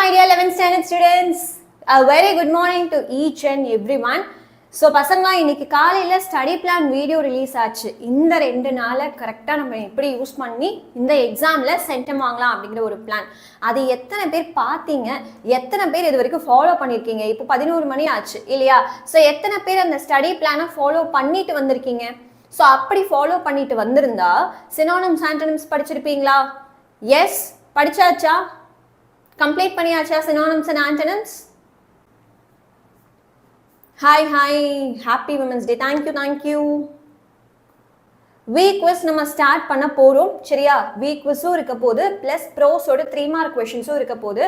my dear 11th standard students. A very good morning to each and everyone. So பசங்களா இன்னைக்கு காலையில study plan video release ஆச்சு. இந்த 2 நாளை கரெக்டாக நம்ம எப்படி யூஸ் பண்ணி இந்த எக்ஸாமில் சென்டம் வாங்கலாம் அப்படிங்கிற ஒரு பிளான். அது எத்தனை பேர் பார்த்தீங்க, எத்தனை பேர் இது வரைக்கும் ஃபாலோ பண்ணியிருக்கீங்க? இப்போ 11 மணி ஆச்சு இல்லையா? ஸோ எத்தனை பேர் அந்த ஸ்டடி பிளானை ஃபாலோ பண்ணிட்டு வந்திருக்கீங்க? ஸோ அப்படி ஃபாலோ பண்ணிட்டு வந்திருந்தா சினோனிம்ஸ் ஆண்டோனிம்ஸ் படிச்சிருப்பீங்களா? எஸ், படிச்சாச்சா? கம்ப்ளீட் பண்ணியாச்சா synonyms and antonyms? Hi hi, happy women's day. Thank you. Week quiz நம்ம ஸ்டார்ட் பண்ண போகிறோம் சரியா? வீக் குவிஸும் இருக்க போது ப்ளஸ் ப்ரோஸோட 3 மார்க் கொஷின்ஸும் இருக்க போது.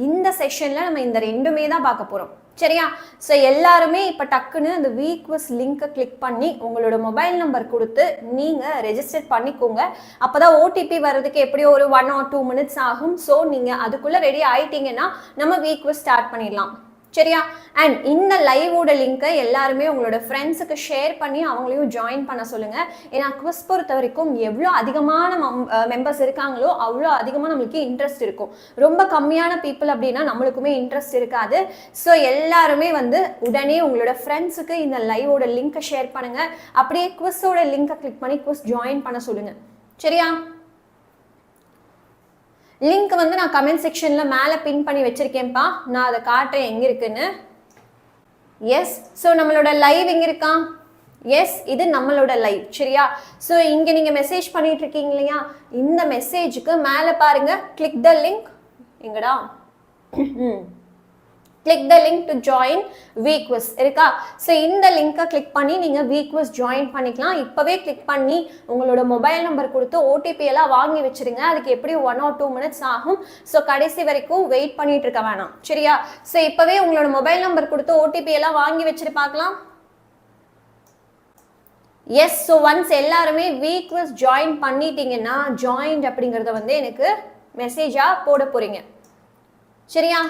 இந்த செஷனில் நம்ம இந்த ரெண்டுமே தான் பார்க்க போகிறோம் சரியா? ஸோ எல்லாருமே இப்போ டக்குன்னு அந்த வீக் குவிஸ் லிங்கை கிளிக் பண்ணி உங்களோட மொபைல் நம்பர் கொடுத்து நீங்கள் ரெஜிஸ்டர் பண்ணிக்கோங்க. அப்போ தான் ஓடிபி வர்றதுக்கு எப்படியோ ஒரு 1 or 2 minutes ஆகும். ஸோ நீங்கள் அதுக்குள்ளே ரெடி ஆகிட்டீங்கன்னா நம்ம வீக் குவிஸ் ஸ்டார்ட் பண்ணிடலாம் சரியா? அண்ட் இந்த லைவோட லிங்கை எல்லாருமே உங்களோட ஃப்ரெண்ட்ஸுக்கு ஷேர் பண்ணி அவங்களையும் ஜாயின் பண்ண சொல்லுங்கள். ஏன்னா குவிஸ் பொறுத்த வரைக்கும் எவ்வளோ அதிகமான மெம்பர்ஸ் இருக்காங்களோ அவ்வளோ அதிகமாக நம்மளுக்கு இன்ட்ரெஸ்ட் இருக்கும். ரொம்ப கம்மியான பீப்புள் அப்படின்னா நம்மளுக்குமே இன்ட்ரெஸ்ட் இருக்காது. ஸோ எல்லாருமே உடனே உங்களோட ஃப்ரெண்ட்ஸுக்கு இந்த லைவோட லிங்கை ஷேர் பண்ணுங்கள். அப்படியே குவிஸோட லிங்கை கிளிக் பண்ணி குவிஸ் ஜாயின் பண்ண சொல்லுங்கள் சரியா? லிங்க் நான் கமெண்ட் செக்ஷனில் மேலே பின் பண்ணி வச்சுருக்கேன்ப்பா. நான் அதை காட்டுறேன் எங்கே இருக்குன்னு. எஸ், ஸோ நம்மளோட லைவ் எங்கே இருக்கா? எஸ், இது நம்மளோட லைவ் சரியா? ஸோ இங்கே நீங்கள் மெசேஜ் பண்ணிட்டு இருக்கீங்க இல்லையா? இந்த மெசேஜுக்கு மேலே பாருங்கள், கிளிக் த லிங்க். எங்கடா? Click the link to join week quiz இருக்கா? ஸோ இந்த லிங்கை கிளிக் பண்ணி நீங்கள் வீக் குவிஸ் ஜாயின் பண்ணிக்கலாம். இப்போவே கிளிக் பண்ணி உங்களோட மொபைல் நம்பர் கொடுத்து ஓடிபி எல்லாம் வாங்கி வச்சுருங்க. அதுக்கு எப்படி 1 or 2 minutes ஆகும். ஸோ கடைசி வரைக்கும் வெயிட் பண்ணிட்டு இருக்க வேணாம் சரியா? ஸோ இப்போவே உங்களோட மொபைல் நம்பர் கொடுத்து ஓடிபி எல்லாம் வாங்கி வச்சுட்டு பார்க்கலாம். எஸ், ஸோ ஒன்ஸ் எல்லாருமே வீக் குவிஸ் ஜாயின் பண்ணிட்டீங்கன்னா ஜாயின்ட் அப்படிங்கிறத எனக்கு மெசேஜாக போட போகிறீங்க சரியா?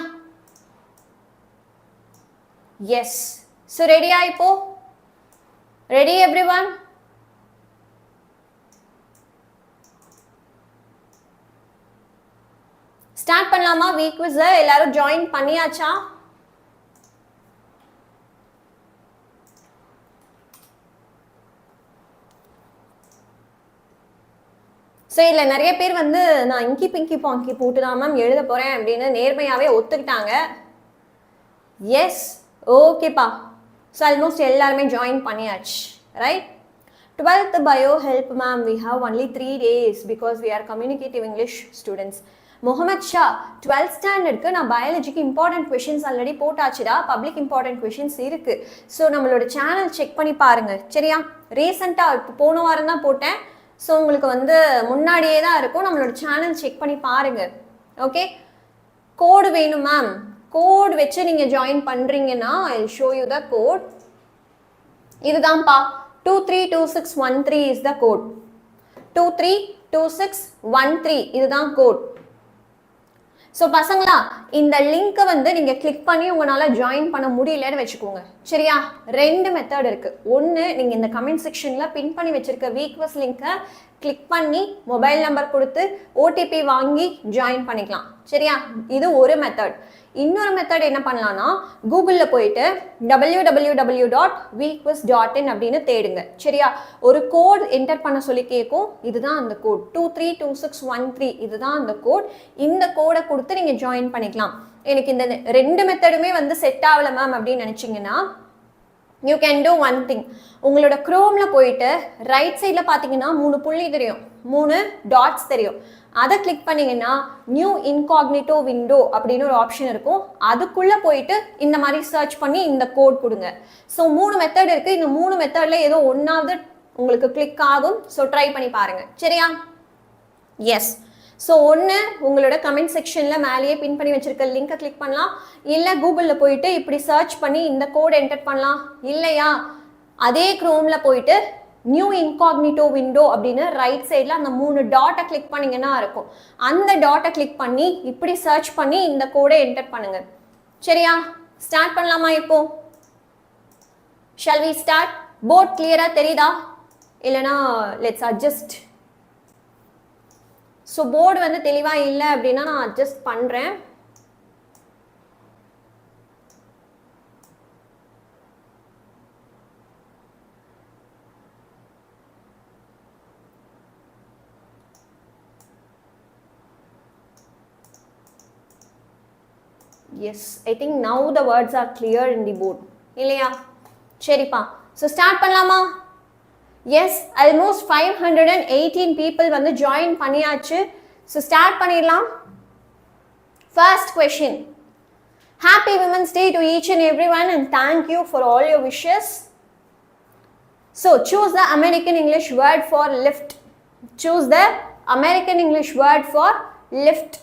Yes. So ready இப்போ? Ready everyone? ஸ்டார்ட் பண்ணலாமா வீக் குவிஸ்? எல்லாரும் ஜாயின் பண்ணியாச்சா? ஸோ இதில் நிறைய பேர் நான் இங்கி பிங்கி பாங்கி போட்டு தான் மேம் எழுத போகிறேன் அப்படின்னு நேர்மையாகவே ஒத்துக்கிட்டாங்க. எஸ், ஓகேப்பா. ஸோ ஆல்மோஸ்ட் எல்லாருமே ஜாயின் பண்ணியாச்சு right? 12th bio help ma'am, we have only 3 days because we are communicative English students. Mohammed Shah 12th ஸ்டாண்டர்டுக்கு நான் பயாலஜிக்கு இம்பார்ட்டன்ட் கொஷின்ஸ் ஆல்ரெடி போட்டாச்சுடா. பப்ளிக் இம்பார்ட்டன்ட் கொஷின்ஸ் இருக்குது. ஸோ நம்மளோட சேனல் செக் பண்ணி பாருங்கள் சரியா? ரீசெண்டாக இப்போ போன வாரம் தான் போட்டேன். ஸோ உங்களுக்கு முன்னாடியே தான் இருக்கும். நம்மளோட சேனல் செக் பண்ணி பாருங்கள் ஓகே? கோடு வேணும் மேம், கோட் வச்சு நீங்கள் ஜாயின் பண்ணுறீங்கன்னா I show you the code. இதுதான்ப்பா 232613 இஸ் த கோட். 232613 இதுதான் கோட். ஸோ பசங்களா, இந்த லிங்க்கை நீங்கள் கிளிக் பண்ணி உங்களால் ஜாயின் பண்ண முடியலன்னு வச்சுக்கோங்க சரியா? 2 மெத்தட் இருக்குது. ஒன்று, நீங்கள் இந்த கமெண்ட் செக்ஷனில் பின் பண்ணி வச்சுருக்க வீக் குவிஸ் லிங்க்கை கிளிக் பண்ணி மொபைல் நம்பர் கொடுத்து ஓடிபி வாங்கி ஜாயின் பண்ணிக்கலாம் சரியா? இது ஒரு மெத்தட். இன்னொரு மெத்தட் என்ன பண்ணலான்னா, கூகுளில் போயிட்டு www.weekquiz.in அப்படின்னு தேடுங்க சரியா? ஒரு கோட் என்டர் பண்ண சொல்லி கேட்கும். இதுதான் அந்த கோட் 232613. இதுதான் அந்த கோட். இந்த கோடை கொடுத்து நீங்கள் ஜாயின் பண்ணிக்கலாம். எனக்கு இந்த 2 மெத்தடுமே செட் ஆகலை மேம் அப்படின்னு நினச்சிங்கன்னா you can do one thing. உங்களோட க்ரோமில் போயிட்டு ரைட் சைடில் பார்த்தீங்கன்னா 3 புள்ளி தெரியும், 3 டாட்ஸ் தெரியும். அதை கிளிக் பண்ணிங்கன்னா நியூ இன்காக்னிட்டோ விண்டோ அப்படின்னு ஒரு ஆப்ஷன் இருக்கும். அதுக்குள்ளே போயிட்டு இந்த மாதிரி சர்ச் பண்ணி இந்த கோட் கொடுங்க. ஸோ 3 மெத்தட் இருக்குது. இந்த 3 மெத்தடில் ஏதோ ஒன்றாவது உங்களுக்கு கிளிக் ஆகும். ஸோ ட்ரை பண்ணி பாருங்கள் சரியா? எஸ், ஸோ ஒன்று உங்களோட கமெண்ட் செக்ஷனில் மேலேயே பின் பண்ணி வச்சுருக்க லிங்கை கிளிக் பண்ணலாம். இல்லை கூகுளில் போயிட்டு இப்படி சர்ச் பண்ணி இந்த கோட் என்டர் பண்ணலாம். இல்லையா அதே க்ரோமில் போயிட்டு நியூ இன்காக்னிட்டோ விண்டோ அப்படின்னு ரைட் சைடில் அந்த 3 டாட்டை கிளிக் பண்ணிங்கன்னா இருக்கும். அந்த டாட்டை கிளிக் பண்ணி இப்படி சர்ச் பண்ணி இந்த கோடை என்டர் பண்ணுங்க சரியா? ஸ்டார்ட் பண்ணலாமா இப்போ? Shall we start? போர்ட் கிளியராக தெரியுதா? இல்லைனா லெட்ஸ் அட்ஜஸ்ட். ஸோ போர்டு தெளிவாக இல்லை அப்படின்னா நான் அட்ஜஸ்ட் பண்ணுறேன். Yes, I think now the words are clear in the board. இல்லையா? சரிப்பா. So start பண்ணலாமா? Yes, almost 518 people வந்து join பண்ணியாச்சு. So start பண்ணிடலாம். First question. Happy Women's Day to each and everyone and thank you for all your wishes. So choose the American English word for lift. Choose the American English word for lift.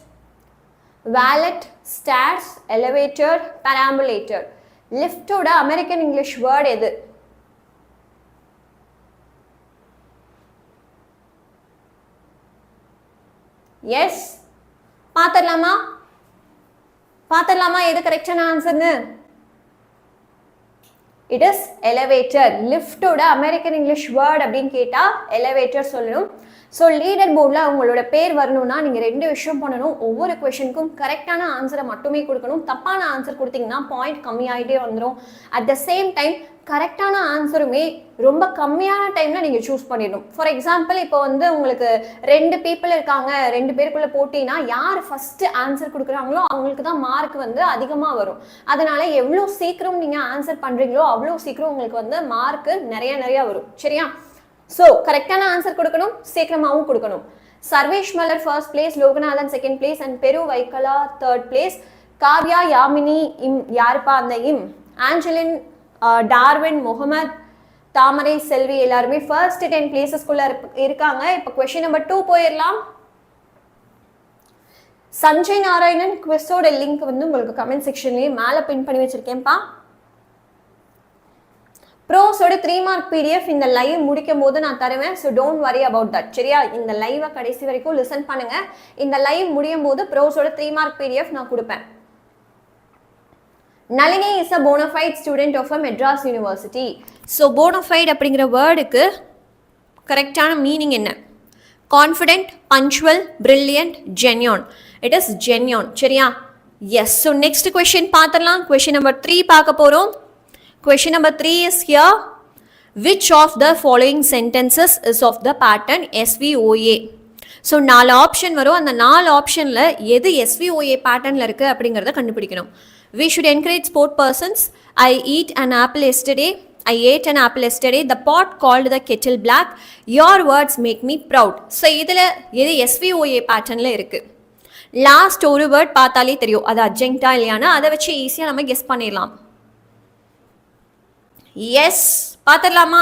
Valet, stairs, elevator, perambulator. Lift oda American English word edu? Yes. பாத்தறலாமா? பாத்தறலாமா எது கரெக்டான ஆன்சர்னு? It is elevator. Lift oda American English word அப்படினு கேட்டா elevator சொல்லணும். So leader போர்டில் உங்களோட பேர் வரணும்னா நீங்கள் 2 விஷயம் பண்ணணும். ஒவ்வொரு கொஷனுக்கும் கரெக்டான ஆன்சரை மட்டுமே கொடுக்கணும். தப்பான ஆன்சர் கொடுத்தீங்கன்னா பாயிண்ட் கம்மியாகிட்டே வந்துடும். அட் த சேம் டைம் கரெக்டான ஆன்சருமே ரொம்ப கம்மியான டைமில் நீங்கள் சூஸ் பண்ணிடணும். ஃபார் எக்ஸாம்பிள் இப்போ வந்து உங்களுக்கு 2 பீப்புள் இருக்காங்க, 2 பேருக்குள்ளே போட்டிங்கன்னா யார் ஃபஸ்ட்டு ஆன்சர் கொடுக்குறாங்களோ அவங்களுக்கு தான் மார்க் வந்து அதிகமாக வரும். அதனால் எவ்வளோ சீக்கிரம் நீங்கள் ஆன்சர் பண்ணுறீங்களோ அவ்வளோ சீக்கிரம் உங்களுக்கு வந்து மார்க்கு நிறையா வரும். சரியா? ஸோ கரெக்டான ஆன்சர் கொடுக்கணும், சீக்கிரமாகவும் கொடுக்கணும். Sarvesh Malar first place, Loganathan second place and பெரு வைக்கலா third place. Kavya, Yamini, um யாருப்பா அந்த um, Angeline, Darwin, Mohammed, Thamarai Selvi எல்லாருமே ஃபர்ஸ்ட் 10 பிளேசஸ்குள்ள இருக்காங்க. இப்போ கொஸ்டின் நம்பர் 2 போயிடலாம். சஞ்சய் நாராயணன் குவிஸோட லிங்க் வந்து உங்களுக்கு கமெண்ட் செக்ஷன்லேயே மேலே பின் பண்ணி வச்சிருக்கேன்ப்பா. ப்ரோஸோட 3 மார்க் PDF இந்த லைவ் முடிக்கும் போது நான் தருவேன். So don't worry about that. சரியா? இந்த லைவை கடைசி வரைக்கும் லிசன் பண்ணுங்க. இந்த லைவ் முடியும் போது ப்ரோஸோட 3 மார்க் PDF நான் கொடுப்பேன். Nalini is a bona fide student of a Madras university. So bona fide அப்படிங்கிற வேர்டுக்கு கரெக்டான மீனிங் என்ன? Confident, punctual, brilliant, genuine. It is genuine. சரியா? எஸ். ஸோ நெக்ஸ்ட் கொஸ்டின் பார்த்துடலாம். கொஸ்டின் நம்பர் 3 பார்க்க போகிறோம். Question number 3 is here. Which of the following sentences is of the pattern SVOA? So 4 option வரும். அந்த 4 ஆப்ஷனில் எது SVOA பேட்டர்னில் இருக்குது அப்படிங்கிறத கண்டுபிடிக்கணும். We should encourage sport persons. I eat an apple yesterday. I ate an apple yesterday. The pot called the kettle black. Your words make me proud. So இதில் எது SVOA பேட்டர்னில் இருக்குது? லாஸ்ட் ஒரு வேர்ட் பார்த்தாலே தெரியும் அது அட்ஜெக்டா இல்லையானா. அதை வச்சு ஈஸியாக நம்ம கெஸ் பண்ணிடலாம். எஸ், பார்த்துடலாமா?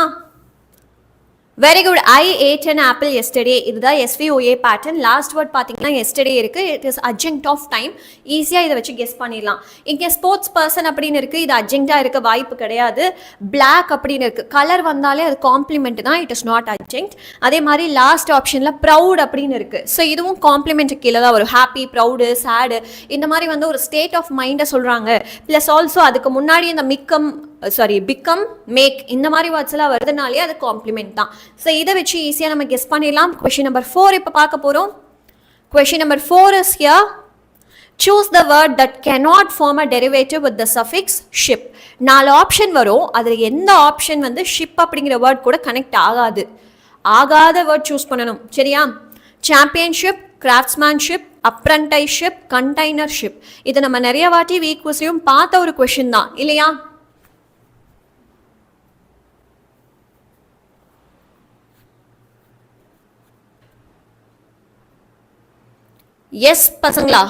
Very good. I ate an apple yesterday. இதுதான் SVOA பேட்டர்ன். லாஸ்ட் வேர்ட் பார்த்தீங்கன்னா எஸ்டர்டே இருக்குது. It is adjunct of time. ஈஸியாக இதை வச்சு கெஸ் பண்ணிடலாம். இங்கே ஸ்போர்ட்ஸ் பர்சன் அப்படின்னு இருக்குது. இது அட்ஜெக்டாக இருக்க வாய்ப்பு கிடையாது. பிளாக் அப்படின்னு இருக்குது. கலர் வந்தாலே அது காம்ப்ளிமெண்ட் தான். It is not அட்ஜெக்ட். அதே மாதிரி லாஸ்ட் ஆப்ஷனில் ப்ரௌட் அப்படின்னு இருக்குது. ஸோ இதுவும் காம்ப்ளிமெண்ட் கீழே தான் வரும். ஹாப்பி, ப்ரௌடு, சேடு இந்த மாதிரி வந்து ஒரு ஸ்டேட் ஆஃப் மைண்டை சொல்கிறாங்க. ப்ளஸ் ஆல்சோ அதுக்கு முன்னாடி இந்த பிகம், மேக் இந்த மாதிரி வேர்ட்ஸ் எல்லாம் வருதுனாலே அது காம்ப்ளிமெண்ட் தான். ஸோ இதை வச்சு ஈஸியாக நம்ம கெஸ் பண்ணிடலாம். கொஸ்டின் நம்பர் 4 இப்போ பார்க்க போகிறோம். Question number 4 is here. Choose the word that cannot form a derivative with the suffix ship. 4 option வரும். அதில் எந்த ஆப்ஷன் வந்து ஷிப் அப்படிங்கிற வேர்ட் கூட கனெக்ட் ஆகாத வேர்ட் சூஸ் பண்ணணும். சரியா? Championship, craftsmanship, apprenticeship, containership. இது நம்ம நிறைய வாட்டி வீக் குவிஸ்லையும் பார்த்த ஒரு கொஸ்டின் தான் இல்லையா? எஸ் பசங்களா?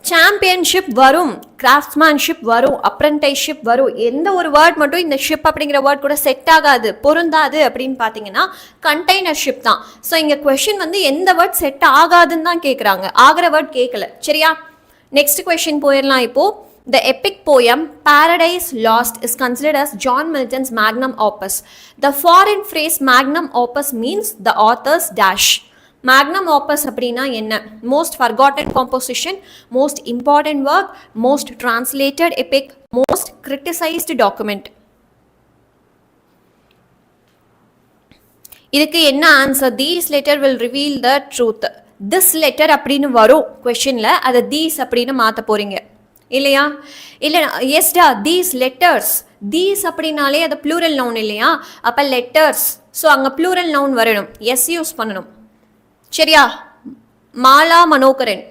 சாம்பியன்ஷிப் வரும், கிராஃப்ட்ஸ்மேன்ஷிப் வரும், அப்ரண்டைஸ்ஷிப் வரும். எந்த ஒரு வேர்ட் மட்டும் இந்த ஷிப் அப்படிங்கிற வேர்ட் கூட செட் ஆகாது, பொருந்தாது அப்படின்னு பார்த்தீங்கன்னா கண்டெய்னர்ஷிப் தான். ஸோ இங்கே கொஸ்டின் வந்து எந்த வேர்ட் செட் ஆகாதுன்னு தான் கேட்குறாங்க, ஆகிற வேர்ட் கேட்கல. சரியா? நெக்ஸ்ட் கொஸ்டின் போயிடலாம் இப்போ. The epic poem Paradise Lost is considered as John Milton's magnum opus. The foreign phrase magnum opus means the author's dash. Magnum opus அப்படின்னா என்ன? Most forgotten composition, most important work, most translated epic, most criticized document. இதுக்கு என்ன answer? These letter will reveal the truth. This letter அப்படின்னு வரும் கொஸ்டின்ல, அதை these அப்படின்னு மாற்ற போறீங்க இல்லையா? இல்லை எஸ்டா தீஸ் லெட்டர்ஸ். தீஸ் அப்படின்னாலே அது ப்ளூரல் நவுன் இல்லையா? அப்போ லெட்டர்ஸ். ஸோ அங்கே ப்ளூரல் நவுன் வரணும், எஸ் யூஸ் பண்ணணும். சரியா? Mala Manoharan,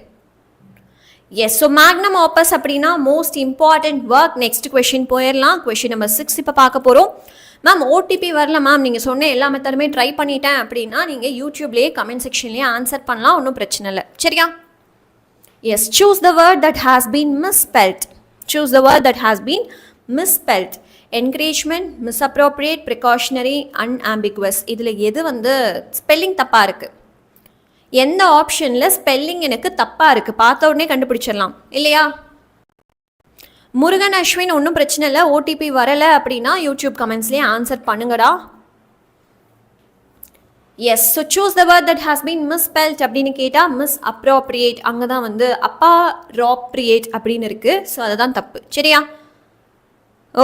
yes. So magnum opus அப்படின்னா most important work. Next question போயிடலாம். கொஷின் நம்பர் 6 இப்போ பார்க்க போகிறோம். மேம் ஓடிபி வரல மேம், நீங்கள் சொன்ன எல்லா மெத்தடுமே ட்ரை பண்ணிட்டேன் அப்படின்னா நீங்கள் யூடியூப்லேயே கமெண்ட் செக்ஷன்லேயே ஆன்சர் பண்ணலாம், ஒன்றும் பிரச்சனை இல்லை. சரியா? Yes. Choose the word that has been misspelt. Choose the word that has been misspelt. Encouragement, misappropriate, precautionary, unambiguous. இதில் எது வந்து ஸ்பெல்லிங் தப்பாக இருக்குது? எந்த ஆப்ஷனில் ஸ்பெல்லிங் எனக்கு தப்பாக இருக்குது? பார்த்த உடனே கண்டுபிடிச்சிடலாம் இல்லையா? முருகன் அஸ்வின் ஒன்றும் பிரச்சனை இல்லை, ஓடிபி வரலை அப்படின்னா யூடியூப் கமெண்ட்ஸ்லேயே ஆன்சர் பண்ணுங்கடா. Yes. So choose the word that has been misspelt அப்படின்னு கேட்டால் மிஸ் அப்ரோப்ரியேட், அங்கே தான் வந்து அப்பாரோப்ரியேட் அப்படின்னு இருக்குது. ஸோ அதுதான் தப்பு. சரியா?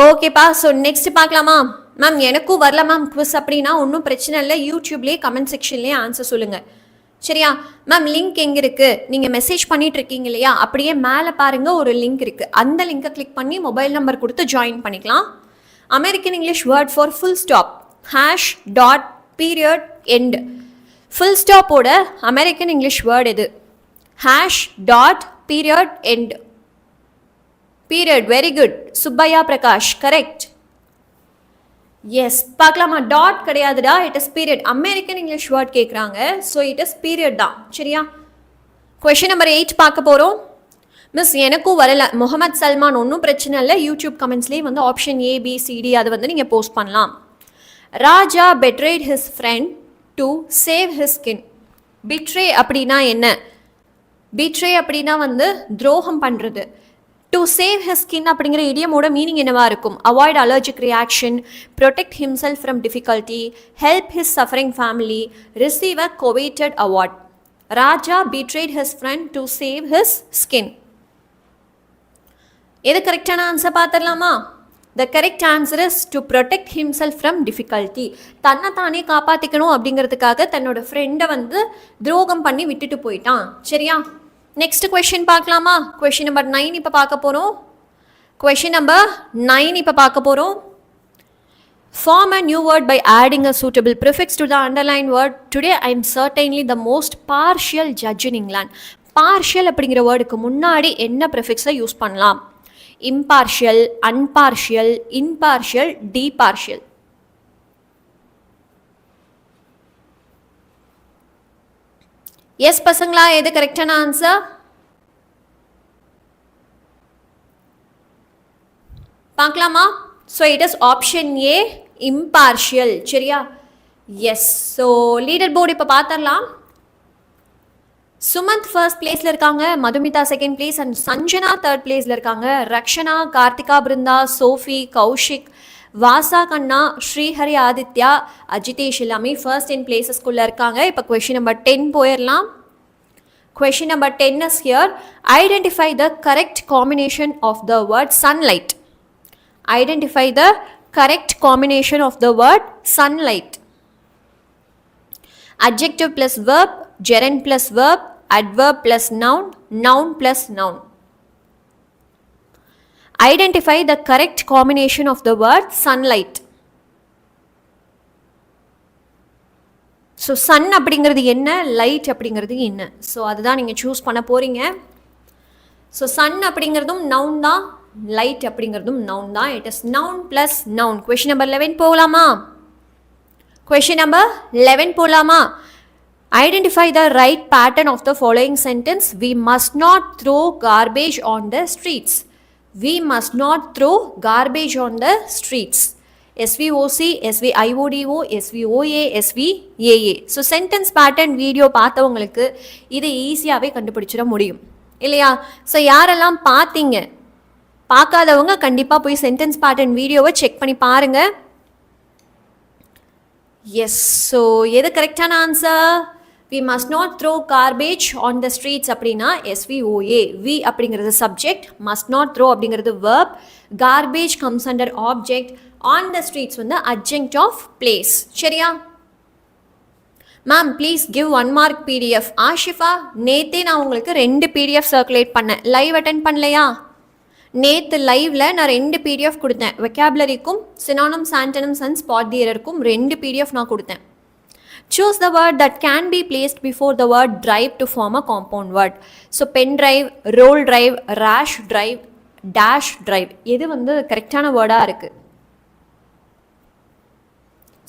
ஓகேப்பா. ஸோ நெக்ஸ்ட் பார்க்கலாமா? மேம் எனக்கும் வரல மேம் குவிஸ் அப்படின்னா ஒன்றும் பிரச்சனை இல்லை, யூடியூப்லேயே கமெண்ட் செக்ஷன்லேயே ஆன்சர் சொல்லுங்கள். சரியா? மேம் லிங்க் எங்கே இருக்குது? நீங்கள் மெசேஜ் பண்ணிட்டு இருக்கீங்க இல்லையா, அப்படியே மேலே பாருங்கள் ஒரு லிங்க் இருக்குது. அந்த லிங்கை கிளிக் பண்ணி மொபைல் நம்பர் கொடுத்து ஜாயின் பண்ணிக்கலாம். American English word for full stop, hash dot period end. Full ஸ்டாப்போட அமெரிக்கன் இங்கிலீஷ் வேர்ட் எது? Hash dot period end. Period. Very good Subbiah Prakash, correct. Yes. பார்க்கலாமா? டாட் கிடையாதுடா, it is period. American English word கேட்குறாங்க, so it is period தான். சரியா? Question number 8 பார்க்க போகிறோம். Miss எனக்கும் வரல முகமது சல்மான், ஒன்றும் பிரச்சனை இல்லை, யூடியூப் கமெண்ட்ஸ்லேயே வந்து ஆப்ஷன் ABCD அது வந்து நீங்கள் போஸ்ட் பண்ணலாம். ராஜா betrayed his friend to save his skin. betray அப்படின்னா என்ன? betray அப்படின்னா வந்து துரோகம் பண்ணுறது. டு சேவ் ஹிஸ் ஸ்கின் அப்படிங்கிற இடியமோட மீனிங் என்னவா இருக்கும்? Avoid allergic reaction, protect himself from difficulty, help his suffering family, receive a coveted award. Raja betrayed his friend to save his skin. எது கரெக்டான ஆன்சர் பார்த்துடலாமா? The correct answer is to protect himself from difficulty. தன்னை தானே காப்பாற்றிக்கணும் அப்படிங்கிறதுக்காக தன்னோட ஃப்ரெண்டை வந்து துரோகம் பண்ணி விட்டுட்டு போயிட்டான். சரியா? நெக்ஸ்ட் கொஷின் பார்க்கலாமா? கொஷின் நம்பர் 9 இப்போ பார்க்க போகிறோம். கொஷின் நம்பர் 9 இப்போ பார்க்க போகிறோம். Form a new word by adding a suitable prefix to the underlined word. Today I am certainly the most partial judge in England. Partial அப்படிங்கிற வேர்டுக்கு முன்னாடி என்ன ப்ரிஃபிக்ஸை யூஸ் பண்ணலாம்? Impartial, unpartial, inpartial, departial. Yes பசங்களா, எது கரெக்டான ஆன்சர்? பார்க்கலாமா? So it is option A, impartial. சரியா? எஸ். ஸோ லீடர் போர்டு இப்போ பார்த்துடலாம். சுமந்த் ஃபர்ஸ்ட் பிளேஸில் இருக்காங்க, Madhumitha second place and Sanjana third பிளேஸில் இருக்காங்க. ரக்ஷனா, கார்த்திகா, பிருந்தா, சோஃபி, கௌஷிக், வாசா, கண்ணா, ஸ்ரீஹரி, ஆதித்யா, அஜிதேஷ் எல்லாமே ஃபர்ஸ்ட் 10 பிளேசஸ்குள்ளே இருக்காங்க. இப்போ கொஷின் நம்பர் 10 போயிடலாம். Question number 10 is here. Identify the correct combination of the word sunlight. Identify the correct combination of the word sunlight. Adjective plus verb, gerund plus verb, adverb plus noun, noun plus noun. Identify the correct combination of the word sunlight. So sun அப்படிங்கிறது என்ன, light அப்படிங்கிறது என்ன? So அதுதான் நீங்கள் choose பண்ண போகிறீங்க. So sun அப்படிங்கிறதும் noun தான், லைட் அப்படிங்கிறதும் நவுன் தான். It is noun plus noun. Question number 11 போகலாமா? கொஷின் நம்பர் 11 போகலாமா? Identify the right pattern of the following sentence. We must not throw garbage on the streets. We must not throw garbage on the streets. SVOC, SVIODO, SVOA, SVAA. So sentence pattern video பார்த்தவங்களுக்கு இதை ஈஸியாகவே கண்டுபிடிச்சிட முடியும் இல்லையா? So யாரெல்லாம் பார்த்தீங்க, பார்க்காதவங்க கண்டிப்பாக போய் சென்டென்ஸ் பேட்டர்ன் வீடியோவை செக் பண்ணி பாருங்கள். எஸ். ஸோ எது கரெக்டான answer? We must not throw garbage on the streets அப்படின்னா SVOA. We அப்படிங்கிறது subject, must not throw அப்படிங்கிறது verb, garbage comes under object, on the streets வந்து adjunct of place. சரியா? Ma'am please give 1 mark PDF. Ashifa, நேற்றே நான் உங்களுக்கு 2 PDF circulate பண்ணேன். Live attend பண்ணலையா? நேற்று லைவில் நான் 2 PDF கொடுத்தேன். வெக்காபுலரிக்கும் synonyms, antonyms and spot the எரருக்கும் 2 PDF நான் கொடுத்தேன். Choose the word that can be placed before the word drive to form a compound word. So pen drive, roll drive, rash drive, dash drive. எது வந்து கரெக்டான வேர்டா இருக்கு?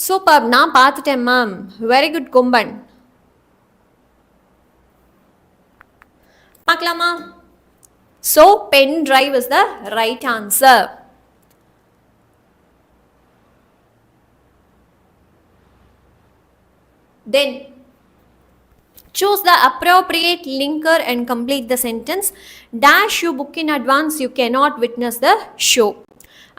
Super, நான் பார்த்துட்டேன் ma'am. Very good கும்பன். பார்க்கலாமா? So pen drive is the right answer. Then choose the appropriate linker and complete the sentence. Dash you book in advance, you cannot witness the show.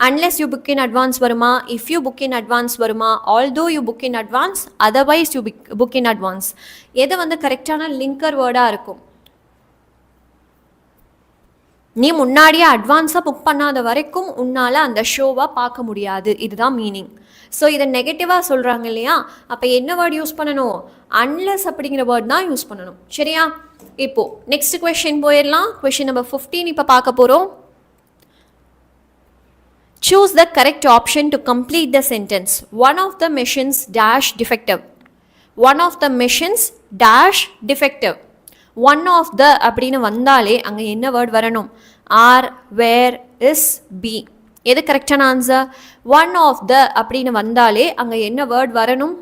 Unless you book in advance varuma, if you book in advance varuma, although you book in advance, otherwise you book in advance. எது வந்து கரெக்டான linker வேர்டா இருக்கும்? நீ முன்னாடியே அட்வான்ஸாக book பண்ணாத வரைக்கும் உன்னால் அந்த ஷோவை பார்க்க முடியாது. இதுதான் மீனிங். ஸோ இதை நெகட்டிவாக சொல்கிறாங்க இல்லையா? அப்போ என்ன வேர்ட் யூஸ் பண்ணணும்? அன்லெஸ் அப்படிங்கிற வேர்ட் தான் யூஸ் பண்ணணும். சரியா? இப்போது நெக்ஸ்ட் கொஷின் போயிடலாம். கொஷின் நம்பர் 15 இப்போ பார்க்க போகிறோம். Choose the correct option to complete the sentence. One of the machines dash defective. One of the machines dash defective. One of the அப்படின்னு வந்தாலே அங்கே என்ன வேர்ட் வரணும்? Are, where, is, be. எது கரெக்டான ஆன்சர்? ஒன் ஆஃப் த அப்படின்னு வந்தாலே அங்கே என்ன வேர்ட் வரணும்?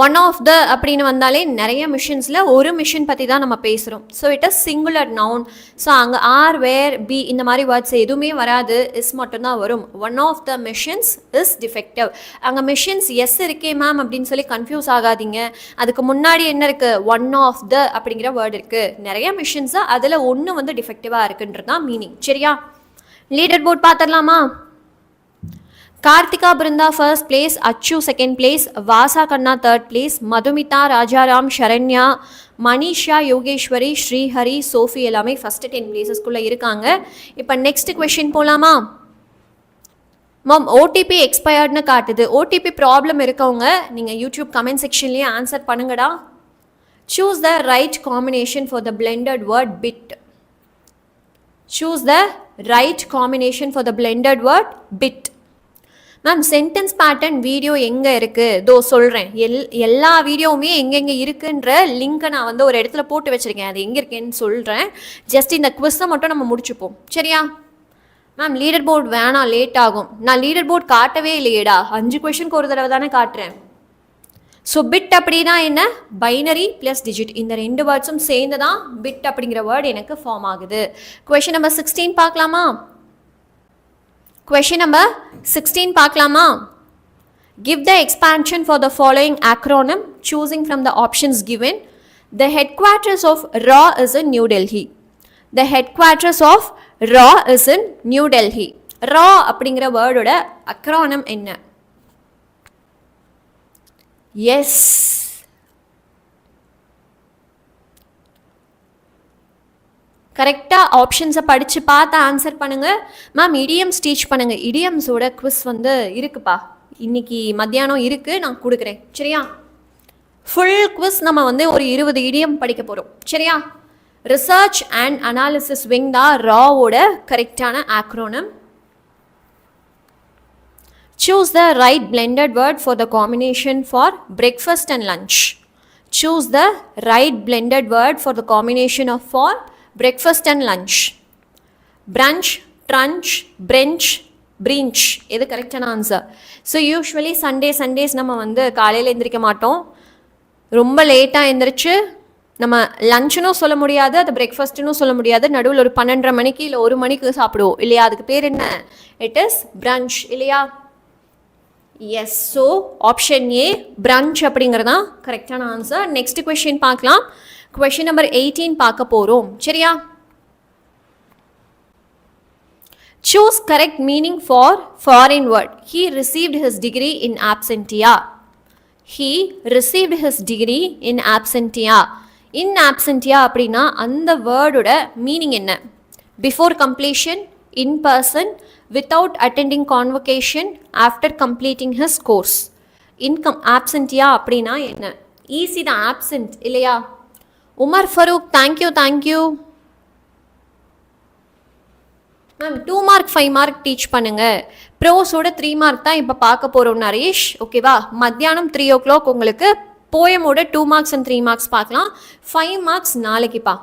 ஒன் ஆஃப் த அப்படின்னு வந்தாலே நிறைய மிஷின்ஸில் ஒரு மிஷின் பற்றி தான் நம்ம பேசுகிறோம். So it is singular noun. So அங்கே ஆர், வேர், பி இந்த மாதிரி வேர்ட்ஸ் எதுவுமே வராது, இஸ் மட்டும்தான் வரும். One of the machines is defective. அங்கே மிஷின்ஸ் எஸ் இருக்கே மேம் அப்படின்னு சொல்லி கன்ஃபியூஸ் ஆகாதீங்க. அதுக்கு முன்னாடி என்ன இருக்குது? ஒன் ஆஃப் த அப்படிங்கிற வேர்டு இருக்குது. நிறைய மிஷின்ஸு அதில் ஒன்று வந்து டிஃபெக்டிவாக இருக்குன்றது தான் மீனிங். சரியா? லீடர் போர்ட் பார்த்துடலாமா? Karthika Brinda first place, Achu second place, Vasa Kanna third place, Madhumita, Rajaram, Sharanya, Manisha, Yogeshwari, Srihari, Sophie எல்லாமே first 10 places குள்ள இருக்காங்க. இப்போ next question போலாமா? மேம் OTP expiredனு காட்டுது. OTP ப்ராப்ளம் இருக்கவங்க நீங்கள் யூடியூப் கமெண்ட் செக்ஷன்லேயே ஆன்சர் பண்ணுங்கடா. Choose the right combination for the blended word bit. Choose the right combination for the blended word bit. Ma'am sentence pattern video எங்கே இருக்குது? தோ சொல்கிறேன். எல்லா வீடியோவுமே எங்கெங்கே இருக்குன்ற லிங்க்கை நான் வந்து ஒரு இடத்துல போட்டு வச்சுருக்கேன். அது எங்கே இருக்குன்னு சொல்கிறேன். ஜஸ்ட் இந்த குவிஸை மட்டும் நம்ம முடிச்சுப்போம். சரியா? மேம் லீடர் போர்டு வேணாம், லேட் ஆகும். நான் லீடர் போர்டு காட்டவே இல்லையேடா. 5 கொஷனுக்கு ஒரு தடவை தானே காட்டுறேன். ஸோ பிட் அப்படின்னா என்ன? Binary plus digit. இந்த 2 வேர்ட்ஸும் சேர்ந்து தான் பிட் அப்படிங்கிற வேர்டு எனக்கு ஃபார்ம் ஆகுது. கொஷின் நம்பர் 16 பார்க்கலாமா? Question number 16 பார்க்கலாமா? Give the expansion for the following acronym choosing from the options given. The headquarters of RAW is in New Delhi. The headquarters of RAW is in New Delhi. RAW அப்படிங்கிற வேர்டோட acronym என்ன? Yes. கரெக்டாக ஆப்ஷன்ஸை படித்து பார்த்து answer பண்ணுங்கள். Ma'am idioms teach பண்ணுங்கள். இடியம்ஸோட quiz வந்து இருக்குப்பா, இன்றைக்கி மத்தியானம் இருக்குது, நான் கொடுக்குறேன். சரியா? ஃபுல் குவிஸ் நம்ம வந்து ஒரு 20 இடியம் படிக்க போகிறோம். சரியா? ரிசர்ச் அண்ட் அனாலிசிஸ் விங் தான் ராவோட கரெக்டான ஆக்ரோனம். Choose the right blended word for the combination for breakfast and lunch. Choose the right blended word for the combination of for breakfast and lunch. Brunch, trunch, brunch, brunch. இது கரெக்டான answer. So usually Sundays நம்ம வந்து காலையில் எந்திரிக்க மாட்டோம். ரொம்ப லேட்டாக எந்திரிச்சு நம்ம லஞ்சுன்னு சொல்ல முடியாது, அது பிரேக்ஃபாஸ்ட்டுன்னு சொல்ல முடியாது. நடுவில் ஒரு 12:30 மணிக்கு இல்லை 1 மணிக்கு சாப்பிடுவோம் இல்லையா? அதுக்கு பேர் என்ன? இட் இஸ் பிரன்ச் இல்லையா? Yes. So option A French அப்படிங்கிறது தான் கரெக்டான ஆன்சர். நெக்ஸ்ட் கொஷின் பார்க்கலாம். கொஷின் நம்பர் 18 பார்க்க போகிறோம். சரியா? Choose correct meaning for foreign word. He received his degree in absentia. He received his degree in absentia. In absentia அப்படின்னா அந்த வேர்டோட மீனிங் என்ன? Before completion, in person, without attending convocation, after completing his course. absentia அப்படின்னா என்ன? Easy தான், absent இல்லையா? Umar Farooq, thank you. Ma'am 2 mark 5 mark teach பண்ணுங்க. ப்ரோஸோட 3 mark தான் இப்போ பார்க்க போகிறோம் நரேஷ். ஓகேவா? மத்தியானம் 3 o'clock உங்களுக்கு போயமோட 2 marks and 3 marks பார்க்கலாம். 5 marks நாளைக்குப்பா.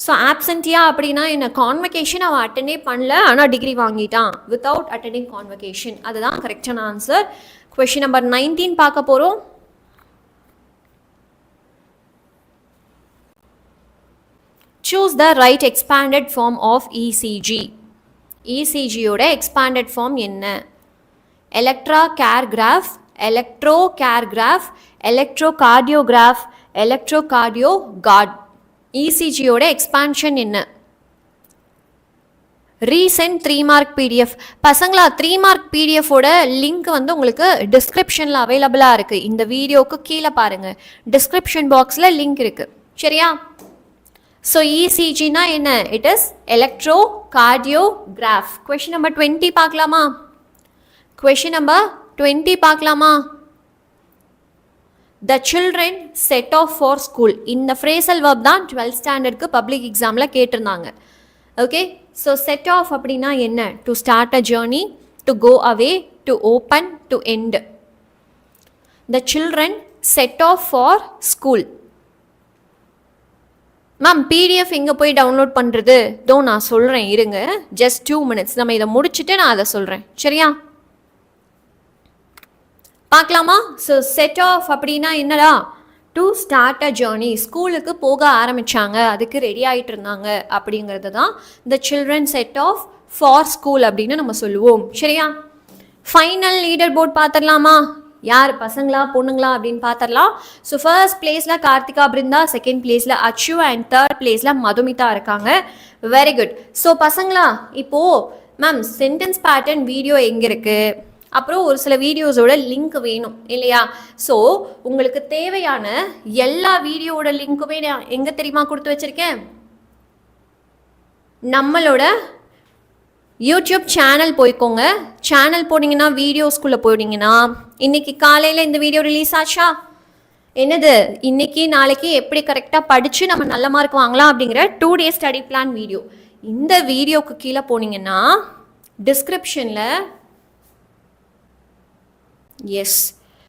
ஸோ ஆப்சென்டியா அப்படின்னா என்ன, கான்வெகேஷன் அவன் அட்டெண்டே பண்ணல ஆனால் டிகிரி வாங்கிட்டான் வித்தவுட் அட்டெண்டிங் கான்வெகேஷன். அதுதான் கரெக்டான ஆன்சர். கொஷின் நம்பர் 19 பார்க்க போகிறோம். Choose the right expanded form of ECG. ECGயோட expanded form என்ன? electrocardiograph, electrocardiograph, electrocardiograph, electrocardiograph. ECGயோட expansion என்ன? Recent 3 mark PDF. பசங்களா 3 மார்க் பிடிஎஃபோட லிங்க் வந்து உங்களுக்கு டிஸ்கிரிப்ஷனில் அவைலபிளாக இருக்குது. இந்த வீடியோவுக்கு கீழே பாருங்கள், டிஸ்கிரிப்ஷன் பாக்ஸில் லிங்க் இருக்குது. சரியா? ஸோ இசிஜினா என்ன? It is electro cardiograph. Question number 20 பார்க்கலாமா? கொஷின் நம்பர் 20 பார்க்கலாமா? The children set off for school. இந்த phrasal verb தான் 12th ஸ்டாண்டர்டுக்கு பப்ளிக் எக்ஸாமில் கேட்டிருந்தாங்க. ஓகே, ஸோ set off அப்படின்னா என்ன? To start a journey, to go away, to open, to end. The children set off for school. Ma'am PDF எங்கே போய் download பண்ணுறது? தோ நான் சொல்கிறேன், இருங்க, ஜஸ்ட் 2 minutes. நம்ம இதை முடிச்சுட்டு நான் அதை சொல்கிறேன். சரியா? பார்க்கலாமா? ஸோ செட் ஆஃப் அப்படின்னா என்னடா? To start a journey. ஸ்கூலுக்கு போக ஆரம்பித்தாங்க, அதுக்கு ரெடி ஆகிட்டு இருந்தாங்க அப்படிங்கிறது தான் the children set off for school அப்படின்னு நம்ம சொல்லுவோம். சரியா? ஃபைனல் லீடர் போர்ட் பார்த்துடலாமா? யார் பசங்களா பொண்ணுங்களா அப்படின்னு பார்த்துடலாம். ஸோ ஃபர்ஸ்ட் பிளேஸில் கார்த்திகா பிருந்தா, செகண்ட் பிளேஸில் அச்சு அண்ட் தேர்ட் பிளேஸில் மதுமிதா இருக்காங்க. Very good. ஸோ பசங்களா இப்போது மேம் சென்டென்ஸ் பேட்டர்ன் வீடியோ எங்கே இருக்குது, அப்புறம் ஒரு சில வீடியோஸோட லிங்க் வேணும் இல்லையா? ஸோ உங்களுக்கு தேவையான எல்லா வீடியோவோட லிங்க்குமே நான் எங்கே தெரியுமா கொடுத்து வச்சுருக்கேன்? நம்மளோட யூடியூப் சேனல் போய்க்கோங்க. சேனல் போனீங்கன்னா வீடியோஸ்குள்ளே போனீங்கன்னா இன்றைக்கி காலையில் இந்த வீடியோ ரிலீஸ் ஆச்சா? என்னது இன்னைக்கு நாளைக்கு எப்படி கரெக்டாக படித்து நம்ம நல்ல மார்க் வாங்கலாம் அப்படிங்கிற 2 days ஸ்டடி பிளான் வீடியோ. இந்த வீடியோக்கு கீழே போனீங்கன்னா டிஸ்கிரிப்ஷனில் எஸ்,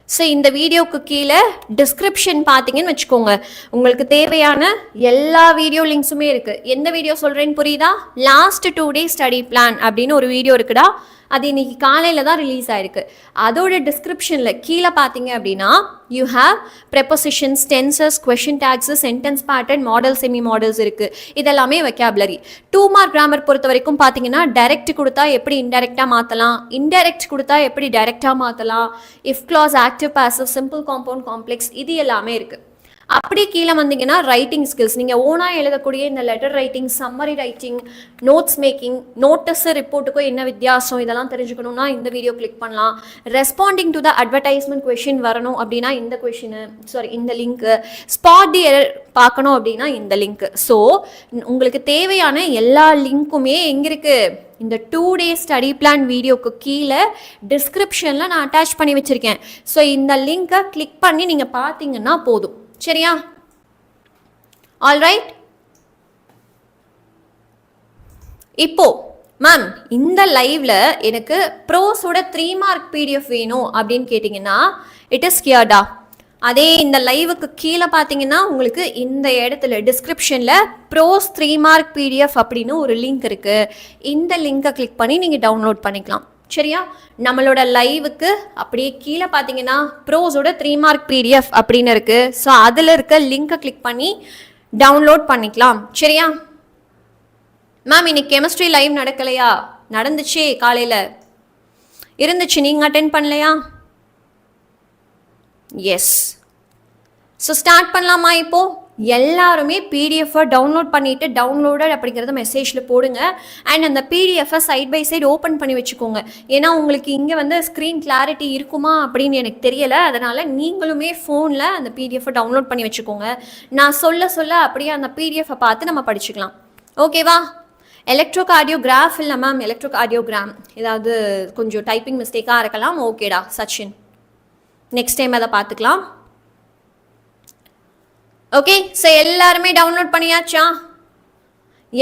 ஸோ இந்த வீடியோக்கு கீழே டிஸ்கிரிப்ஷன் பார்த்தீங்கன்னு வச்சுக்கோங்க, உங்களுக்கு தேவையான எல்லா வீடியோ லிங்க்ஸுமே இருக்குது. எந்த வீடியோ சொல்கிறேன்னு புரியுதா? லாஸ்ட் 2 days ஸ்டடி பிளான் அப்படின்னு ஒரு வீடியோ இருக்குடா, அது இன்னைக்கு காலையில் தான் ரிலீஸ் ஆயிருக்கு. அதோட டிஸ்கிரிப்ஷனில் கீழே பார்த்தீங்க அப்படின்னா you have prepositions, tenses, question tags, sentence pattern, modal, semi modals இருக்குது. இதெல்லாமே வெக்காபுலரி. 2 மார்க் கிராமர் பொறுத்த வரைக்கும் பார்த்தீங்கன்னா டைரக்ட் கொடுத்தா எப்படி இன்டைரக்டாக மாற்றலாம், இன்டைரக்ட் கொடுத்தா எப்படி டைரக்டாக மாற்றலாம், if class, active, passive, simple, compound, complex, இது எல்லாமே இருக்குது. அப்படி கீழே வந்தீங்கன்னா ரைட்டிங் ஸ்கில்ஸ், நீங்கள் ஓனாக எழுதக்கூடிய இந்த letter writing, summary writing, notes making, notice, ரிப்போர்ட்டுக்கும் என்ன வித்தியாசம், இதெல்லாம் தெரிஞ்சுக்கணும்னா இந்த வீடியோ கிளிக் பண்ணலாம். Responding to the advertisement question வரணும் அப்படின்னா இந்த இந்த லிங்க்கு, ஸ்பாட் தி எரர் பார்க்கணும் அப்படின்னா இந்த லிங்க்கு. ஸோ உங்களுக்கு தேவையான எல்லா லிங்க்குமே எங்கே இருக்குது? இந்த 2 days ஸ்டடி பிளான் வீடியோக்கு கீழே டிஸ்கிரிப்ஷனில் நான் அட்டாச் பண்ணி வச்சுருக்கேன். ஸோ இந்த லிங்க்கை கிளிக் பண்ணி நீங்கள் பார்த்தீங்கன்னா போதும். சரியா? ஆல்ரைட். இப்போ மேம் இந்த லைவ்ல எனக்கு ப்ரோஸோட 3 மார்க் பிடிஎஃப் வேணும் அப்படின்னு கேட்டிங்கன்னா இட் இஸ் கியர்டா. அதே இந்த லைவுக்கு கீழே பார்த்தீங்கன்னா உங்களுக்கு இந்த இடத்துல டிஸ்கிரிப்ஷனில் ப்ரோஸ் 3 மார்க் பிடிஎஃப் அப்படின்னு ஒரு லிங்க் இருக்குது. இந்த லிங்கை கிளிக் பண்ணி நீங்கள் டவுன்லோட் பண்ணிக்கலாம். சரியா? நம்மளோட லைவுக்கு அப்படியே கீழே பார்த்தீங்கன்னா ப்ரோஸோட 3 மார்க் பிடிஎஃப் அப்படின்னு இருக்குது. ஸோ அதில் இருக்க லிங்கை கிளிக் பண்ணி டவுன்லோட் பண்ணிக்கலாம். சரியா? மேம் இன்னைக்கு கெமிஸ்ட்ரி லைவ் நடக்கலையா? நடந்துச்சு, காலையில் இருந்துச்சு, நீங்கள் அட்டென்ட் பண்ணலையா? எஸ். ஸோ ஸ்டார்ட் பண்ணலாமா? இப்போது எல்லாருமே பிடிஎஃபை டவுன்லோட் பண்ணிவிட்டு டவுன்லோடட் அப்படிங்கிறத மெசேஜில் போடுங்க. அண்ட் அந்த பிடிஎஃபை சைட் பை சைடு ஓப்பன் பண்ணி வச்சுக்கோங்க. ஏன்னா உங்களுக்கு இங்கே வந்து ஸ்க்ரீன் கிளாரிட்டி இருக்குமா அப்படின்னு எனக்கு தெரியலை. அதனால் நீங்களுமே ஃபோனில் அந்த பிடிஎஃபை டவுன்லோட் பண்ணி வச்சுக்கோங்க. நான் சொல்ல அப்படியே அந்த பிடிஎஃபை பார்த்து நம்ம படிச்சுக்கலாம். ஓகேவா? எலக்ட்ரோகார்டியோகிராஃப் இல்லை மேம், எலக்ட்ரோகார்டியோகிராம் ஏதாவது கொஞ்சம் டைப்பிங் மிஸ்டேக்காக இருக்கலாம். ஓகேடா சச்சின், நெக்ஸ்ட் டைம் அதை பார்த்துக்கலாம். ஓகே, ஸோ எல்லாருமே டவுன்லோட் பண்ணியாச்சா?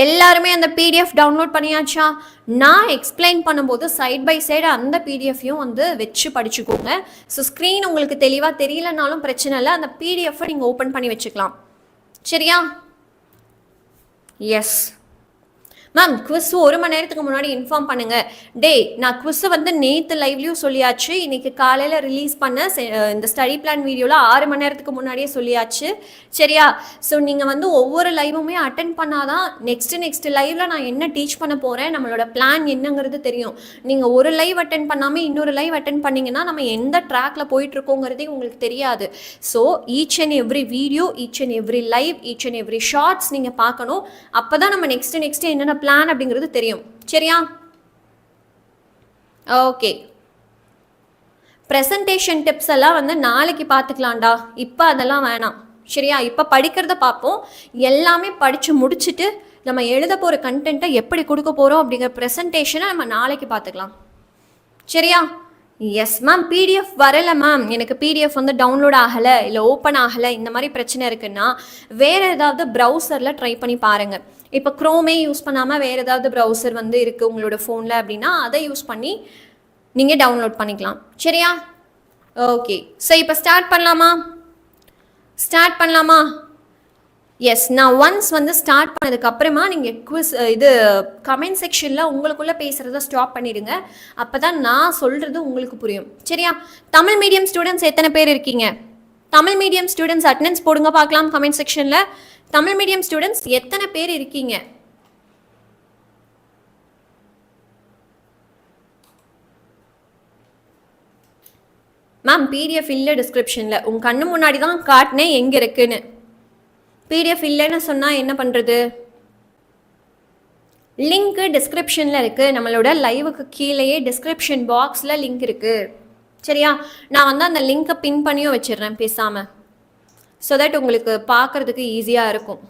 எல்லாருமே அந்த பிடிஎஃப் டவுன்லோட் பண்ணியாச்சா? நான் எக்ஸ்பிளைன் பண்ணும்போது சைட் பை சைடு அந்த பிடிஎஃப்பையும் வந்து வச்சு படிச்சுக்கோங்க. ஸோ ஸ்க்ரீன் உங்களுக்கு தெளிவாக தெரியலனாலும் பிரச்சனை இல்லை, அந்த பிடிஎஃப்பை நீங்கள் ஓப்பன் பண்ணி வச்சுக்கலாம். சரியா? எஸ் மேம், குவிஸ் 1 மணி நேரத்துக்கு முன்னாடி இன்ஃபார்ம் பண்ணுங்க. நான் குவிஸை வந்து நேற்று லைவ்லையும் சொல்லியாச்சு, இன்னைக்கு காலையில் ரிலீஸ் பண்ண இந்த ஸ்டடி பிளான் வீடியோவில் 6 மணி நேரத்துக்கு முன்னாடியே சொல்லியாச்சு. சரியா? ஸோ நீங்கள் வந்து ஒவ்வொரு லைவுமே அட்டென்ட் பண்ணாதான் நெக்ஸ்ட் லைவில் நான் என்ன டீச் பண்ண போகிறேன், நம்மளோட பிளான் என்னங்கிறது தெரியும். நீங்கள் ஒரு லைவ் அட்டென்ட் பண்ணாமல் இன்னொரு லைவ் அட்டென்ட் பண்ணிங்கன்னா நம்ம எந்த ட்ராக்ல போயிட்டுருக்கோங்கிறதே உங்களுக்கு தெரியாது. So each and every video, each and every live, each and every shorts நீங்கள் பார்க்கணும். அப்போ தான் நம்ம நெக்ஸ்ட் என்னென்ன பிளான் அப்படிங்கிறது தெரியும். சரியா? ஓகே, பிரசன்டேஷன் டிப்ஸ் எல்லாம் வந்து நாளைக்கு பார்த்துக்கலாம்டா, இப்போ அதெல்லாம் வேணாம். சரியா? இப்போ படிக்கிறத பார்ப்போம். எல்லாமே படித்து முடிச்சுட்டு நம்ம எழுத போகிற கண்டென்ட்டை எப்படி கொடுக்க போகிறோம் அப்படிங்கிற ப்ரெசன்டேஷனை நம்ம நாளைக்கு பார்த்துக்கலாம். சரியா? எஸ் மேம், பிடிஎஃப் வரலை மேம், எனக்கு பிடிஎஃப் வந்து டவுன்லோட் ஆகலை, இல்லை ஓப்பன் ஆகலை, இந்த மாதிரி பிரச்சனை இருக்குன்னா வேறு ஏதாவது ப்ரௌசரில் ட்ரை பண்ணி பாருங்கள். இப்போ க்ரோமே யூஸ் பண்ணாமல் வேறு ஏதாவது ப்ரௌசர் வந்து இருக்குது உங்களோட ஃபோனில் அப்படின்னா அதை யூஸ் பண்ணி நீங்கள் டவுன்லோட் பண்ணிக்கலாம். சரியா? ஓகே, ஸோ இப்போ ஸ்டார்ட் பண்ணலாமா? எஸ், நான் ஒன்ஸ் வந்து ஸ்டார்ட் பண்ணதுக்கப்புறமா நீங்கள் குவிஸ் கமெண்ட் செக்ஷனில் உங்களுக்குள்ளே பேசுகிறத ஸ்டாப் பண்ணிவிடுங்க. அப்போ தான் நான் சொல்கிறது உங்களுக்கு புரியும். சரியா? தமிழ் மீடியம் ஸ்டூடெண்ட்ஸ் எத்தனை பேர் இருக்கீங்க? தமிழ் மீடியம் ஸ்டூடெண்ட்ஸ் அட்டெண்டன்ஸ் போடுங்க பார்க்கலாம் கமெண்ட் செக்ஷனில். தமிழ் மீடியம் ஸ்டூடெண்ட்ஸ் எத்தனை பேர் இருக்கீங்க? மேம், பிடிஎஃப் இல்லை டிஸ்கிரிப்ஷனில், உங்கள் கண்ணு முன்னாடி தான் காட்டினேன் எங்கே இருக்குன்னு. பிடிஎஃப் இல்லைன்னு சொன்னால் என்ன பண்ணுறது? லிங்க்கு டிஸ்கிரிப்ஷனில் இருக்குது, நம்மளோட லைவுக்கு கீழேயே டிஸ்கிரிப்ஷன் பாக்ஸில் லிங்க் இருக்குது. சரியா? நான் வந்து அந்த லிங்க்கை பின் பண்ணியும் வச்சிடுறேன் பேசாமல், ஸோ தட் உங்களுக்கு பார்க்குறதுக்கு ஈஸியாக இருக்கும்.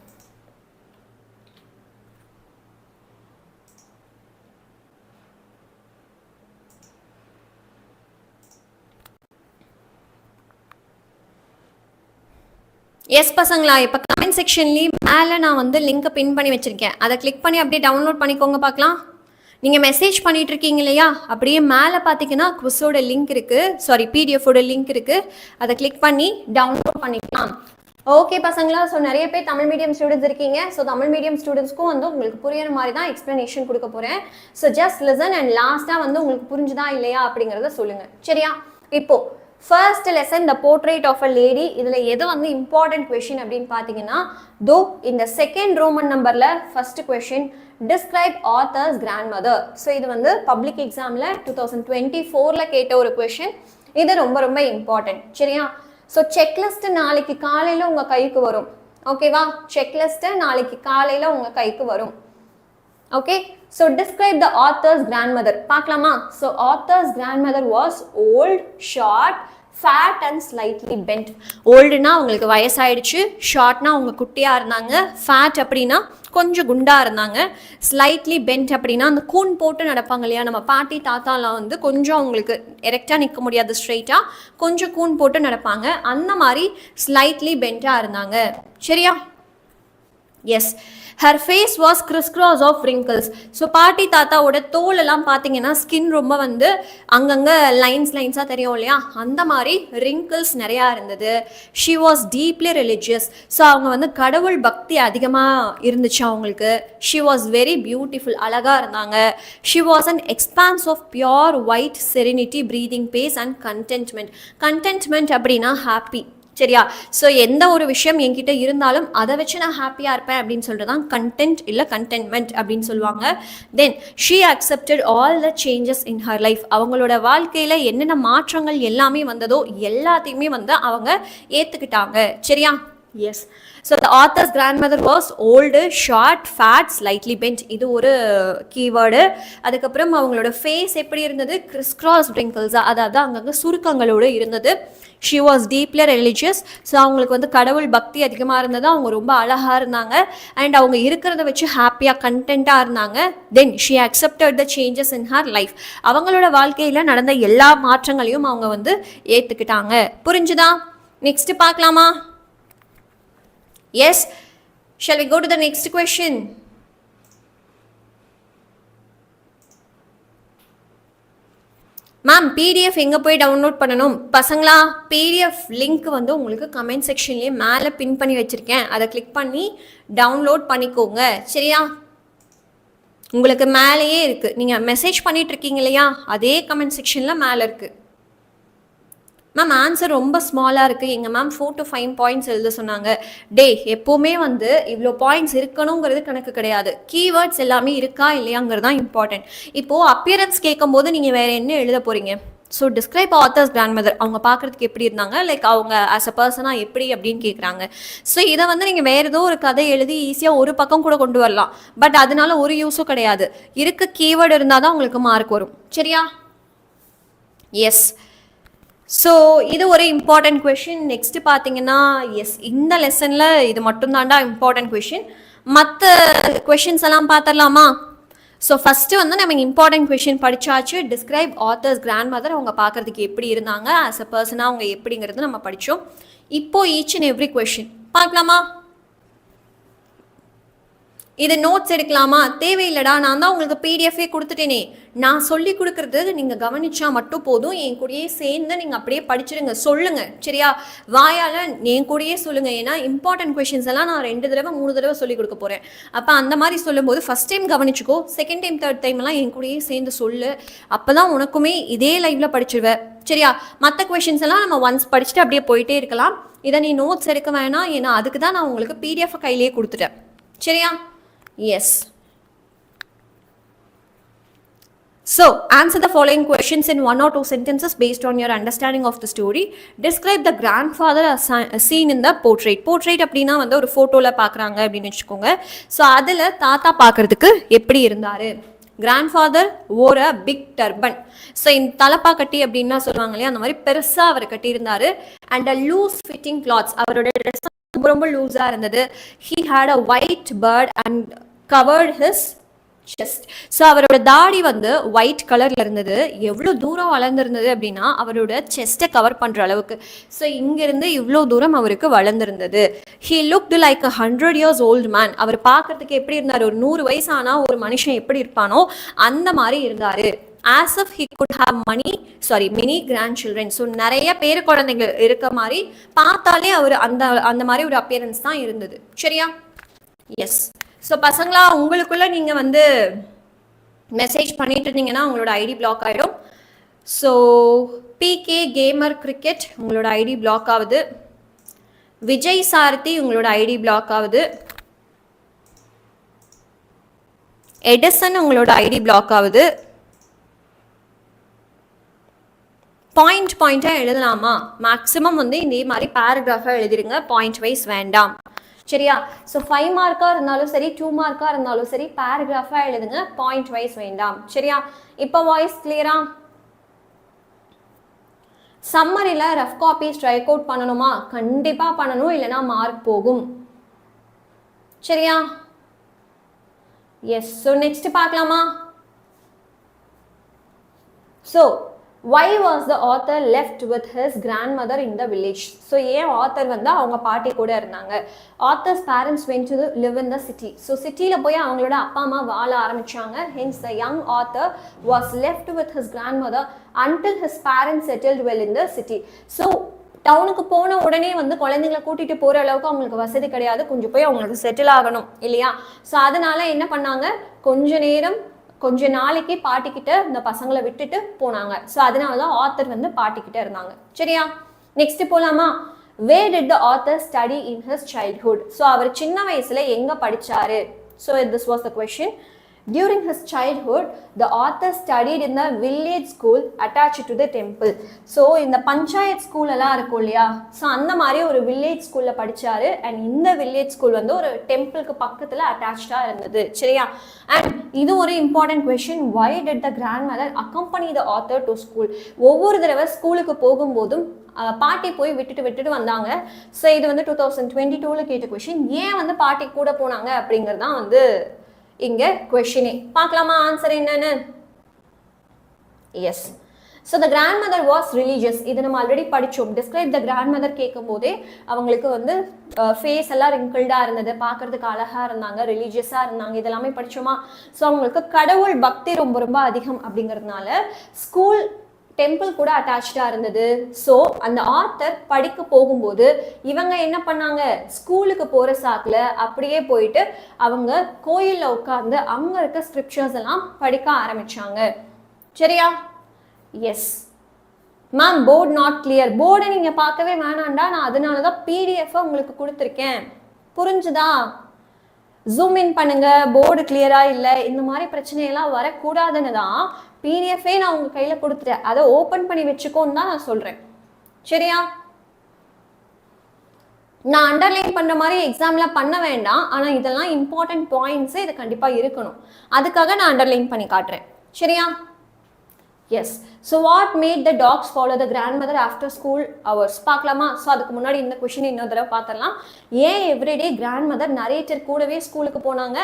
எஸ் பசங்களா, இப்போ கமெண்ட் செக்ஷன்லேயும் மேலே நான் வந்து லிங்க்கை பின் பண்ணி வச்சுருக்கேன், அதை கிளிக் பண்ணி அப்படியே டவுன்லோட் பண்ணிக்கோங்க பார்க்கலாம். நீங்கள் மெசேஜ் பண்ணிகிட்டு இருக்கீங்க இல்லையா, அப்படியே மேலே பார்த்தீங்கன்னா குவிஸோட லிங்க் இருக்குது, பிடிஎஃபோட லிங்க் இருக்குது, அதை கிளிக் பண்ணி டவுன்லோட் பண்ணிக்கலாம். ஓகே பசங்களா, ஸோ நிறைய பேர் தமிழ் மீடியம் ஸ்டூடெண்ட்ஸ் இருக்கீங்க. ஸோ தமிழ் மீடியம் ஸ்டூடெண்ட்ஸ்க்கும் வந்து உங்களுக்கு புரியுற மாதிரி தான் எக்ஸ்ப்ளனேஷன் கொடுக்க போகிறேன். ஸோ ஜஸ்ட் லிசன் அண்ட் லாஸ்ட்டாக வந்து உங்களுக்கு புரிஞ்சுதா இல்லையா அப்படிங்கிறத சொல்லுங்கள். சரியா? இப்போது first lesson the portrait of a lady. இதில் எது வந்து இம்பார்ட்டன்ட் கொஷின் அப்படின்னு பார்த்தீங்கன்னா, இந்த செகண்ட் ரோமன் நம்பரில் first question describe author's grandmother. So இது வந்து பப்ளிக் எக்ஸாமில் 2024 கேட்ட ஒரு கொஷின். இது ரொம்ப ரொம்ப இம்பார்ட்டன்ட். சரியா? ஸோ செக்லிஸ்ட் நாளைக்கு காலையில் உங்கள் கைக்கு வரும். ஓகேவா? செக்லிஸ்ட்டு நாளைக்கு காலையில் உங்கள் கைக்கு வரும். Okay, so describe the author's grandmother பார்க்கலாமா? So author's grandmother was old, short, fat and slightly bent. ஓல்டுனா உங்களுக்கு வயசாயிடுச்சு, ஷார்ட்னா அவங்க குட்டியாக இருந்தாங்க, ஃபேட் அப்படின்னா கொஞ்சம் குண்டாக இருந்தாங்க, ஸ்லைட்லி பெண்ட் அப்படின்னா அந்த கூன் போட்டு நடப்பாங்க இல்லையா, நம்ம பாட்டி தாத்தாலாம் வந்து கொஞ்சம் அவங்களுக்கு எரெக்டாக நிற்க முடியாது, ஸ்ட்ரெயிட்டாக கொஞ்சம் கூன் போட்டு நடப்பாங்க, அந்த மாதிரி ஸ்லைட்லி பெண்டாக இருந்தாங்க. சரியா? Yes, her face was crisscross of wrinkles. So பாட்டி தாத்தாவோட தோலெல்லாம் பார்த்தீங்கன்னா ஸ்கின் ரொம்ப வந்து அங்கங்கே லைன்ஸாக தெரியும் இல்லையா, அந்த மாதிரி ரிங்கிள்ஸ் நிறையா இருந்தது. she was deeply religious. So அவங்க வந்து கடவுள் பக்தி அதிகமாக இருந்துச்சு அவங்களுக்கு. she was very beautiful. அழகாக இருந்தாங்க. she was an expanse of pure white serenity, breathing pace and contentment. contentment அப்படின்னா ஹாப்பி. சரியா? ஸோ எந்த ஒரு விஷயம் என்கிட்ட இருந்தாலும் அதை வச்சு நான் ஹாப்பியாக இருப்பேன் அப்படின்னு சொல்கிறது தான் கண்டென்ட் இல்லை கண்டென்ட்மெண்ட் அப்படின்னு சொல்லுவாங்க. Then she accepted all the changes in her life. அவங்களோட வாழ்க்கையில் என்னென்ன மாற்றங்கள் எல்லாமே வந்ததோ எல்லாத்தையுமே வந்து அவங்க ஏற்றுக்கிட்டாங்க. சரியா? Yes, so the author's grandmother was old, short, fat, slightly bent. இது ஒரு கீவேர்டு. அதுக்கப்புறம் அவங்களோட ஃபேஸ் எப்படி இருந்தது? கிறிஸ்கிராஸ் ரிங்கிள்ஸாக, அதாவது அங்கங்கே சுருக்கங்களோடு இருந்தது. She was deeply religious. So அவங்களுக்கு வந்து கடவுள் பக்தி அதிகமாக இருந்தது, அவங்க ரொம்ப அழகாக இருந்தாங்க அண்ட் அவங்க இருக்கிறத வச்சு ஹாப்பியாக கண்டென்ட்டாக இருந்தாங்க. Then she accepted the changes in her life. அவங்களோட வாழ்க்கையில் நடந்த எல்லா மாற்றங்களையும் அவங்க வந்து ஏற்றுக்கிட்டாங்க. புரிஞ்சுதா? நெக்ஸ்ட் பார்க்கலாமா? Yes, shall we go to the next question? Ma'am PDF எங்கே போய் டவுன்லோட் பண்ணணும்? பசங்களா, பிடிஎஃப் லிங்க் வந்து உங்களுக்கு கமெண்ட் செக்ஷன்லேயே மேலே பின் பண்ணி வச்சுருக்கேன். அதை கிளிக் பண்ணி டவுன்லோட் பண்ணிக்கோங்க. சரியா? உங்களுக்கு மேலேயே இருக்குது. நீங்கள் மெசேஜ் பண்ணிட்டு இருக்கீங்க இல்லையா, அதே கமெண்ட் செக்ஷனில் மேலே இருக்குது. மேம் ஆன்சர் ரொம்ப ஸ்மாலாக இருக்குது. எங்கள் மேம் 4 to 5 பாயிண்ட்ஸ் எழுத சொன்னாங்க. டே, எப்போவுமே வந்து இவ்வளோ பாயிண்ட்ஸ் இருக்கணுங்கிறது கணக்கு கிடையாது. கீவேர்ட்ஸ் எல்லாமே இருக்கா இல்லையாங்கிறது தான் இம்பார்ட்டன்ட். இப்போது அப்பியரன்ஸ் கேட்கும்போது நீங்கள் வேறு என்ன எழுத போகிறீங்க? ஸோ டிஸ்கிரைப் ஆத்தர்ஸ் கிராண்ட்மதர், அவங்க பார்க்குறதுக்கு எப்படி இருந்தாங்க, லைக் அவங்க ஆஸ் அ பர்சனாக எப்படி அப்படின்னு கேட்குறாங்க. ஸோ இதை வந்து நீங்கள் வேறு ஏதோ ஒரு கதை எழுதி ஈஸியாக ஒரு பக்கம் கூட கொண்டு வரலாம். பட் அதனால ஒரு யூஸும் கிடையாது. இருக்க கீவேர்டு இருந்தால் தான் உங்களுக்கு மார்க் வரும். சரியா? எஸ். ஸோ இது ஒரு இம்பார்ட்டன்ட் கொஷின். நெக்ஸ்ட் பார்த்தீங்கன்னா, எஸ், இந்த லெசனில் இது மட்டும்தாண்டா இம்பார்ட்டன்ட் கொஷின். மற்ற கொஷின்ஸ் எல்லாம் பார்த்துடலாமா? ஸோ ஃபஸ்ட்டு வந்து நம்ம இம்பார்ட்டன்ட் கொஷின் படித்தாச்சு. டிஸ்கிரைப் ஆத்தர்ஸ் கிராண்ட்மதர், அவங்க பார்க்குறதுக்கு எப்படி இருந்தாங்க, ஆஸ் அ பர்சனாக அவங்க எப்படிங்கிறது நம்ம படித்தோம். இப்போது ஈச் அண்ட் எவ்ரி கொஷின் பார்க்கலாமா? இது நோட்ஸ் எடுக்கலாமா? தேவையில்லடா, நான் தான் உங்களுக்கு பிடிஎஃபே கொடுத்துட்டேனே. நான் சொல்லி கொடுக்குறது நீங்கள் கவனிச்சா மட்டும் போதும். என் கூடயே சேர்ந்து நீங்கள் அப்படியே படிச்சிடுங்க. சொல்லுங்கள். சரியா? வாயால் என் கூடயே சொல்லுங்கள். ஏன்னா இம்பார்ட்டன்ட் கொஷின்ஸ் எல்லாம் நான் 2 தடவை 3 தடவை சொல்லி கொடுக்க போகிறேன். அப்போ அந்த மாதிரி சொல்லும்போது ஃபஸ்ட் டைம் கவனிச்சுக்கோ, செகண்ட் டைம் தேர்ட் டைம்லாம் என் கூடயே சேர்ந்து சொல்லு. அப்போ தான் உனக்குமே இதே லைவில் படிச்சிடுவேன். சரியா? மற்ற கொஷின்ஸ் எல்லாம் நம்ம ஒன்ஸ் படிச்சுட்டு அப்படியே போயிட்டே இருக்கலாம். இதை நீ நோட்ஸ் எடுக்க வேணாம். ஏன்னா அதுக்கு தான் நான் உங்களுக்கு பிடிஎஃப் கையிலேயே கொடுத்துட்டேன். சரியா? Yes. So, answer the following questions in 1 or 2 sentences based on your understanding of the story. Describe the grandfather as seen in the portrait. Portrait அப்படின்னா வந்து ஒரு ஃபோட்டோவில் பார்க்குறாங்க அப்படின்னு வச்சுக்கோங்க. ஸோ அதில் தாத்தா பார்க்குறதுக்கு எப்படி இருந்தார்? grandfather wore a big turban. So இந்த தலப்பா கட்டி அப்படின்னா சொல்லுவாங்க இல்லையா, அந்த மாதிரி பெருசாக அவர் கட்டியிருந்தார். And a loose fitting clothes, அவரோட ட்ரெஸ் ரொம்ப லூஸாக இருந்தது. he had a white beard and covered his chest. So அவரோட தாடி வந்து ஒயிட் கலரில் இருந்தது. எவ்வளோ தூரம் வளர்ந்துருந்தது அப்படின்னா அவரோட செஸ்ட்டை கவர் பண்ணுற அளவுக்கு. ஸோ இங்கேருந்து இவ்வளோ தூரம் அவருக்கு வளர்ந்துருந்தது. he looked like a 100 years old man. அவர் பார்க்கறதுக்கு எப்படி இருந்தார்? ஒரு 100 வயசானா ஒரு மனுஷன் எப்படி இருப்பானோ அந்த மாதிரி இருந்தார். as if he could have many grandchildren. So நிறைய பேர் குழந்தைங்க இருக்க மாதிரி பார்த்தாலே அவர் அந்த மாதிரி ஒரு அப்பியரன்ஸ் தான் இருந்தது. சரியா? எஸ். ஸோ பசங்களா, உங்களுக்குள்ள நீங்கள் வந்து மெசேஜ் பண்ணிட்டு இருந்தீங்கன்னா உங்களோட ஐடி பிளாக் ஆகிடும். ஸோ பிகே கேமர் கிரிக்கெட் உங்களோட ஐடி பிளாக் ஆகுது. விஜய் சாரதி உங்களோட ஐடி பிளாக் ஆகுது. எடிசன் உங்களோட ஐடி பிளாக் ஆகுது. பாயிண்டாக எழுதலாமா? மேக்ஸிமம் வந்து இதே மாதிரி பேராகிராஃபாக எழுதிருங்க. பாயிண்ட் வைஸ் வேண்டாம். சரியா? ஸோ 5 மார்க்காக இருந்தாலும் சரி, 2 மார்க்காக இருந்தாலும் சரி, பேராகிராஃபாக எழுதுங்க. பாயிண்ட் வைஸ் வேண்டாம். சரியா? இப்போ வாய்ஸ் கிளியரா? சம்மரியில் ரஃப் காப்பி ஸ்ட்ரைக் அவுட் பண்ணணுமா? கண்டிப்பாக பண்ணணும், இல்லைனா மார்க் போகும். சரியா? எஸ். ஸோ நெக்ஸ்ட் பார்க்கலாமா? So why was the author left with his grandmother in the village? So ஏன் ஆத்தர் வந்து அவங்க பாட்டி கூட இருந்தாங்க? author's parents went to live in the city. So சிட்டியில் போய் அவங்களோட அப்பா அம்மா வாழ ஆரம்பிச்சாங்க. hence the young author was left with his grandmother until his parents settled well in the city. So டவுனுக்கு போன உடனே வந்து குழந்தைங்களை கூட்டிகிட்டு போகிற அளவுக்கு அவங்களுக்கு வசதி கிடையாது. கொஞ்சம் போய் அவங்களுக்கு செட்டில் ஆகணும் இல்லையா? ஸோ அதனால என்ன பண்ணாங்க, கொஞ்ச நாளைக்கு பாட்டிக்கிட்ட இந்த பசங்களை விட்டுட்டு போனாங்க. ஸோ அதனால தான் ஆத்தர் வந்து பாட்டிக்கிட்ட இருந்தாங்க. சரியா? நெக்ஸ்ட் போலாமா? where did the author study in his childhood? So அவர் சின்ன வயசுல எங்க படிச்சாரு? So this was the question. During his childhood, the author studied in the village school attached to the temple. So இந்த பஞ்சாயத்து ஸ்கூல் எல்லாம் இருக்கும் இல்லையா, ஸோ அந்த மாதிரி ஒரு வில்லேஜ் ஸ்கூலில் படித்தார். அண்ட் இந்த வில்லேஜ் ஸ்கூல் வந்து ஒரு டெம்பிளுக்கு பக்கத்தில் அட்டாச்சாக இருந்தது. சரியா? அண்ட் இது ஒரு important question. why did the grandmother accompany the author to school? ஒவ்வொரு தடவை ஸ்கூலுக்கு போகும்போதும் பாட்டி போய் விட்டுட்டு வந்தாங்க. ஸோ இது வந்து 2022 கேட்ட கொஷின். ஏன் வந்து பாட்டி கூட போனாங்க அப்படிங்கிறது தான் வந்து இங்கே கொஷினே. பார்க்கலாமா ஆன்சர் என்னன்னு? Yes. So the grandmother was religious. இது நம்ம ஆல்ரெடி படித்தோம். டிஸ்கிரைப் த கிராண்ட்மதர் கேட்கும் போதே அவங்களுக்கு வந்து ஃபேஸ் எல்லாம் ரிங்கிள்டாக இருந்தது, பார்க்கறதுக்கு அழகாக இருந்தாங்க, ரிலீஜியஸாக இருந்தாங்க, இதெல்லாமே படித்தோமா? ஸோ அவங்களுக்கு கடவுள் பக்தி ரொம்ப ரொம்ப அதிகம் அப்படிங்கிறதுனால ஸ்கூல் டெம்பிள் கூட அட்டாச்சாக இருந்தது. ஸோ அந்த ஆத்தர் படிக்க போகும்போது இவங்க என்ன பண்ணாங்க, ஸ்கூலுக்கு போகிற சாக்கில் அப்படியே போயிட்டு அவங்க கோயிலில் உட்காந்து அங்கே இருக்க ஸ்கிரிப்சர்ஸ் எல்லாம் படிக்க ஆரம்பிச்சாங்க. சரியா? Yes ma'am, board not clear. போர்டை நீங்கள் பார்க்கவே வேணாண்டா, நான் அதனால தான் பிடிஎஃப் உங்களுக்கு கொடுத்துருக்கேன். புரிஞ்சுதா? ஜூம் இன் பண்ணுங்க, போர்டு கிளியரா இல்லை, இந்த மாதிரி பிரச்சனையெல்லாம் வரக்கூடாதுன்னு தான் பிடிஎஃபே நான் உங்கள் கையில் கொடுத்துட்டேன். அதை ஓப்பன் பண்ணி வச்சுக்கோன்னு தான் நான் சொல்கிறேன். சரியா? நான் அண்டர்லைன் பண்ணுற மாதிரி எக்ஸாமில் பண்ண வேண்டாம், ஆனால் இதெல்லாம் இம்பார்ட்டன்ட் பாயிண்ட்ஸு, இது கண்டிப்பாக இருக்கணும். அதுக்காக நான் அண்டர்லைன் பண்ணி காட்டுறேன். சரியா? Yes. So what made the dogs follow the grandmother after school hours பார்க்கலாமா? ஸோ அதுக்கு முன்னாடி இந்த கொஷின் இன்னொரு தடவை பார்த்துடலாம். ஏன் எவ்ரிடே கிராண்ட் மதர் நரேட்டர் கூடவே ஸ்கூலுக்கு போனாங்க?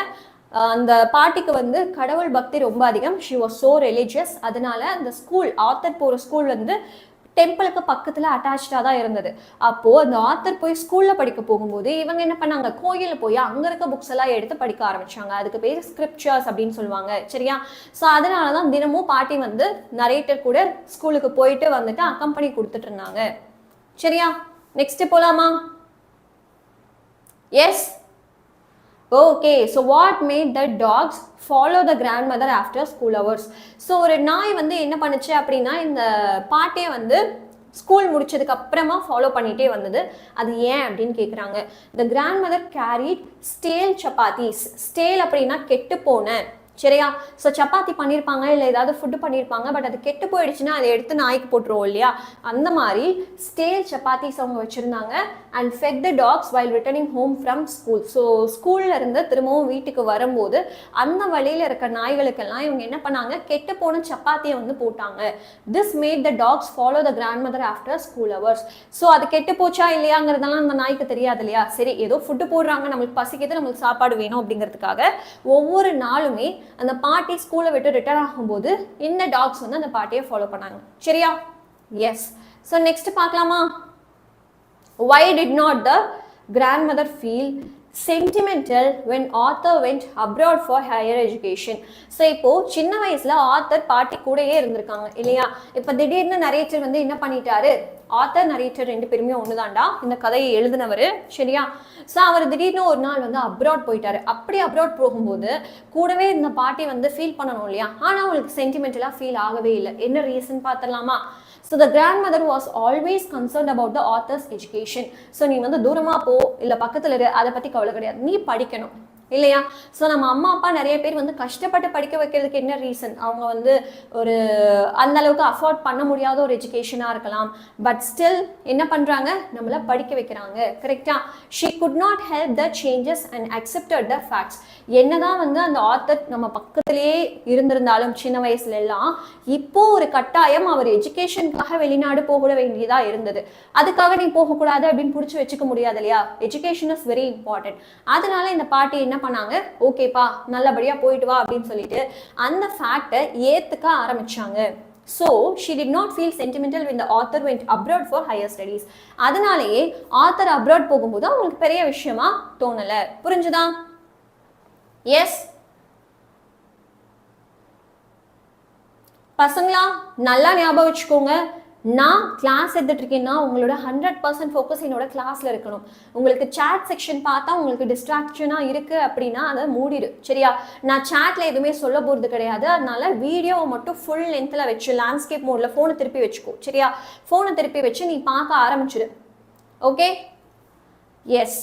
அந்த பாட்டிக்கு வந்து கடவுள் பக்தி ரொம்ப அதிகம். She was so religious. அதனால அந்த ஸ்கூல், ஆத்தர் போகிற ஸ்கூல் வந்து டெம்பிளுக்கு பக்கத்தில் அட்டாச்சாக தான் இருந்தது. அப்போது அந்த ஆத்தர் போய் ஸ்கூலில் படிக்க போகும்போது இவங்க என்ன பண்ணாங்க, கோயிலில் போய் அங்கே இருக்க புக்ஸ் எல்லாம் எடுத்து படிக்க ஆரம்பிச்சாங்க. அதுக்கு பேர் ஸ்கிரிப்சர்ஸ் அப்படின்னு சொல்லுவாங்க. சரியா? ஸோ அதனால தான் தினமும் பாட்டி வந்து நரேட்டர் கூட ஸ்கூலுக்கு போயிட்டு வந்துட்டு அக்கம்பெனி கொடுத்துட்டு இருந்தாங்க. சரியா? நெக்ஸ்ட் போலாமா? Yes. Okay. So what made the dogs follow the grandmother after school hours? So ஒரு நாய் வந்து என்ன பண்ணுச்சு அப்படின்னா, இந்த பாட்டியை வந்து ஸ்கூல் முடிச்சதுக்கு அப்புறமா ஃபாலோ பண்ணிகிட்டே வந்தது. அது ஏன் அப்படின்னு கேட்குறாங்க. த கிராண்ட் மதர் கேரிட் ஸ்டேல் சப்பாத்திஸ். ஸ்டேல் அப்படின்னா கெட்டு போன. சரியா? ஸோ சப்பாத்தி பண்ணியிருப்பாங்க, இல்லை ஏதாவது ஃபுட்டு பண்ணியிருப்பாங்க, பட் அது கெட்டு போயிடுச்சுன்னா அதை எடுத்து நாய்க்கு போட்டுருவோம் இல்லையா? அந்த மாதிரி ஸ்டேல் சப்பாத்திஸ் அவங்க வச்சுருந்தாங்க. And fed the dogs while returning home from school. So ஸ்கூலில் இருந்து திரும்பவும் வீட்டுக்கு வரும்போது அந்த வழியில் இருக்க நாய்களுக்கெல்லாம் இவங்க என்ன பண்ணாங்க, கெட்டு போன சப்பாத்தியை வந்து போட்டாங்க. This made the dogs follow the grandmother after school hours. So அது கெட்டு போச்சா இல்லையாங்கிறதெல்லாம் அந்த நாய்க்கு தெரியாது இல்லையா? சரி, ஏதோ ஃபுட்டு போடுறாங்க, நம்மளுக்கு பசிக்குது, நம்மளுக்கு சாப்பாடு வேணும் அப்படிங்கிறதுக்காக ஒவ்வொரு நாளுமே அந்த பாட்டி ஸ்கூலை விட்டு ரிட்டர்ன் ஆகும்போது இந்த டாக்ஸ் வந்து அந்த பாட்டியை ஃபாலோ பண்ணாங்க. சரியா? எஸ். ஸோ நெக்ஸ்ட் பார்க்கலாமா? Why did not the grandmother feel sentimental when author went abroad for higher education? So இப்போ சின்ன வயசுல ஆத்தர் பாட்டி கூடயே இருந்திருக்காங்க இல்லையா? இப்போ திடீர்னு நரேட்டர் வந்து என்ன பண்ணிட்டாரு, ஆத்தர் நரேட்டர் ரெண்டு பேருமே ஒண்ணுதான்டா, இந்த கதையை எழுதினவர். சரியா? ஸோ அவர் திடீர்னு ஒரு நாள் வந்து அப்ராட் போயிட்டாரு. அப்படி அப்ராட் போகும்போது கூடவே இந்த பாட்டி வந்து ஃபீல் பண்ணணும் இல்லையா? ஆனால் அவங்களுக்கு சென்டிமெண்டலாக ஃபீல் ஆகவே இல்லை. என்ன ரீசன் பார்த்துடலாமா? So the grandmother was always concerned about the author's education. So நீ வந்து தூரமா போ, இல்ல பக்கத்துல இரு, அதை பத்தி கவலை கிடையாது, நீ படிக்கணும் இல்லையா? ஸோ நம்ம அம்மா அப்பா நிறைய பேர் வந்து கஷ்டப்பட்டு படிக்க வைக்கிறதுக்கு என்ன ரீசன்? அவங்க வந்து ஒரு அந்த அளவுக்கு அஃபோர்ட் பண்ண முடியாத ஒரு எஜுகேஷனாக இருக்கலாம். பட் ஸ்டில் என்ன பண்ணுறாங்க, நம்மளை படிக்க வைக்கிறாங்க. கரெக்டாக? She could not help the changes and accepted the facts. என்னதான் வந்து அந்த ஆத்தர் நம்ம பக்கத்திலேயே இருந்திருந்தாலும் சின்ன வயசுல எல்லாம், இப்போ ஒரு கட்டாயம் அவர் எஜுகேஷனுக்காக வெளிநாடு போக வேண்டியதாக இருந்தது. அதுக்காக நீ போகக்கூடாது அப்படின்னு பிடிச்சி வச்சுக்க முடியாது இல்லையா? Education is very important. அதனால இந்த பாட்டி என்ன பண்ணாங்க, ஓகேப்பா நல்லபடியா போயிட்டு வா அப்படின்னு சொல்லிட்டு அந்த ஃபேக்டை ஏத்துக்க ஆரம்பிச்சாங்க. So she did not feel sentimental when the author went abroad for higher studies. அதனாலேயே ஆத்தர் அப்ராட் போகும்போது அவங்களுக்கு பெரிய விஷயமா தோணல. புரிஞ்சுதா? எஸ். பசங்களா நல்லா ஞாபகம் வச்சுக்கோங்க, நான் கிளாஸ் எடுத்துட்டு இருக்கேன்னா உங்களோட 100% ஃபோக்கஸ் என்னோட கிளாஸ்ல இருக்கணும். உங்களுக்கு சாட் செக்ஷன் பார்த்தா உங்களுக்கு டிஸ்ட்ராக்ஷனா இருக்கு அப்படின்னா அதை மூடிடு. சரியா? நான் சாட்ல எதுவுமே சொல்ல போறது கிடையாது. அதனால வீடியோவை மட்டும் ஃபுல் லென்த்ல வச்சு லேண்ட்ஸ்கேப் மோட்ல ஃபோனை திருப்பி வச்சுக்கோ. சரியா? ஃபோனை திருப்பி வச்சு நீ பார்க்க ஆரம்பிச்சிடு. Okay? Yes.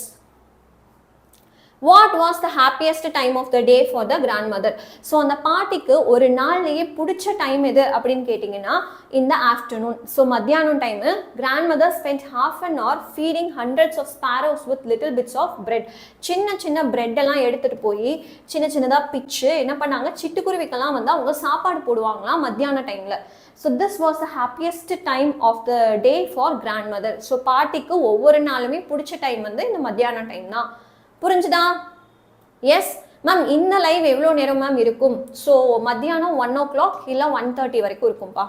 What was the happiest time of the day for the grandmother? So அந்த பாட்டிக்கு ஒரு நாள்லேயே பிடிச்ச டைம் எது அப்படின்னு கேட்டிங்கன்னா இந்த ஆஃப்டர்நூன். ஸோ மத்தியானம் time grandmother spent half an hour feeding hundreds of sparrows with little bits of bread. சின்ன சின்ன பிரெட் எல்லாம் எடுத்துகிட்டு போய் சின்ன சின்னதாக பிச்சு என்ன பண்ணாங்க, சிட்டுக்குருவிக்கெல்லாம் வந்து அவங்க சாப்பாடு போடுவாங்களாம் மத்தியான டைமில். So this was the happiest time of the day for grandmother. So பாட்டிக்கு ஒவ்வொரு நாளுமே பிடிச்ச டைம் வந்து இந்த மத்தியான டைம் தான். புரிஞ்சுதா? Yes ma'am. இந்த லைவ் எவ்வளோ நேரம் மேம் இருக்கும்? ஸோ மத்தியானம் 1 o'clock இல்லை 1:30 வரைக்கும் இருக்கும்பா.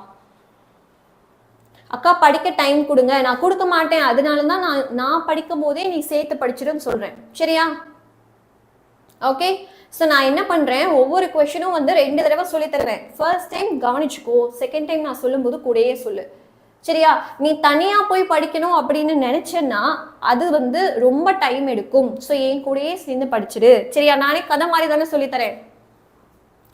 அக்கா படிக்க டைம் கொடுங்க. நான் கொடுக்க மாட்டேன், அதனால தான் நான் படிக்கும் போதே நீ சேர்த்து படிச்சிடுன்னு சொல்கிறேன். சரியா? ஓகே, ஸோ நான் என்ன பண்ணுறேன், ஒவ்வொரு கொஷனும் வந்து 2 தடவை சொல்லி தருவேன். ஃபர்ஸ்ட் டைம் கவனிச்சுக்கோ, செகண்ட் டைம் நான் சொல்லும்போது கூடயே சொல்லு. சரியா? நீ தனியாக போய் படிக்கணும் அப்படின்னு நினச்சேன்னா அது வந்து ரொம்ப டைம் எடுக்கும். ஸோ என் கூடயே சேர்ந்து படிச்சிடு. சரியா? நானே கதை மாதிரி தானே சொல்லித்தரேன்.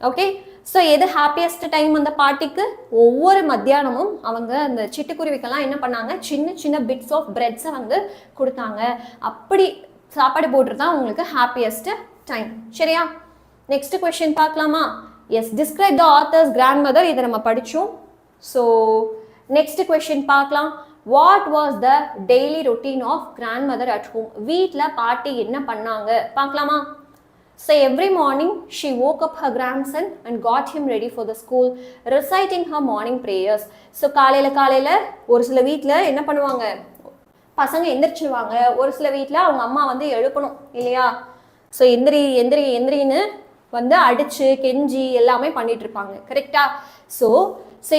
ஓகே, ஸோ எது ஹாப்பியஸ்ட் டைம் அந்த பாட்டிக்கு? ஒவ்வொரு மத்தியானமும் அவங்க அந்த சிட்டுக்குருவிக்கெல்லாம் என்ன பண்ணாங்க, சின்ன சின்ன பிட்ஸ் ஆஃப் பிரெட்ஸை வந்து கொடுத்தாங்க. அப்படி சாப்பாடு போட்டுட்டு தான் உங்களுக்கு ஹாப்பியஸ்ட் டைம். சரியா? நெக்ஸ்ட் கொஸ்டின் பார்க்கலாமா? Yes, describe the author's grandmother. இதை நம்ம படித்தோம். ஸோ நெக்ஸ்ட் கொஸ்டின் பார்க்கலாம். What was the daily routine of grandmother at home? வீட்டில் பாட்டி என்ன பண்ணாங்க பார்க்கலாமா? So every morning she woke up her grandson and got him ready for the school, reciting her morning prayers. So காலையில ஒரு சில வீட்டில் என்ன பண்ணுவாங்க, பசங்க எந்திரிச்சிருவாங்க. ஒரு சில வீட்டில் அவங்க அம்மா வந்து எழுப்பணும் இல்லையா? ஸோ எந்திரின்னு வந்து அடிச்சு கெஞ்சி எல்லாமே பண்ணிட்டு இருப்பாங்க. கரெக்டா? ஸோ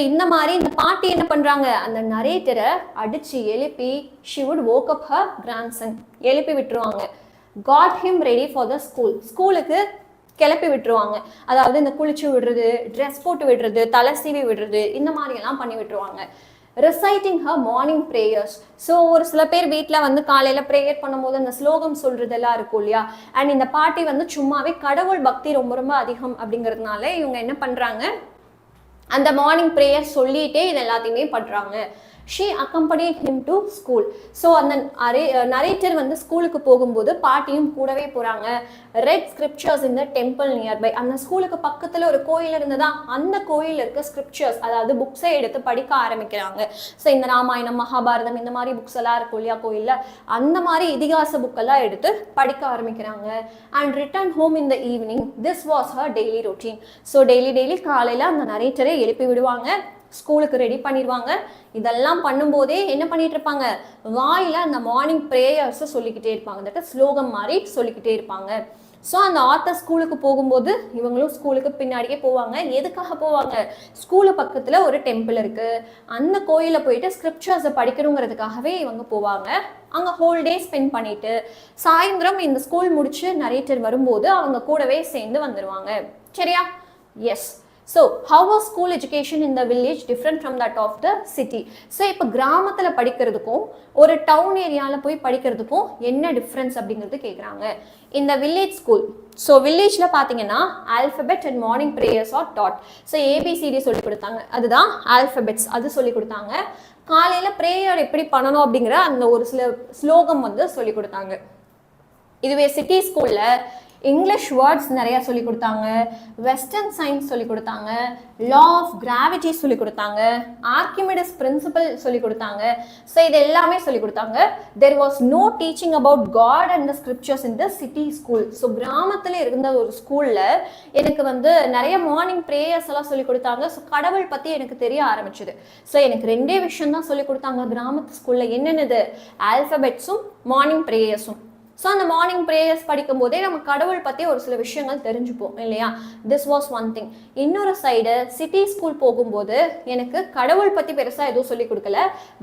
இந்த மாதிரி இந்த பாட்டி என்ன பண்றாங்க, அந்த நரேட்டரை அடிச்சு எழுப்பி she would woke up her grandson, எழுப்பி விட்டுருவாங்க. got him ready for the school, ஸ்கூலுக்கு கிளப்பி விட்டுருவாங்க. அதாவது இந்த குளிச்சு விடுறது, ட்ரெஸ் போட்டு விடுறது, தலை சீவி விடுறது, இந்த மாதிரி எல்லாம் பண்ணி விட்டுருவாங்க. reciting her morning prayers. So ஒரு சில பேர் வீட்டில் வந்து காலையில் ப்ரேயர் பண்ணும்போது அந்த ஸ்லோகம் சொல்றதெல்லாம் இருக்கும் இல்லையா? அண்ட் இந்த பாட்டி வந்து சும்மாவே கடவுள் பக்தி ரொம்ப ரொம்ப அதிகம் அப்படிங்கிறதுனால இவங்க என்ன பண்றாங்க, அந்த மார்னிங் ப்ரேயர் சொல்லிட்டே இது எல்லாத்தையுமே பண்றாங்க. she accompanied him to school. So அந்த நரேட்டர் வந்து ஸ்கூலுக்கு போகும்போது பாட்டியும் கூடவே போகிறாங்க. read scriptures in the temple nearby. அந்த ஸ்கூலுக்கு பக்கத்தில் ஒரு கோயில் இருந்ததா, அந்த கோயிலில் இருக்க ஸ்கிரிப்சர்ஸ், அதாவது புக்ஸை எடுத்து படிக்க ஆரம்பிக்கிறாங்க. ஸோ இந்த ராமாயணம், மகாபாரதம், இந்த மாதிரி புக்ஸ் எல்லாம் இருக்கும் இல்லையா கோயிலில், அந்த மாதிரி இதிகாச புக்கெல்லாம் எடுத்து படிக்க ஆரம்பிக்கிறாங்க. And return home in the evening. This was her daily routine. So daily காலையில் அந்த நரேட்டரை எழுப்பி விடுவாங்க, ஸ்கூலுக்கு ரெடி பண்ணிடுவாங்க. இதெல்லாம் பண்ணும்போதே என்ன பண்ணிட்டு இருப்பாங்க, வாயில அந்த மார்னிங் ப்ரேயர்ஸை சொல்லிக்கிட்டே இருப்பாங்க. தட் ஸ்லோகம் மாதிரி சொல்லிக்கிட்டே இருப்பாங்க. ஸோ அந்த ஆத்தர் ஸ்கூலுக்கு போகும்போது இவங்களும் ஸ்கூலுக்கு பின்னாடியே போவாங்க. எதுக்காக போவாங்க, ஸ்கூலு பக்கத்தில் ஒரு டெம்பிள் இருக்கு, அந்த கோயிலில் போயிட்டு ஸ்கிரிப்சர்ஸை படிக்கணுங்கிறதுக்காகவே இவங்க போவாங்க. அங்கே ஹோல் டே ஸ்பெண்ட் பண்ணிட்டு சாயந்தரம் இந்த ஸ்கூல் முடிச்சு நரேட்டர் வரும்போது அவங்க கூடவே சேர்ந்து வந்துடுவாங்க. சரியா? S. So, how was school education in the village different from that of the city? So, இப்போ கிராமத்தில் படிக்கிறதுக்கும் ஒரு டவுன் ஏரியாவில் போய் படிக்கிறதுக்கும் என்ன டிஃப்ரென்ஸ் அப்படிங்கிறது கேட்குறாங்க. இந்த வில்லேஜ் ஸ்கூல், ஸோ வில்லேஜில் பார்த்தீங்கன்னா alphabet and morning prayers are taught. So A B C D சொல்லி கொடுத்தாங்க, அதுதான் ஆல்ஃபபெட்ஸ், அது சொல்லி கொடுத்தாங்க. காலையில் ப்ரேயர் எப்படி பண்ணணும் அப்படிங்கிற அந்த ஒரு சில ஸ்லோகம் வந்து சொல்லி கொடுத்தாங்க. இதுவே சிட்டி ஸ்கூலில் இங்கிலீஷ் வேர்ட்ஸ் நிறையா சொல்லி கொடுத்தாங்க, வெஸ்டர்ன் சயின்ஸ் சொல்லி கொடுத்தாங்க, லா ஆஃப் கிராவிட்டி சொல்லி கொடுத்தாங்க, ஆர்கிமிடிஸ் பிரின்சிபல் சொல்லி கொடுத்தாங்க. ஸோ இது எல்லாமே சொல்லி கொடுத்தாங்க. There was no teaching about God and the scriptures in the city school. So கிராமத்தில் இருந்த ஒரு ஸ்கூலில் எனக்கு வந்து நிறைய மார்னிங் ப்ரேயர்ஸ் எல்லாம் சொல்லி கொடுத்தாங்க. ஸோ கடவுள் பற்றி எனக்கு தெரிய ஆரம்பிச்சுது. ஸோ எனக்கு 2 விஷயம் தான் சொல்லி கொடுத்தாங்க கிராமத்து ஸ்கூலில். என்னென்னது, ஆல்ஃபபெட்ஸும் மார்னிங் ப்ரேயர்ஸும். ஸோ அந்த மார்னிங் ப்ரேயர்ஸ் படிக்கும் போதே நம்ம கடவுள் பற்றி ஒரு சில விஷயங்கள் தெரிஞ்சுப்போம் இல்லையா? This was one thing. இன்னொரு சைடு சிட்டி ஸ்கூல் போகும்போது எனக்கு கடவுள் பற்றி பெருசாக எதுவும் சொல்லிக் கொடுக்கல,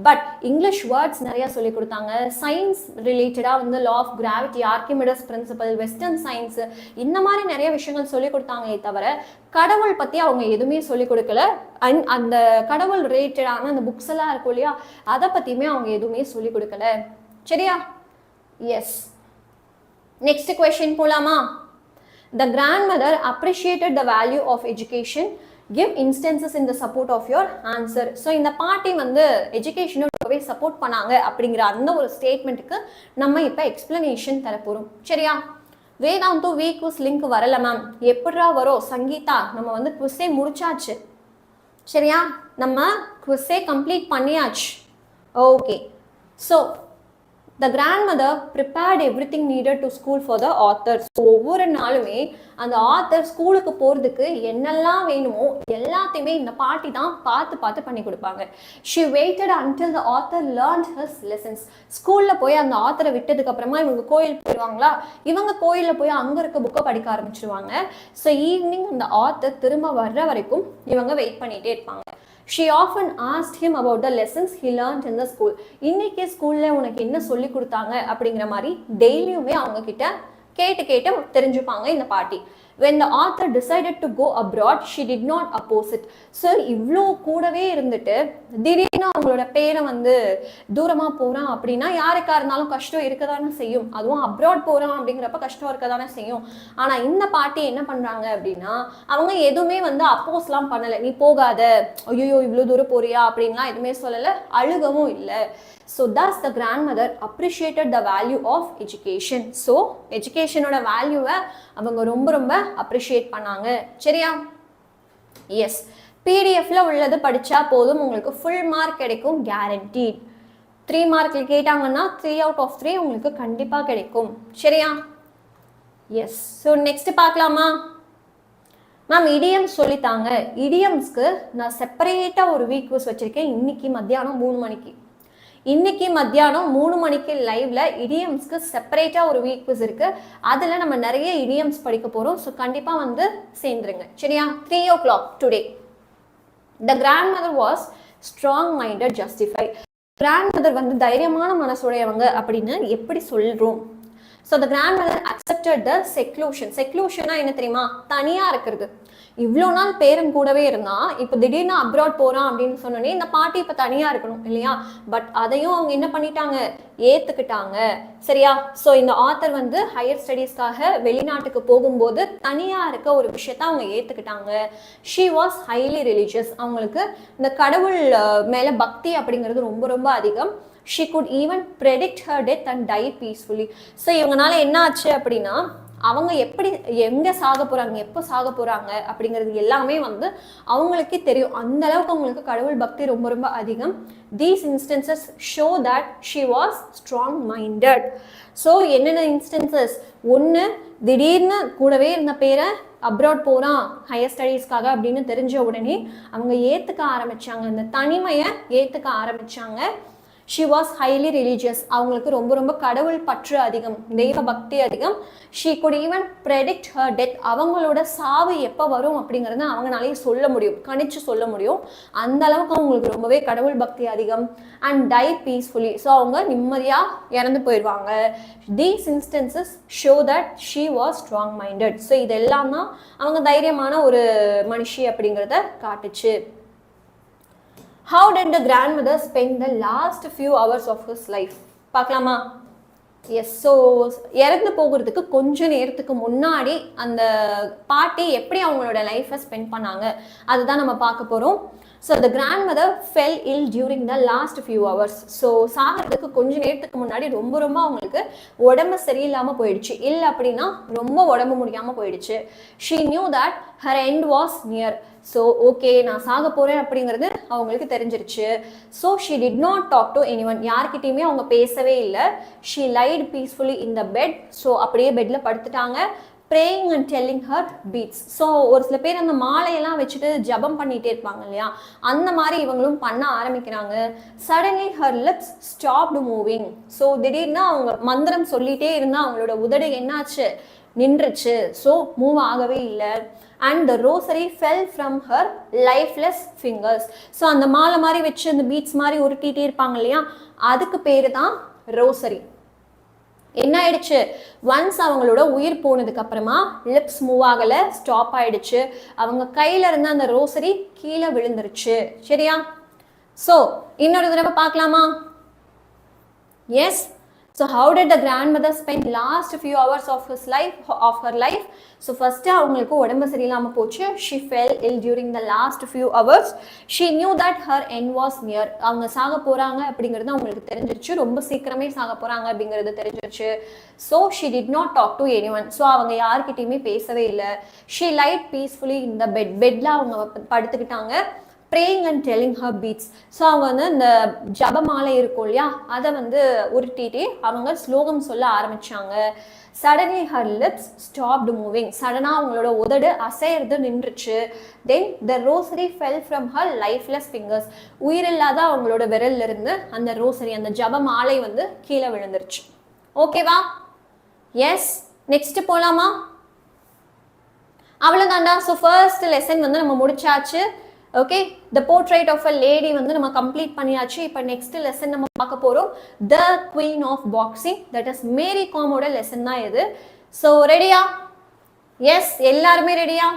பட் இங்கிலீஷ் வேர்ட்ஸ் நிறையா சொல்லிக் கொடுத்தாங்க. சயின்ஸ் ரிலேட்டடாக வந்து law of gravity, Archimedes principle, western science, இந்த மாதிரி நிறைய விஷயங்கள் சொல்லிக் கொடுத்தாங்களே தவிர கடவுள் பற்றி அவங்க எதுவுமே சொல்லிக் கொடுக்கல. அண்ட் அந்த கடவுள் ரிலேட்டடான அந்த புக்ஸ் எல்லாம் இருக்கும் இல்லையா, அதை பற்றியுமே அவங்க எதுவுமே சொல்லிக் கொடுக்கல. சரியா? எஸ். நெக்ஸ்ட் கொஸ்டின் போலாமா? The grandmother appreciated the value of education. Give instances in the support of your answer. So இந்த பாட்டி வந்து எஜுகேஷனை ரொம்பவே சப்போர்ட் பண்ணாங்க அப்படிங்கிற அந்த ஒரு ஸ்டேட்மெண்ட்டுக்கு நம்ம இப்போ எக்ஸ்பிளனேஷன் தரப்போகிறோம். சரியா? வேதாந்து வீக்ஸ் லிங்க் வரல மேம், எப்படா வரும் சங்கீதா? நம்ம வந்து குவிஸே முடிச்சாச்சு. சரியா? நம்ம குவிஸே கம்ப்ளீட் பண்ணியாச்சு. Okay. So the grandmother prepared everything needed to school for the author. So ஒவ்வொரு நாளுமே அந்த ஆத்தர் ஸ்கூலுக்கு போகிறதுக்கு என்னெல்லாம் வேணுமோ எல்லாத்தையுமே இந்த பாட்டி தான் பார்த்து பண்ணி கொடுப்பாங்க. she waited until the author learned his lessons. ஸ்கூலில் போய் அந்த ஆத்தரை விட்டதுக்கு அப்புறமா இவங்க கோயில் போயிடுவாங்களா, இவங்க கோயிலில் போய் அங்கே இருக்க புக்கை படிக்க ஆரம்பிச்சிருவாங்க. ஸோ ஈவினிங் அந்த ஆத்தர் திரும்ப வர்ற வரைக்கும் இவங்க வெயிட் பண்ணிகிட்டே இருப்பாங்க. She often asked him about the lessons he learned in the school. இன்னைக்கு ஸ்கூலில் உனக்கு என்ன சொல்லி கொடுத்தாங்க அப்படிங்கிற மாதிரி டெய்லியுமே அவங்க கிட்ட கேட்டு கேட்டு தெரிஞ்சுப்பாங்க இந்த பாட்டி. When the author decided to go abroad, she did not oppose it. So இவ்வளோ கூடவே இருந்துட்டு திடீர்னு அவங்களோட பேரை வந்து தூரமா போறான் அப்படின்னா யாருக்கா இருந்தாலும் கஷ்டம் இருக்கதானே செய்யும். அதுவும் அப்ராட் போறான் அப்படிங்கிறப்ப கஷ்டம் இருக்கதானே செய்யும். ஆனா இந்த பாட்டி என்ன பண்றாங்க அப்படின்னா அவங்க எதுவுமே வந்து அப்போஸ்லாம் பண்ணல. நீ போகாத, ஐயோ இவ்வளோ தூரம் போறியா அப்படின்லாம் எதுவுமே சொல்லலை, அழுகவும் இல்லை. So thus the grandmother appreciated the value of education. So educationோட வேல்யூவை அவங்க ரொம்ப ரொம்ப அப்ரிஷியேட் பண்ணாங்க. சரியா? எஸ், பிடிஎஃப்ல உள்ளது படிச்சா போதும், உங்களுக்கு ஃபுல் மார்க் கிடைக்கும், கேரண்டீட். 3 மார்க்ல கேட்டாங்கன்னா 3 out of 3 உங்களுக்கு கண்டிப்பா கிடைக்கும். சரியா? எஸ். ஸோ நெக்ஸ்ட் பார்க்கலாமா மேம்? இடியம்ஸ் சொல்லித்தாங்க. இடியம்ஸ்க்கு நான் செப்பரேட்டாக ஒரு வீக் குவிஸ் வச்சிருக்கேன். இன்னைக்கு மத்தியானம் 3 மணிக்கு. இன்னைக்கு மத்தியானம் 3 மணிக்கு லைவ்ல இடியம்ஸ்க்கு செப்பரேட்டா ஒரு வீக் குவிஸ் இருக்கு. அதுல நம்ம நிறைய இடியம்ஸ் படிக்க போறோம். ஸோ கண்டிப்பா வந்து சேர்ந்துருங்க. சரியா? 3 o'clock today. The grandmother was strong minded justified. grandmother வந்து தைரியமான மனசுடையவங்க அப்படின்னு எப்படி சொல்றோம்? So the grandmother accepted the seclusion. Seclusionனா என்ன தெரியுமா? தனியா இருக்கிறது. இவ்வளோ நாள் பேரன் கூடவே இருந்தா இப்போ திடீர்னு அப்ராட் போறான் அப்படின்னு சொன்னோன்னே இந்த பாட்டி இப்போ தனியா இருக்கணும் இல்லையா? பட் அதையும் அவங்க என்ன பண்ணிட்டாங்க? ஏத்துக்கிட்டாங்க. சரியா? ஸோ இந்த ஆத்தர் வந்து ஹையர் ஸ்டடீஸ்க்காக வெளிநாட்டுக்கு போகும்போது தனியா இருக்க ஒரு விஷயத்த அவங்க ஏத்துக்கிட்டாங்க. She was highly religious. அவங்களுக்கு இந்த கடவுள் மேல பக்தி அப்படிங்கிறது ரொம்ப ரொம்ப அதிகம். She could even predict her death and die peacefully. So இவங்கனால என்ன ஆச்சு அப்படின்னா அவங்க எப்படி எங்கே சாக போகிறாங்க, எப்போ சாக போகிறாங்க அப்படிங்கிறது எல்லாமே வந்து அவங்களுக்கே தெரியும். அந்த அளவுக்கு அவங்களுக்கு கடவுள் பக்தி ரொம்ப ரொம்ப அதிகம். These instances show that she was strong minded. So என்னென்ன இன்ஸ்டன்சஸ்? ஒன்று, திடீர்னு கூடவே இருந்த பேரை அப்ராட் போகிறான் ஹையர் ஸ்டடீஸ்க்காக அப்படின்னு தெரிஞ்ச உடனே அவங்க ஏற்றுக்க ஆரம்பித்தாங்க, இந்த தனிமையை ஏற்றுக்க ஆரம்பித்தாங்க. She was highly religious. அவங்களுக்கு ரொம்ப ரொம்ப கடவுள் பற்று அதிகம், தெய்வ பக்தி அதிகம். She could even predict her death. அவங்களோட சாவு எப்போ வரும் அப்படிங்கிறத அவங்களாலே சொல்ல முடியும், கணிச்சு சொல்ல முடியும். அந்த அளவுக்கு அவங்களுக்கு ரொம்பவே கடவுள் பக்தி அதிகம். And die peacefully. ஸோ அவங்க நிம்மதியாக இறந்து போயிடுவாங்க. These instances show that she was strong minded. So இதெல்லாம் தான் அவங்க தைரியமான ஒரு மனுஷி அப்படிங்கிறத காட்டுச்சு. How did the grandmother spend the last few hours of his life? பார்க்கலாமா? எஸ். ஸோ இறந்து போகிறதுக்கு கொஞ்ச நேரத்துக்கு முன்னாடி அந்த பாட்டி எப்படி அவங்களோட லைஃப்பை ஸ்பெண்ட் பண்ணாங்க அதுதான் நம்ம பார்க்க போகிறோம். So the grandmother fell ill during the last few hours. So சாகிறதுக்கு கொஞ்ச நேரத்துக்கு முன்னாடி ரொம்ப ரொம்ப அவங்களுக்கு உடம்பு சரியில்லாமல் போயிடுச்சு. இல்லை அப்படின்னா ரொம்ப உடம்பு முடியாமல் போயிடுச்சு. She knew that her end was near. So okay, நான் சாக போகிறேன் அப்படிங்கிறது அவங்களுக்கு தெரிஞ்சிருச்சு. So she did not talk to anyone. யார்கிட்டையுமே அவங்க பேசவே இல்லை. She lied peacefully in the bed. So அப்படியே பெட்டில் படுத்துட்டாங்க. praying and telling her beads. So ஒரு சில பேர் அந்த மாலையெல்லாம் வச்சுட்டு ஜபம் பண்ணிகிட்டே இருப்பாங்க இல்லையா, அந்த மாதிரி இவங்களும் பண்ண ஆரம்பிக்கிறாங்க. suddenly her lips stopped moving. So திடீர்னு அவங்க மந்திரம் சொல்லிகிட்டே இருந்தால் அவங்களோட உதடு என்னாச்சு? நின்றுச்சு. ஸோ மூவ் ஆகவே இல்லை. and the rosary fell from her lifeless fingers. So அந்த மாலை மாதிரி வச்சு அந்த பீட்ஸ் மாதிரி உருட்டிகிட்டே இருப்பாங்க இல்லையா, அதுக்கு பேர் தான் ரோசரி. என்ன ஆயிடுச்சு? ஒன்ஸ் அவங்களோட உயிர் போனதுக்கு அப்புறமா லிப்ஸ் மூவ் ஆகலை, ஸ்டாப் ஆயிடுச்சு. அவங்க கையில இருந்த அந்த ரோசரி கீழே விழுந்துருச்சு. சரியா? ஸோ இன்னொரு தடவை பார்க்கலாமா? S. So how did the grandmother spend last few hours of her life? So first அவங்களுக்கு உடம்பு சரியில்லாம போச்சு. She fell ill during the last few hours. She knew that her end was near. அவங்க சாக போறாங்க அப்படிங்கிறது அவங்களுக்கு தெரிஞ்சிருச்சு. ரொம்ப சீக்கிரமே சாக போறாங்க அப்படிங்கிறது தெரிஞ்சிருச்சு. So she did not talk to anyone. So அவங்க யார்கிட்டயுமே பேசவே இல்லை. She lied peacefully in the bed. பெட்ல அவங்க படுத்துக்கிட்டாங்க. praying and telling her beads. So அவங்க வந்து இந்த ஜபமாலை இருக்கும் இல்லையா, அதை வந்து உருட்டிட்டு அவங்க ஸ்லோகம் சொல்ல ஆரம்பிச்சாங்க. suddenly her lips stopped moving. சடனாக அவங்களோட உதடு அசைறது நின்றுச்சு. then the rosary fell from her lifeless fingers. உயிரில்லாத அவங்களோட விரல்ல இருந்து அந்த ரோசரி, அந்த ஜபமாலை வந்து கீழே விழுந்துருச்சு. ஓகேவா? எஸ். நெக்ஸ்ட் போலாமா? அவ்வளோதாண்டா. ஸோ ஃபர்ஸ்ட் லெசன் வந்து நம்ம முடிச்சாச்சு. Okay, the portrait of a lady வந்து நம்ம கம்ப்ளீட் பண்ணியாச்சு. இப்போ நெக்ஸ்ட் லெசன் நம்ம பார்க்க போகிறோம் the queen of boxing. That is Mary காமோட லெசன் தான் இது. ஸோ ரெடியா? எஸ், எல்லாருமே ரெடியா?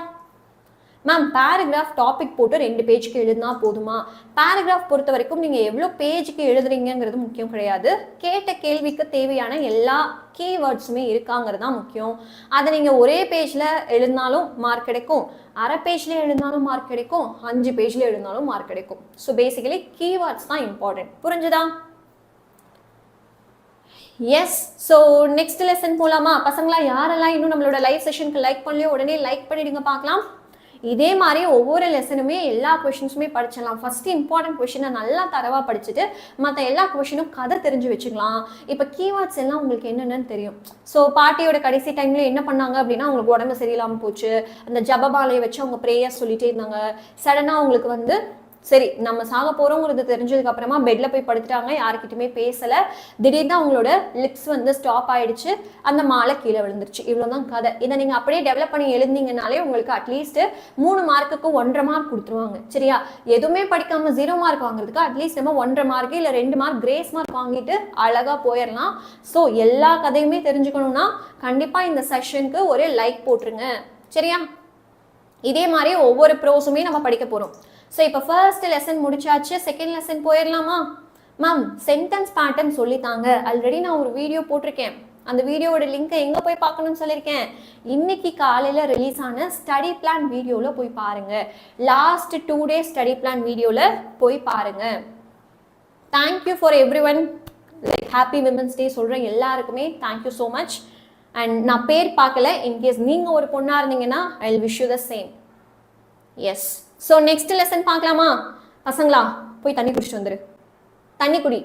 மேம் பேராகிராஃப் டாபிக் போட்டு 2 பேஜுக்கு எழுதினா போதுமா? பேராகிராஃப் பொறுத்த வரைக்கும் நீங்கள் எவ்வளோ பேஜுக்கு எழுதுறீங்கிறது முக்கியம் கிடையாது. கேட்ட கேள்விக்கு தேவையான எல்லா கீவேர்ட்ஸுமே இருக்காங்கிறது தான் முக்கியம். அதை நீங்கள் ஒரே பேஜில் எழுதினாலும் மார்க் கிடைக்கும், அரை பேஜில் எழுதினாலும் மார்க் கிடைக்கும், 5 பேஜில் எழுதினாலும் மார்க் கிடைக்கும். ஸோ பேசிக்கலி கீவேர்ட்ஸ் தான் இம்பார்ட்டன்ட். புரிஞ்சுதா? எஸ். ஸோ நெக்ஸ்ட் லெசன் போகலாமா? பசங்களா யாரெல்லாம் இன்னும் நம்மளோட லைவ் செஷனுக்கு லைக் பண்ணலையோ உடனே லைக் பண்ணிடுங்க பார்க்கலாம். இதே மாதிரி ஒவ்வொரு லெசனுமே எல்லா கொஷின்ஸுமே படிச்சிடலாம். ஃபர்ஸ்ட் இம்பார்ட்டன்ட் கொஷினை நல்லா தரவாக படிச்சுட்டு மற்ற எல்லா கொஷினும் கதை தெரிஞ்சு வச்சுக்கலாம். இப்போ கீவேர்ட்ஸ் எல்லாம் உங்களுக்கு என்னென்னு தெரியும். ஸோ பாட்டியோட கடைசி டைமில் என்ன பண்ணாங்க அப்படின்னா, அவங்களுக்கு உடம்பு சரியில்லாமல் போச்சு. அந்த ஜபபாலையை வச்சு அவங்க ப்ரேயர் சொல்லிட்டே இருந்தாங்க. சடனாக அவங்களுக்கு வந்து சரி நம்ம சாக போகிறோங்கிறது தெரிஞ்சதுக்கு அப்புறமா பெட்டில் போய் படுத்துட்டாங்க, யாருக்கிட்டுமே பேசலை. திடீர்னு அவங்களோட லிப்ஸ் வந்து ஸ்டாப் ஆகிடுச்சு, அந்த மாலை கீழே விழுந்துருச்சு. இவ்வளோ தான் கதை. இதை நீங்கள் அப்படியே டெவலப் பண்ணி எழுதிங்கனாலே உங்களுக்கு அட்லீஸ்ட் 3 மார்க்குக்கு 1.5 மார்க் கொடுத்துருவாங்க. சரியா? எதுவுமே படிக்காமல் 0 மார்க் வாங்குறதுக்கு அட்லீஸ்ட் நம்ம 1.5 மார்க்கு இல்லை 2 மார்க் கிரேஸ் மார்க் வாங்கிட்டு அழகாக போயிடலாம். ஸோ எல்லா கதையுமே தெரிஞ்சுக்கணும்னா கண்டிப்பாக இந்த செஷனுக்கு ஒரு லைக் போட்டுருங்க. சரியா? இதே மாதிரி ஒவ்வொரு ப்ரோஸுமே நம்ம படிக்க போகிறோம். ஸோ இப்போ ஃபர்ஸ்ட் லெசன் முடிச்சாச்சு, செகண்ட் லெசன் போயிடலாமா? மேம் சென்டென்ஸ் பேட்டர்ன் சொல்லித்தாங்க. ஆல்ரெடி நான் ஒரு வீடியோ போட்டிருக்கேன். அந்த வீடியோவோட லிங்கை எங்கே போய் பார்க்கணும்னு சொல்லியிருக்கேன். இன்னைக்கு காலையில் ரிலீஸ் ஆன ஸ்டடி பிளான் வீடியோவில் போய் பாருங்க. லாஸ்ட் 2 days ஸ்டடி பிளான் வீடியோவில் போய் பாருங்க. Thank you for every one. Like happy women's டே சொல்கிறேன் எல்லாருக்குமே. Thank you so much. அண்ட் நான் பேர் பார்க்கல, இன்கேஸ் நீங்கள் ஒரு பொண்ணாக இருந்தீங்கன்னா I will wish you the same. Yes. So next lesson பார்க்கலாமா? பசங்களா போய் தண்ணி குடிச்சிட்டு வந்துரு. தண்ணி குடி.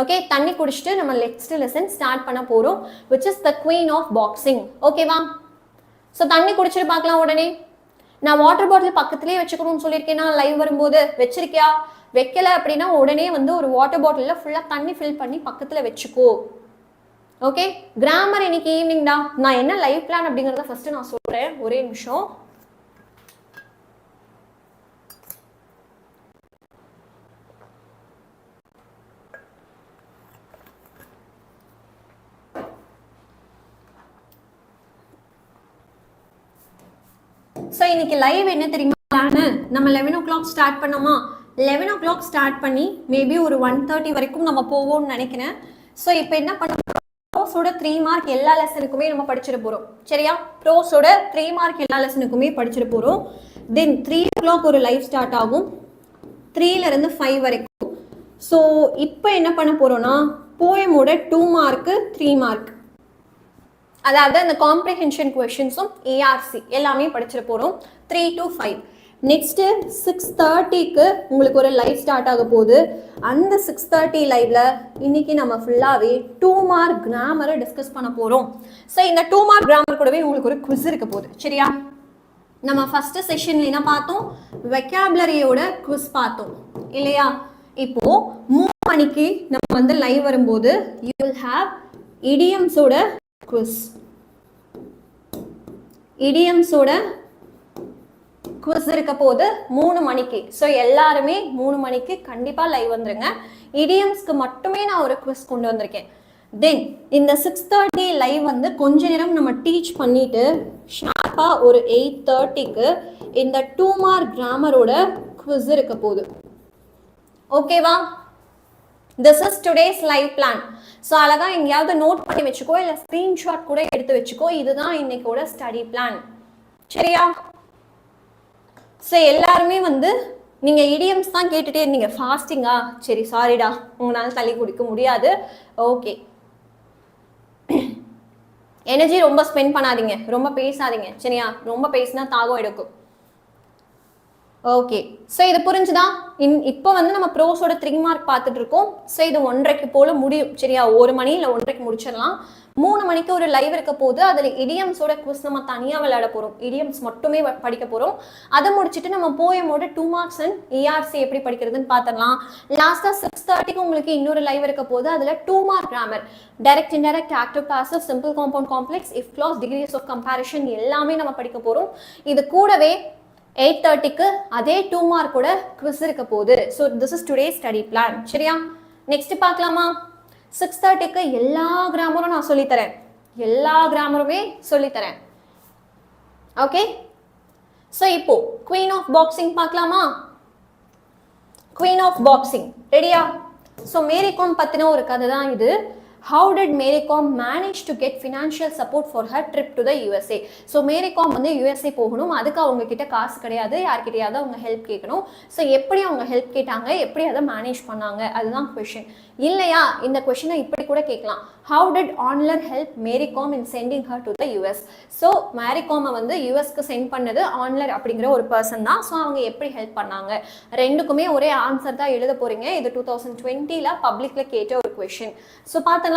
ஓகே, தண்ணி குடிச்சிட்டு நம்ம நெக்ஸ்ட் லெசன் ஸ்டார்ட் பண்ண போகிறோம், which is the queen of boxing. ஓகேவா? ஸோ தண்ணி குடிச்சிட்டு பார்க்கலாம். உடனே நான் வாட்டர் பாட்டில் பக்கத்துலேயே வச்சுக்கணும்னு சொல்லியிருக்கேன்னா லைவ் வரும்போது வச்சிருக்கியா? வைக்கல அப்படின்னா உடனே வந்து ஒரு வாட்டர் பாட்டிலில் ஃபுல்லாக தண்ணி ஃபில் பண்ணி பக்கத்தில் வச்சுக்கோ. ஓகே, கிராமர் இன்னைக்கு ஈவினிங் தான். நான் என்ன லைவ் பிளான் அப்படிங்கிறத ஃபர்ஸ்ட் நான் சொல்கிறேன், ஒரே நிமிஷம். ஸோ இன்னைக்கு லைவ் என்ன தெரியுமா பிளானு? நம்ம 11 o'clock ஸ்டார்ட் பண்ணோமா? 11 o'clock ஸ்டார்ட் பண்ணி மேபி ஒரு 1:30 வரைக்கும் நம்ம போவோம்னு நினைக்கிறேன். ஸோ இப்போ என்ன பண்ண போகிறோம்? ப்ரோஸோட 3 மார்க் எல்லா லெசனுக்குமே நம்ம படிச்சிட போகிறோம். சரியா? ப்ரோஸோட 3 மார்க் எல்லா லெசனுக்குமே படிச்சிட போகிறோம். தென் 3 o'clock ஒரு லைவ் ஸ்டார்ட் ஆகும், 3லேருந்து 5 வரைக்கும். ஸோ இப்போ என்ன பண்ண போகிறோன்னா, போயமோட 2 மார்க்கு 3 மார்க், அதாவது அந்த காம்ப்ரிஹென்ஷன் கொஷின்ஸும் ஏஆர்சி எல்லாமே படிச்சிட போகிறோம் 3 to 5. நெக்ஸ்ட்டு 6:30க்கு உங்களுக்கு ஒரு லைவ் ஸ்டார்ட் ஆக போகுது. அந்த 6:30 லைவ்ல இன்னைக்கு நம்ம ஃபுல்லாகவே 2 மார்க் கிராமரை டிஸ்கஸ் பண்ண போகிறோம். ஸோ இந்த 2 மார்க் கிராமர் கூடவே உங்களுக்கு ஒரு குவிஸ் இருக்க போகுது. சரியா? நம்ம ஃபர்ஸ்ட் செஷன்ல என்ன பார்த்தோம்? வெக்காபுலரியோட குவிஸ் பார்த்தோம் இல்லையா? இப்போ 3 மணிக்கு நம்ம வந்து லைவ் வரும்போது யூ வில் ஹேவ் இடியம்ஸோட குவிஸ். இடியம்ஸோட குவிஸ் இருக்க போது 3 மணிக்கு. ஸோ எல்லாருமே 3 மணிக்கு கண்டிப்பாக லைவ் வந்துருங்க. இடியம்ஸ்க்கு மட்டுமே நான் ஒரு குவிஸ் கொண்டு வந்திருக்கேன். தென் இந்த 6:30 லைவ் வந்து கொஞ்ச நேரம் நம்ம டீச் பண்ணிட்டு ஷார்ப்பாக ஒரு 8:30க்கு இந்த 2 மார்க் கிராமரோட குவிஸ் இருக்க போகுது. ஓகேவா? This is today's live plan. So அழகா எங்கேயாவது நோட் பண்ணி வச்சுக்கோ, இல்லை ஸ்க்ரீன்ஷாட் கூட எடுத்து வச்சுக்கோ. இதுதான் இன்னைக்கோட ஸ்டடி பிளான். சரியா? ஸோ எல்லாருமே வந்து நீங்கள் இடியம்ஸ் தான் கேட்டுகிட்டே இருந்தீங்க. ஃபாஸ்டிங்கா? சரி சாரிடா, உங்களால் தள்ளி குடிக்க முடியாது. ஓகே, எனர்ஜி ரொம்ப ஸ்பெண்ட் பண்ணாதீங்க, ரொம்ப பேசாதீங்க. சரியா? ரொம்ப பேசினா தாகம் எடுக்கும். ஓகே, ஸோ இது புரிஞ்சுதான்? இப்போ வந்து நம்ம ப்ரோஸோட 3 மார்க் பார்த்துட்டு இருக்கோம். ஸோ இது 1:30 போல முடியும். சரியா? 1 மணி இல்லை 1:30 முடிச்சிடலாம். 3 மணிக்கு ஒரு லைவ் இருக்க போது அதில் இடியம்ஸோட குவிஸ் நம்ம தனியாக விளையாட போகிறோம். இடியம்ஸ் மட்டுமே படிக்க போகிறோம். அதை முடிச்சுட்டு நம்ம போயமோட 2 மார்க்ஸ் அண்ட் ஏஆர்சி எப்படி படிக்கிறதுன்னு பார்த்துடலாம். லாஸ்ட்டாக 6:30க்கு உங்களுக்கு இன்னொரு லைவ் இருக்க போது அதில் 2 mark grammar, direct indirect active passive simple compound complex if clause degrees of comparison எல்லாமே நம்ம படிக்க போகிறோம். இது கூடவே 8:30க்கு அதே 2 மார்க்கோட குவிஸ் இருக்க போகுது. So this is today study plan. சரியா? நெக்ஸ்ட் பார்க்கலாமா? 6:30க்கு எல்லா கிராமரும் நான் சொல்லித்தரேன். எல்லா கிராமருமே சொல்லித்தரேன். ஓகே, ஸோ இப்போ குவீன் ஆஃப் பாக்ஸிங் பார்க்கலாமா? குவீன் ஆஃப் பாக்ஸிங் ரெடியா? ஸோ மேரி காம் பற்றின ஒரு கதை தான் இது. How did Mary Kom manage to get financial support for her trip to the USA? So Mary Kom வந்து யூஎஸ்ஏ போகணும், அதுக்கு அவங்க கிட்ட காசு கிடையாது, யார்கிட்டையாவது அவங்க ஹெல்ப் கேட்கணும். ஸோ எப்படி அவங்க ஹெல்ப் கேட்டாங்க, எப்படி அதை மேனேஜ் பண்ணாங்க, அதுதான் கொஷின். இல்லையா இந்த கொஷினை இப்படி கூட கேட்கலாம், how did Onler help Mary Kom in sending her to the US? So Mary காமை வந்து யூஎஸ்க்கு சென்ட் பண்ணது ஆன்லர் அப்படிங்கிற ஒரு பர்சன் தான். ஸோ அவங்க எப்படி ஹெல்ப் பண்ணாங்க, ரெண்டுக்குமே ஒரே ஆன்சர் தான் எழுத போறீங்க. இது 2020 பப்ளிக்ல கேட்ட ஒரு கொஷின். ஸோ பார்த்துலாமா?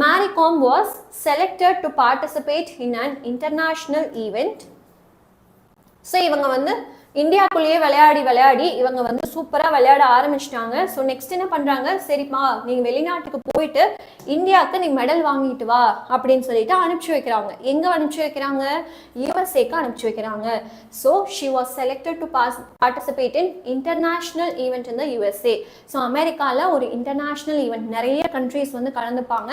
Mary Kom was selected to participate in an international event. So இவங்க வந்து இந்தியாக்குள்ளேயே விளையாடி இவங்க வந்து சூப்பராக விளையாட ஆரம்பிச்சிட்டாங்க. ஸோ நெக்ஸ்ட் என்ன பண்ணுறாங்க, சரிப்பா நீங்கள் வெளிநாட்டுக்கு போயிட்டு இந்தியாவுக்கு நீ மெடல் வாங்கிட்டு வா அப்படின்னு சொல்லிட்டு அனுப்பிச்சி வைக்கிறாங்க. எங்கே அனுப்பிச்சி வைக்கிறாங்க? யூஎஸ்ஏக்கு அனுப்பிச்சி வைக்கிறாங்க. So she was selected to participate in international event in the USA. So அமெரிக்காவில் ஒரு இன்டர்நேஷ்னல் ஈவெண்ட், நிறைய கண்ட்ரீஸ் வந்து கலந்துப்பாங்க,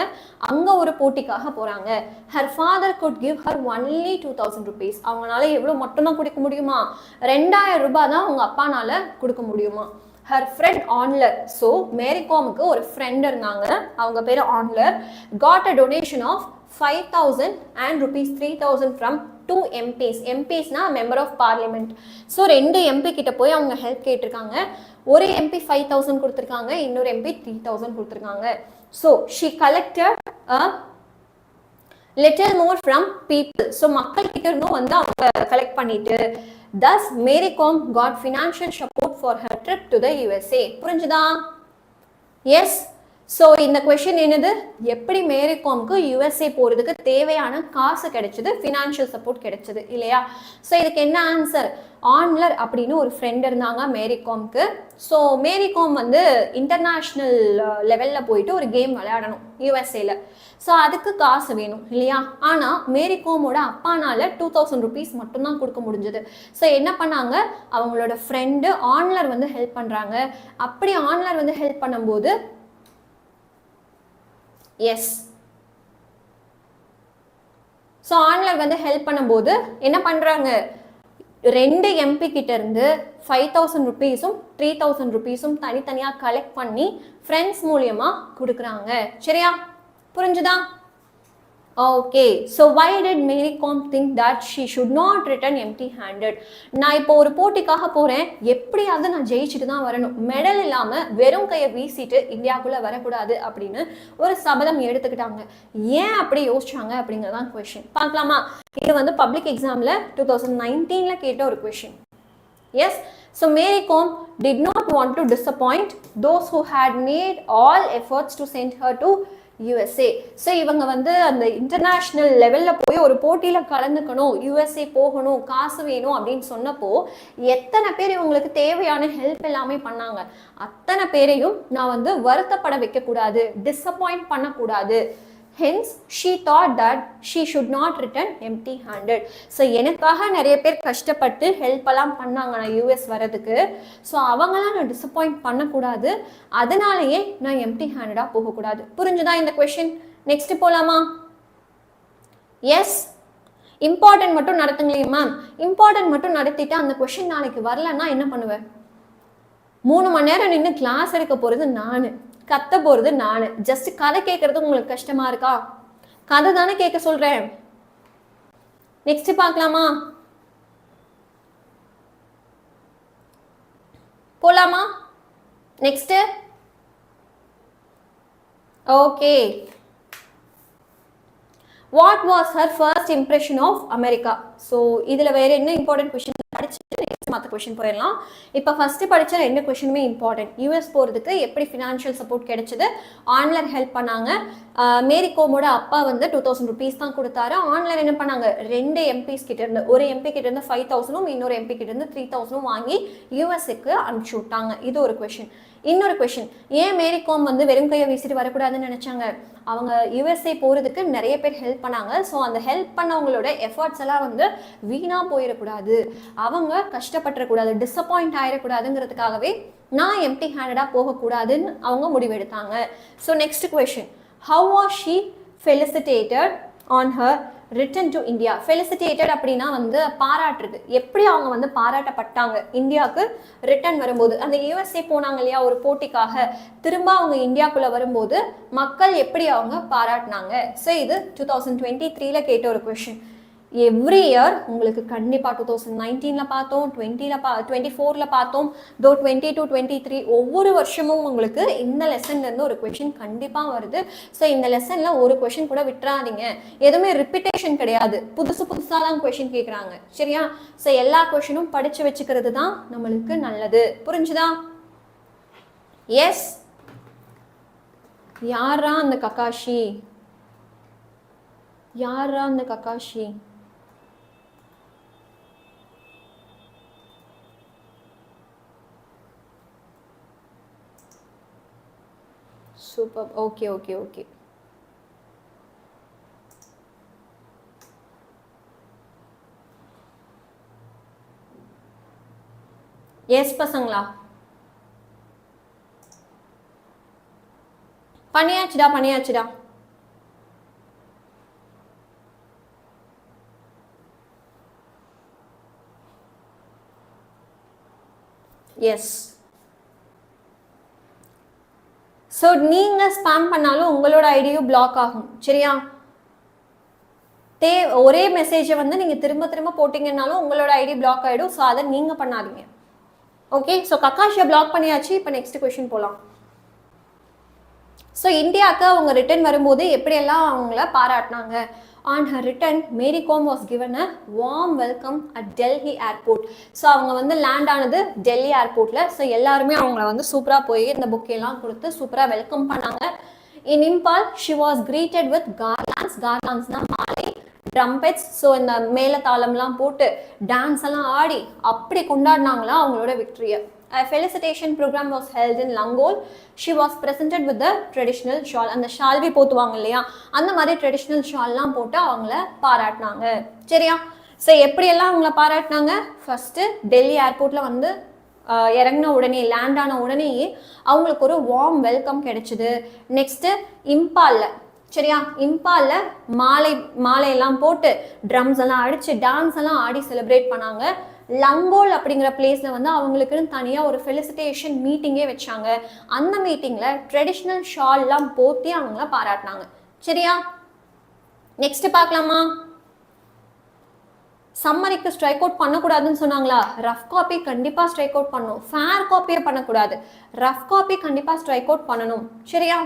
அங்கே ஒரு போட்டிக்காக போகிறாங்க. Her father good give her only 2000 rupees. அவங்களால எவ்வளோ மட்டும்தான் கொடுக்க முடியுமா? 2000 ரூபாய் தான் அவங்க அப்பானால கொடுக்க முடியுமா? Her friend Onler, so Mary காமுக்கு ஒரு ஃப்ரெண்ட் இருந்தாங்க, அவங்க பேர் Onler, got a donation of 5000 and ₹3000 from 2 MPs. எம்பிஸ்னா member of parliament. So 2 MP கிட்ட போய் அவங்க ஹெல்ப் கேட்டிருக்காங்க. ஒரு MP 5000 கொடுத்துருக்காங்க, இன்னொரு MP 3000 கொடுத்துருக்காங்க. So she collected little more from people. So மக்கள் கிட்ட இருந்தும் வந்து அவங்க கலெக்ட் பண்ணிட்டு, thus Mary Kom got financial support for her trip to the USA. புரிஞ்சுதா? எஸ். ஸோ இந்த கொஷின் என்னது, எப்படி மேரி காம்க்கு யூஎஸ்ஏ போகிறதுக்கு தேவையான காசு கிடைச்சது, ஃபினான்ஷியல் சப்போர்ட் கிடைச்சது இல்லையா? ஸோ இதுக்கு என்ன ஆன்சர்? ஆன்லர் அப்படின்னு ஒரு ஃப்ரெண்ட் இருந்தாங்க மேரி காம்க்கு. ஸோ மேரி காம் வந்து இன்டர்நேஷ்னல் லெவலில் போயிட்டு ஒரு கேம் விளையாடணும் யூஎஸ்ஏல. ஸோ அதுக்கு காசு வேணும் இல்லையா? ஆனால் மேரி காமோட அப்பானால 2000 rupees மட்டும்தான் கொடுக்க முடிஞ்சது. ஸோ என்ன பண்ணாங்க, அவங்களோட ஃப்ரெண்டு ஆன்லர் வந்து ஹெல்ப் பண்ணுறாங்க. அப்படி ஆன்லர் வந்து ஹெல்ப் பண்ணும்போது எஸ், ஸோ ஆன்லர் வந்து ஹெல்ப் பண்ணும்போது என்ன பண்ணுறாங்க, 2 MP கிட்ட இருந்து 5000 rupeesம் 3000 rupeesம் தனித்தனியாக கலெக்ட் பண்ணி ஃப்ரெண்ட்ஸ் மூலியமா கொடுக்குறாங்க. சரியா? புரிஞ்சுதா? Okay. So why did Mary Kom think that she should not return empty handed? நான் இப்போ ஒரு போட்டிக்காக போகிறேன், எப்படியாவது நான் ஜெயிச்சுட்டு தான் வரணும், மெடல் இல்லாமல் வெறும் கையை வீசிட்டு இந்தியாவுக்குள்ளே வரக்கூடாது அப்படின்னு ஒரு சபதம் எடுத்துக்கிட்டாங்க. ஏன் அப்படி யோசிச்சாங்க அப்படிங்கிறதான் கொஷின். பார்க்கலாமா? இது வந்து பப்ளிக் எக்ஸாமில் 2019 கேட்ட ஒரு question. Yes. So Mary Kom did not want to disappoint those who had made all efforts to send her to USA. So இவங்க வந்து அந்த இன்டர்நேஷ்னல் லெவலில் போய் ஒரு போட்டியில் கலந்துக்கணும், யூஎஸ்ஏ போகணும், காசு வேணும் அப்படின்னு சொன்னப்போ எத்தனை பேர் இவங்களுக்கு தேவையான ஹெல்ப் எல்லாமே பண்ணாங்க. அத்தனை பேரையும் நான் வந்து வருத்தப்பட வைக்கக்கூடாது, டிஸப்பாயிண்ட் பண்ணக்கூடாது. Hence, she thought that she should not return empty handed. So எனக்காக நிறைய பேர் கஷ்டப்பட்டு ஹெல்ப் எல்லாம் பண்ணாங்க நான் யூஎஸ் வரதுக்கு. ஸோ அவங்களாம் நான் டிசப்பாயிண்ட் பண்ணக்கூடாது, அதனாலேயே நான் எம்டி ஹேண்டடாக போகக்கூடாது. புரிஞ்சுதா இந்த கொஷின்? நெக்ஸ்ட் போகலாமா? எஸ். இம்பார்ட்டன்ட் மட்டும் நடத்துங்களே மேம். இம்பார்ட்டன்ட் மட்டும் நடத்திட்டு அந்த கொஷின் நாளைக்கு வரலன்னா என்ன பண்ணுவேன்? 3 மணி நேரம் நின்று கிளாஸ் எடுக்க போகிறது நான், கத்த போறது நானு. ஜஸ்ட் கதை கேட்கறது உங்களுக்கு கஷ்டமா இருக்கா? கதை தானே கேட்க சொல்றேன். நெக்ஸ்ட் பார்க்கலாமா? போலாமா? Next. Okay. What was her first impression of America? So இதில் வேற என்ன இம்பார்ட்டன்ட் கொஸ்டின் படிச்சுட்டு மற்ற கொஸ்டின் போயிடலாம். இப்போ ஃபர்ஸ்ட் படித்த 2 கொஸ்டினுமே இம்பார்ட்டன்ட். யூஎஸ் போகிறதுக்கு எப்படி ஃபினான்ஷியல் சப்போர்ட் கிடைச்சது, ஆன்லர் ஹெல்ப் பண்ணாங்க. மேரி கோமோட அப்பா வந்து 2000 rupees தான் கொடுத்தாரு. ஆன்லர் என்ன பண்ணாங்க, 2 MPs கிட்ட இருந்து, ஒரு MP கிட்ட இருந்து 5000, இன்னொரு MP கிட்ட இருந்து 3000 வாங்கி யூஎஸ்ஏக்கு அனுப்பிச்சு விட்டாங்க. இது ஒரு கொஸ்டின். இன்னொரு கொஸ்டின், ஏன் மேரி கோம் வந்து வெறும் கையை வீசிட்டு வரக்கூடாதுன்னு நினைச்சாங்க? அவங்க யூஎஸ்ஏ போகிறதுக்கு நிறைய பேர் ஹெல்ப் பண்ணாங்க. ஸோ அந்த ஹெல்ப் பண்ணவங்களோட எஃபர்ட்ஸ் எல்லாம் வந்து வீணாக போயிடக்கூடாது, அவங்க கஷ்டப்பட்டுறக்கூடாது, டிஸப்பாயிண்ட் ஆகிடக்கூடாதுங்கிறதுக்காகவே நான் எம்டி ஹேண்டடாக போகக்கூடாதுன்னு அவங்க முடிவெடுத்தாங்க. So next question, how was she felicitated on her return to India. Felicitated அப்படின்னா வந்து பாராட்டுறது. எப்படி அவங்க வந்து பாராட்டப்பட்டாங்க இந்தியாவுக்கு ரிட்டன் வரும்போது. அந்த யூஎஸ்ஏ போனாங்க இல்லையா ஒரு போட்டிக்காக, திரும்ப அவங்க இந்தியாவுக்குள்ள வரும்போது மக்கள் எப்படி அவங்க பாராட்டினாங்க. ஸோ இது 2023 கேட்ட ஒரு கொஷின். எவ்ரி இயர் உங்களுக்கு கண்டிப்பாக 2019 பார்த்தோம், 24 பார்த்தோம், 22, 23 ஒவ்வொரு வருஷமும் உங்களுக்கு இந்த லெசன்லேருந்து ஒரு கொஷின் கண்டிப்பாக வருது. ஸோ இந்த லெசனில் ஒரு கொஷின் கூட விட்டுறாதீங்க. எதுவுமே ரிப்பீட்டேஷன் கிடையாது, புதுசாக தான் கொஷின் கேட்குறாங்க. சரியா? ஸோ எல்லா கொஷினும் படித்து வச்சுக்கிறது தான் நம்மளுக்கு நல்லது. புரிஞ்சுதா? எஸ். யாரா அந்த ககாஷி? யாரா அந்த Kakashi? Super. Okay okay okay. Yes பசங்களா, பண்ணியாச்சுடா. எஸ். ஸோ நீங்கள் ஸ்பேம் பண்ணாலும் உங்களோட ஐடியும் பிளாக் ஆகும். சரியா? ஒரே மெசேஜை வந்து நீங்கள் திரும்ப போட்டிங்கன்னாலும் உங்களோட ஐடி பிளாக் ஆகிடும். ஸோ அதை நீங்கள் பண்ணாதீங்க. ஓகே. ஸோ ககாஷியை பிளாக் பண்ணியாச்சு. இப்போ நெக்ஸ்ட் கொஸ்டின் போகலாம். ஸோ இந்தியாவுக்கு அவங்க ரிட்டர்ன் வரும்போது எப்படியெல்லாம் அவங்கள பாராட்டினாங்க. On her return, Mary Kom was given a warm welcome at Delhi airport. So அவங்க வந்து லேண்ட் ஆனது டெல்லி ஏர்போர்ட்டில். ஸோ எல்லாருமே அவங்கள வந்து சூப்பராக போய் இந்த புக்கெல்லாம் கொடுத்து சூப்பராக வெல்கம் பண்ணாங்க. In Impal, she was greeted with garlands. Garlandsனா மாலை, ட்ரம்பெட்ஸ். ஸோ இந்த மேலத்தாளம்லாம் போட்டு டான்ஸ் எல்லாம் ஆடி அப்படி கொண்டாடினாங்களா அவங்களோட விக்டரியை. A felicitation program was held in Langol. She was presented with the traditional shawl. அந்த ஷால்வி போத்துவாங்க இல்லையா, அந்த மாதிரி ட்ரெடிஷ்னல் ஷால்லாம் போட்டு அவங்கள பாராட்டினாங்க. சரியா? ஸோ எப்படியெல்லாம் அவங்கள பாராட்டினாங்க. ஃபர்ஸ்ட்டு டெல்லி ஏர்போர்ட்டில் வந்து இறங்கின உடனே, லேண்ட் ஆன உடனேயே அவங்களுக்கு ஒரு வார்ம் வெல்கம் கிடைச்சிது. நெக்ஸ்ட்டு இம்பாலில், சரியா, இம்பாலில் மாலையெல்லாம் போட்டு ட்ரம்ஸ் எல்லாம் அடித்து டான்ஸ் எல்லாம் ஆடி செலிப்ரேட் பண்ணாங்க. லங்கோல் அப்படிங்கிற பிளேஸில் வந்து அவங்களுக்குன்னு தனியாக ஒரு ஃபெலிசிட்டேஷன் மீட்டிங்கே வச்சாங்க. அந்த மீட்டிங்கில் ட்ரெடிஷ்னல் ஷால்லாம் போத்தி அவங்கள பாராட்டினாங்க. சரியா? நெக்ஸ்ட் பார்க்கலாமா? சம்மரிக்கு ஸ்ட்ரைக் அவுட் பண்ணக்கூடாதுன்னு சொன்னாங்களா? ரஃப் காப்பி கண்டிப்பாக ஸ்ட்ரைக் அவுட் பண்ணணும். ஃபேர் காப்பியை பண்ணக்கூடாது. ரஃப் காப்பி கண்டிப்பாக ஸ்ட்ரைக் அவுட் பண்ணணும். சரியா?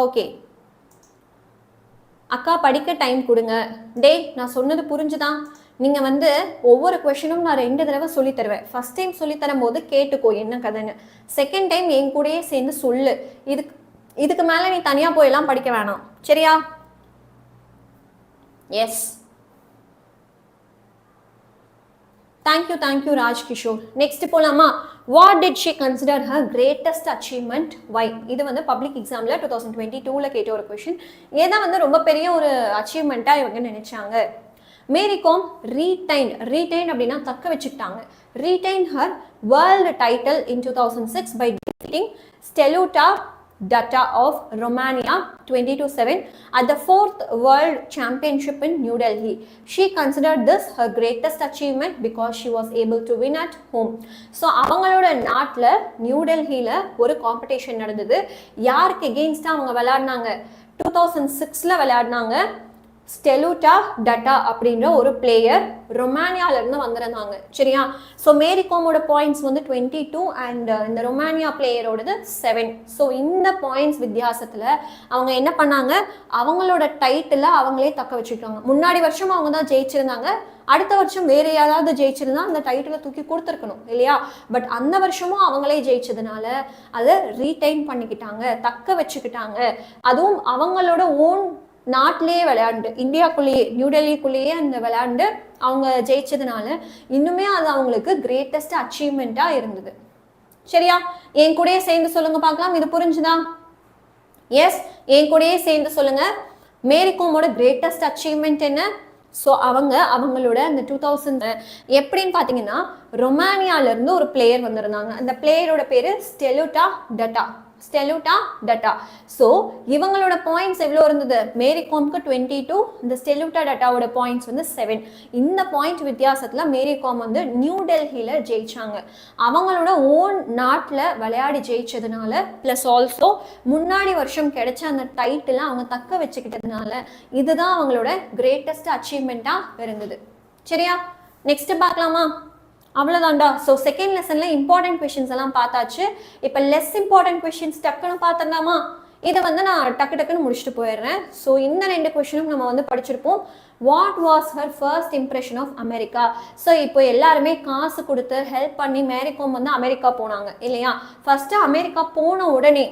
ஓகே. அக்கா படிக்க டைம் கொடுங்க. டேய், நான் சொன்னது புரிஞ்சுதான்? நீங்கள் வந்து ஒவ்வொரு கொஷினும் நான் 2 தடவை சொல்லி தருவேன். ஃபர்ஸ்ட் டைம் சொல்லி தரும்போது கேட்டுக்கோ என்ன கதைன்னு. செகண்ட் டைம் என் கூடயே சேர்ந்து சொல்லு. இதுக்கு மேலே நீ தனியாக போயெல்லாம் படிக்க வேணாம். சரியா? Yes. Thank you Raj Kishore. Next போலாமா? What did she consider her greatest achievement? Why? இது வந்து பப்ளிக் எக்ஸாமில் 2022 கேட்ட ஒரு கொஷின். ஏதான் வந்து ரொம்ப பெரிய ஒரு அச்சீவ்மெண்ட்டாக இவங்க நினைச்சாங்க. மேரி கோம் ரீடைன்ட் அப்படின்னா தக்க வச்சுக்கிட்டாங்க. Retain her world title in 2006 by defeating 𝐂𝐡𝐞𝐜𝐤 of Romania 22-7 at the 4th World Championship in New Delhi. She considered this her greatest achievement because she was able to win at home. So அவங்களோட நாட்டில் new டெல்லியில் ஒரு competition நடந்தது. யாருக்கு எகெயின்ஸ்டாக அவங்க விளையாடினாங்க? 2006 விளையாடினாங்க. 𝐂𝐡𝐞𝐜𝐤 அப்படின்ற ஒரு player ரொமானியாவிலேருந்து வந்திருந்தாங்க. சரியா? ஸோ மேரி கோமோட பாயிண்ட்ஸ் வந்து 22 அண்ட் இந்த ரொமானியா பிளேயரோடது 7. ஸோ இந்த பாயிண்ட்ஸ் வித்தியாசத்தில் அவங்க என்ன பண்ணாங்க? அவங்களோட டைட்டில் அவங்களே தக்க வச்சுக்கிட்டாங்க. முன்னாடி வருஷம் அவங்க தான் ஜெயிச்சிருந்தாங்க. அடுத்த வருஷம் வேற யாராவது ஜெயிச்சிருந்தா அந்த டைட்டிலை தூக்கி கொடுத்துருக்கணும் இல்லையா? பட் அந்த வருஷமும் அவங்களே ஜெயிச்சதுனால அதை ரீடைன் பண்ணிக்கிட்டாங்க, தக்க வச்சுக்கிட்டாங்க. அதுவும் அவங்களோட ஓன் நாட்டிலேயே விளையாண்டு, இந்தியாக்குள்ளேயே நியூ டெல்லிக்குள்ளேயே அந்த விளையாண்டு அவங்க ஜெயிச்சதுனால இன்னுமே அது அவங்களுக்கு கிரேட்டஸ்ட் அச்சீவ்மெண்ட்டாக இருந்தது. சரியா? என் கூடயே சேர்ந்து சொல்லுங்க பார்க்கலாம். இது புரிஞ்சுதா? எஸ், என் கூடயே சேர்ந்து சொல்லுங்க. மேரி கோமோட கிரேட்டஸ்ட் அச்சீவ்மெண்ட் என்ன? ஸோ அவங்களோட அந்த 2000 எப்படின்னு பார்த்தீங்கன்னா ரொமானியாவிலேருந்து ஒரு பிளேயர் வந்திருந்தாங்க. அந்த பிளேயரோட பேர் 𝐂𝐴𝐤. 𝒔𝒑𝒑𝒠. ஸோ இவங்களோட பாயிண்ட்ஸ் எவ்வளோ இருந்தது? மேரி காம்க்கு 22, இந்த 𝒔𝒑𝒑𝒠வோட பாயிண்ட்ஸ் வந்து 7. இந்த பாயிண்ட் வித்தியாசத்தில் மேரி காம் வந்து நியூ டெல்லியில் ஜெயிச்சாங்க. அவங்களோட ஓன் நாட்டில் விளையாடி ஜெயிச்சதுனால ப்ளஸ் ஆல்சோ முன்னாடி வருஷம் கிடைச்ச அந்த டைட்டில் அவங்க தக்க வச்சுக்கிட்டதுனால இதுதான் அவங்களோட கிரேட்டஸ்ட் அச்சீவ்மெண்ட்டாக இருந்தது. சரியா? நெக்ஸ்ட் பார்க்கலாமா? அவ்வளோதான்டா. ஸோ செகண்ட் லெசனில் இம்பார்ட்டன்ட் கொஷின்ஸ் எல்லாம் பார்த்தாச்சு. இப்போ லெஸ் இம்பார்ட்டன்ட் கொஷின்ஸ் டக்குன்னு பார்த்துடலாமா? இதை வந்து நான் டக்குன்னு முடிச்சுட்டு போயிடுறேன். ஸோ இந்த 2 கொஷினும் நம்ம வந்து படிச்சிருப்போம். What was her first impression of America? So இப்போ எல்லாருமே காசு கொடுத்து ஹெல்ப் பண்ணி மேரி காம் வந்து அமெரிக்கா போனாங்க இல்லையா? ஃபர்ஸ்ட்டு அமெரிக்கா போன உடனே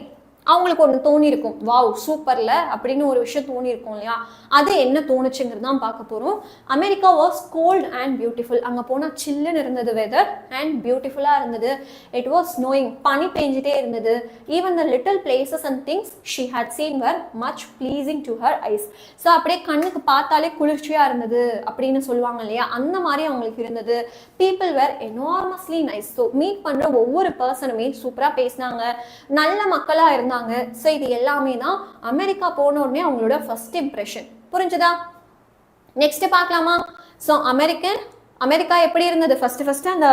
அவங்களுக்கு ஒன்று தோணியிருக்கும், வாவ் சூப்பர்ல அப்படின்னு ஒரு விஷயம் தோணியிருக்கும் இல்லையா? அது என்ன தோணுச்சுங்கிறது தான் பார்க்க போகிறோம். America was cold and beautiful. அங்கே போனால் சில்லுன்னு இருந்தது வெதர் அண்ட் பியூட்டிஃபுல்லாக இருந்தது. இட் வாஸ் ஸ்னோயிங், பனி பெஞ்சிட்டே இருந்தது. Even the little places and things she had seen were much pleasing to her eyes. So அப்படியே கண்ணுக்கு பார்த்தாலே குளிர்ச்சியாக இருந்தது அப்படின்னு சொல்லுவாங்க இல்லையா? அந்த மாதிரி அவங்களுக்கு இருந்தது. People were enormously nice. So meet பண்ணுற ஒவ்வொரு பர்சனுமே சூப்பராக பேசினாங்க, நல்ல மக்களாக இருந்தாங்க. ஸோ இது எல்லாமே தான் அமெரிக்கா போன உடனே அவங்களோட ஃபர்ஸ்ட் இம்ப்ரெஷன். புரிஞ்சுதா? நெக்ஸ்ட் பார்க்கலாமா? ஸோ அமெரிக்கா எப்படி இருந்தது? ஃபர்ஸ்ட் அந்த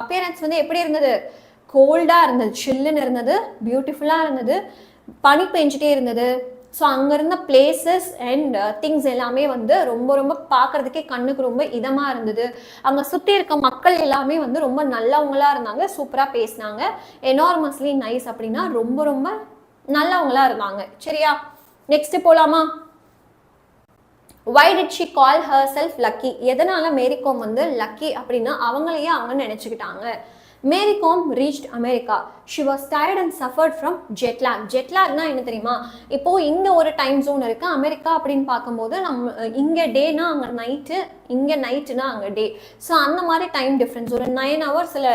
அப்பியரன்ஸ் வந்து எப்படி இருந்தது? கோல்டாக இருந்தது, சில்லுன்னு இருந்தது, பியூட்டிஃபுல்லாக இருந்தது, பனி பெஞ்சிட்டே இருந்தது. ஸோ அங்கே இருந்த பிளேசஸ் அண்ட் திங்ஸ் எல்லாமே வந்து ரொம்ப பார்க்கறதுக்கே கண்ணுக்கு ரொம்ப இதமாக இருந்தது. அங்கே சுற்றி இருக்க மக்கள் எல்லாமே வந்து ரொம்ப நல்லவங்களா இருந்தாங்க, சூப்பராக பேசினாங்க. எனார்மஸ்லி நைஸ் அப்படின்னா ரொம்ப நல்லவங்களா இருந்தாங்க. சரியா? நெக்ஸ்ட் போலாமா? why did she call herself lucky? எதனால மேரி காம் வந்து லக்கி அப்படின்னா அவங்களையே அவங்க நினைச்சுக்கிட்டாங்க. Mary Kom reached America. She was tired and suffered from jet lag. Jet லேக்னா என்ன தெரியுமா? இப்போ இங்கே ஒரு டைம் ஜோன் இருக்குது அமெரிக்கா அப்படின்னு பார்க்கும்போது நம்ம இங்கே டேனா அங்கே நைட்டு, இங்கே நைட்டுனா அங்கே டே. ஸோ அந்த மாதிரி டைம் டிஃப்ரென்ஸ் ஒரு 9 hours இல்லை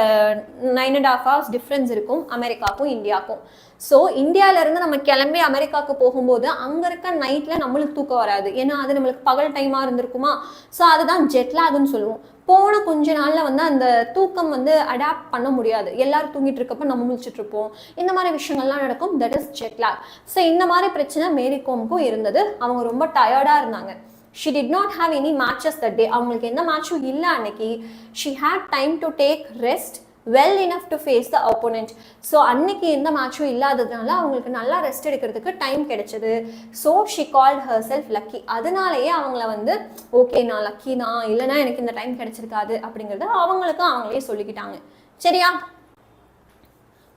9.5 hours டிஃப்ரென்ஸ் இருக்கும் அமெரிக்காவுக்கும் இந்தியாவுக்கும். ஸோ இந்தியாவிலேருந்து நம்ம கிளம்பி அமெரிக்காவுக்கு போகும்போது அங்கே இருக்க நைட்டில் நம்மளுக்கு தூக்கம் வராது, ஏன்னா அது நம்மளுக்கு பகல் டைமாக இருந்திருக்குமா. ஸோ அதுதான் ஜெட்லாக்னு சொல்லுவோம். போன கொஞ்ச நாளில் வந்து அந்த தூக்கம் வந்து அடாப்ட் பண்ண முடியாது, எல்லாரும் தூங்கிட்டு இருக்கப்போ நம்ம முழிச்சிட்டு இருப்போம், இந்த மாதிரி விஷயங்கள்லாம் நடக்கும். That is jet lag. ஸோ இந்த மாதிரி பிரச்சனை மேரி காமுக்கும் இருந்தது. அவங்க ரொம்ப டயர்டாக இருந்தாங்க. She did not have any matches that day. அவங்களுக்கு எந்த மேட்சும் இல்லை அன்னைக்கு. She had time to take rest well enough to face the opponent. So அன்னைக்கு எந்த மேட்சும் இல்லாததுனால அவங்களுக்கு நல்லா ரெஸ்ட் எடுக்கிறதுக்கு டைம் கிடைச்சது. So she called herself lucky. அதனாலேயே அவங்கள வந்து ஓகே நான் லக்கி தான், இல்லைனா எனக்கு இந்த டைம் கிடைச்சிருக்காது அப்படிங்கிறத அவங்களுக்கு அவங்களே சொல்லிக்கிட்டாங்க. சரியா?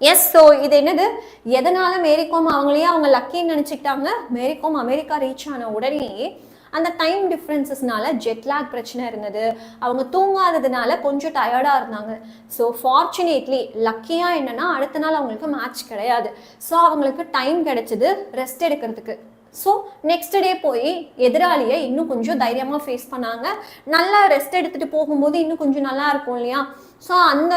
எஸ். ஸோ இது என்னது? எதனால மேரி காம் அவங்களையே அவங்க லக்கின்னு நினச்சிக்கிட்டாங்க? மேரி காம் அமெரிக்கா ரீச் ஆன உடனே அந்த டைம் டிஃப்ரென்சஸ்னால ஜெட்லாக் பிரச்சனை இருந்தது, அவங்க தூங்காததுனால கொஞ்சம் டயர்டாக இருந்தாங்க. ஸோ ஃபார்ச்சுனேட்லி லக்கியாக என்னென்னா அடுத்த நாள் அவங்களுக்கு மேட்ச் கிடையாது. ஸோ அவங்களுக்கு டைம் கிடைச்சிது ரெஸ்ட் எடுக்கிறதுக்கு. ஸோ நெக்ஸ்ட் டே போய் எதிராளியை இன்னும் கொஞ்சம் தைரியமாக ஃபேஸ் பண்ணாங்க. நல்லா ரெஸ்ட் எடுத்துகிட்டு போகும்போது இன்னும் கொஞ்சம் நல்லா இருக்கும் இல்லையா? ஸோ அந்த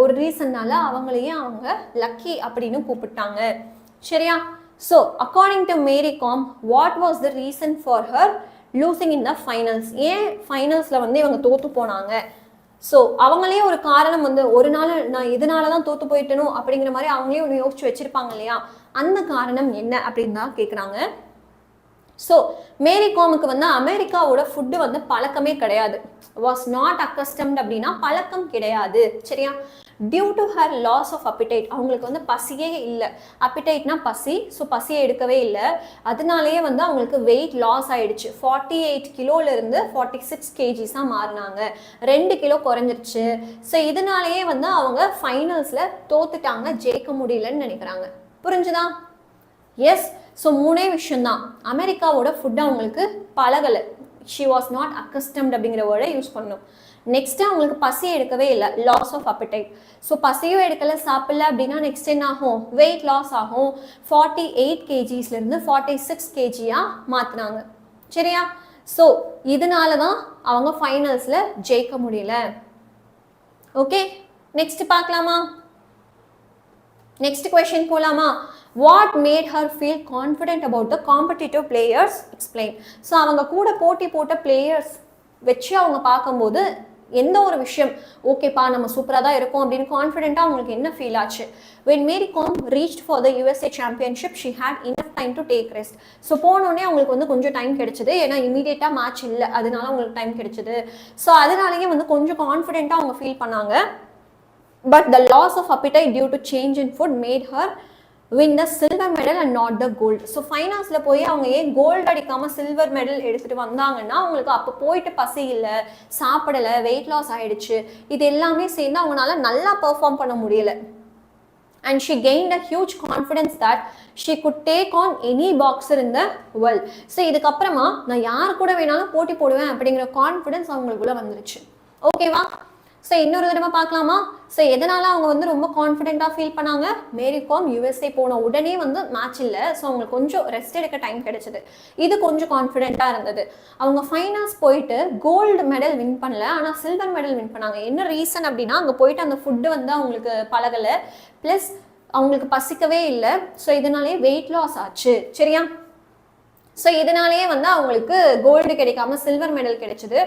ஒரு ரீசன்னால அவங்களையே அவங்க லக்கி அப்படின்னு கூப்பிட்டாங்க. சரியா? So according to marry com what was the reason for her losing in the finals? ஏன் ஃபைனல்ஸில் வந்து இவங்க தோற்று போனாங்க? ஸோ அவங்களே ஒரு காரணம் வந்து ஒரு நாள் நான் இதனால தான் தோற்று போயிட்டணும் அப்படிங்கிற மாதிரி அவங்களே ஒன்று யோசிச்சு வச்சுருப்பாங்க இல்லையா? அந்த காரணம் என்ன அப்படின்னு தான் கேட்குறாங்க. ஸோ மேரி காமுக்கு வந்து அமெரிக்காவோட ஃபுட்டு வந்து பழக்கமே கிடையாது. வாஸ் நாட் அக்கஸ்டம்ட் அப்படின்னா பழக்கம் கிடையாது. சரியா? Due to her loss of appetite, அவங்களுக்கு வந்து பசியே இல்லை. அப்பிடைட்னா பசி. ஸோ பசியை எடுக்கவே இல்லை. அதனாலேயே வந்து அவங்களுக்கு வெயிட் லாஸ் ஆகிடுச்சு. 48 கிலோலேருந்து 46 kgs மாறினாங்க. 2 கிலோ குறைஞ்சிருச்சு. ஸோ இதனாலேயே வந்து அவங்க ஃபைனல்ஸில் தோத்துட்டாங்க, ஜெயிக்க முடியலன்னு நினைக்கிறாங்க. புரிஞ்சுதா? எஸ். ஸோ 3 விஷயம்தான். அமெரிக்காவோட ஃபுட்டு அவங்களுக்கு பழகலை. ஷி வாஸ் நாட் அக்கஸ்டம்ட் அப்படிங்கிற வேர்டை யூஸ் பண்ணணும். நெக்ஸ்ட்டு அவங்களுக்கு பசி எடுக்கவே இல்லை, லாஸ் ஆஃப் அப்பிடைட். ஸோ பசியும் எடுக்கலை, சாப்பிடல அப்படின்னா நெக்ஸ்ட் என்ன ஆகும்? வெயிட் லாஸ் ஆகும். 48 kgsலேருந்து 46 kg மாற்றினாங்க. சரியா? ஸோ இதனால தான் அவங்க ஃபைனல்ஸில் ஜெயிக்க முடியல. ஓகே, நெக்ஸ்ட் பார்க்கலாமா? நெக்ஸ்ட் கொஸ்டின் போகலாமா? What made her feel confident about the competitive players? Explain. So அவங்க கூட போட்டி போட்ட பிளேயர்ஸ் வச்சு அவங்க பார்க்கும்போது எந்த ஒரு விஷயம் ஓகேப்பா நம்ம சூப்பராக தான் இருக்கும் அப்படின்னு கான்ஃபிடென்ட்டாக அவங்களுக்கு என்ன ஃபீல் ஆச்சு? when Mary Kom reached for the USA championship she had enough time to take rest. So போனோடனே அவங்களுக்கு வந்து கொஞ்சம் டைம் கிடைச்சது, ஏன்னா இமீடியட்டாக மேட்ச் இல்லை, அதனால அவங்களுக்கு டைம் கிடைச்சது. ஸோ அதனாலேயே வந்து கொஞ்சம் கான்ஃபிடென்ட்டாக அவங்க ஃபீல் பண்ணாங்க. But the loss of appetite due to change in food made her win the silver medal and not the gold. So ஃபைனான்ஸில் போய் அவங்க ஏன் கோல்டு அடிக்காமல் சில்வர் மெடல் எடுத்துகிட்டு வந்தாங்கன்னா அவங்களுக்கு அப்போ போயிட்டு பசி இல்லை, சாப்பிடலை, வெயிட் லாஸ் ஆகிடுச்சு, இது எல்லாமே சேர்ந்து அவங்களால நல்லா பெர்ஃபார்ம் பண்ண முடியலை. And she gained a huge confidence that she could take on any boxer in the world. So இதுக்கப்புறமா நான் யார் கூட வேணாலும் போட்டி போடுவேன் அப்படிங்கிற கான்ஃபிடன்ஸ் அவங்களுக்குள்ள வந்துருச்சு. ஓகேவா? ஸோ இன்னொரு தடவை பார்க்கலாமா? ஸோ எதனால அவங்க வந்து ரொம்ப கான்ஃபிடென்ட்டாக ஃபீல் பண்ணாங்க? மேரி கோம் யூஎஸ்ஏ போன உடனே வந்து மேட்ச் இல்லை, ஸோ அவங்களுக்கு கொஞ்சம் ரெஸ்ட் எடுக்க டைம் கிடைச்சது, இது கொஞ்சம் கான்ஃபிடென்ட்டாக இருந்தது. அவங்க ஃபைனான்ஸ் போயிட்டு கோல்டு மெடல் வின் பண்ணல, ஆனால் சில்வர் மெடல் வின் பண்ணாங்க. என்ன ரீசன் அப்படின்னா அங்கே போயிட்டு அந்த ஃபுட்டு வந்து அவங்களுக்கு பழகலை, ப்ளஸ் அவங்களுக்கு பசிக்கவே இல்லை. ஸோ இதனாலேயே வெயிட் லாஸ் ஆச்சு. சரியா? ஸோ இதனாலேயே வந்து அவங்களுக்கு கோல்டு கிடைக்காம சில்வர் மெடல் கிடைச்சது.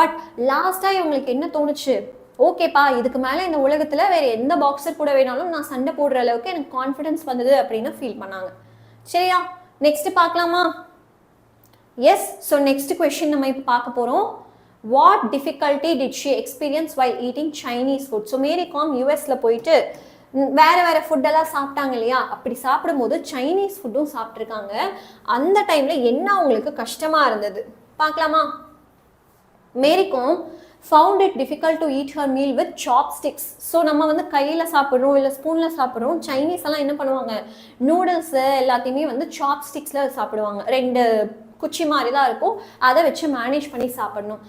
பட் லாஸ்ட்டாக இவங்களுக்கு என்ன தோணுச்சு? ஓகேப்பா, இதுக்கு மேலே இந்த உலகத்தில் வேறு எந்த பாக்ஸர் கூட வேணாலும் நான் சண்டை போடுற அளவுக்கு எனக்கு கான்ஃபிடன்ஸ் வந்தது அப்படின்னு ஃபீல் பண்ணாங்க. சரியா? நெக்ஸ்ட் பார்க்கலாமா? எஸ். ஸோ நெக்ஸ்ட் கொஸ்டின் நம்ம இப்போ பார்க்க போகிறோம். What difficulty did she experience while eating Chinese food? So Mary Kom யூஎஸில் போயிட்டு வேறு ஃபுட்டெல்லாம் சாப்பிட்டாங்க இல்லையா, அப்படி சாப்பிடும்போது சைனீஸ் ஃபுட்டும் சாப்பிட்ருக்காங்க. அந்த டைமில் என்ன அவங்களுக்கு கஷ்டமாக இருந்தது பார்க்கலாமா? Mary Kom found it difficult to eat her meal with chopsticks. So நம்ம வந்து கையில் சாப்பிட்றோம் இல்லை ஸ்பூனில் சாப்பிட்றோம். சைனீஸ் எல்லாம் என்ன பண்ணுவாங்க, நூடுல்ஸு எல்லாத்தையுமே வந்து சாப்ஸ்டிக்ஸில் சாப்பிடுவாங்க. 2 குச்சி மாதிரி தான் இருக்கும், அதை வச்சு மேனேஜ் பண்ணி சாப்பிடணும்.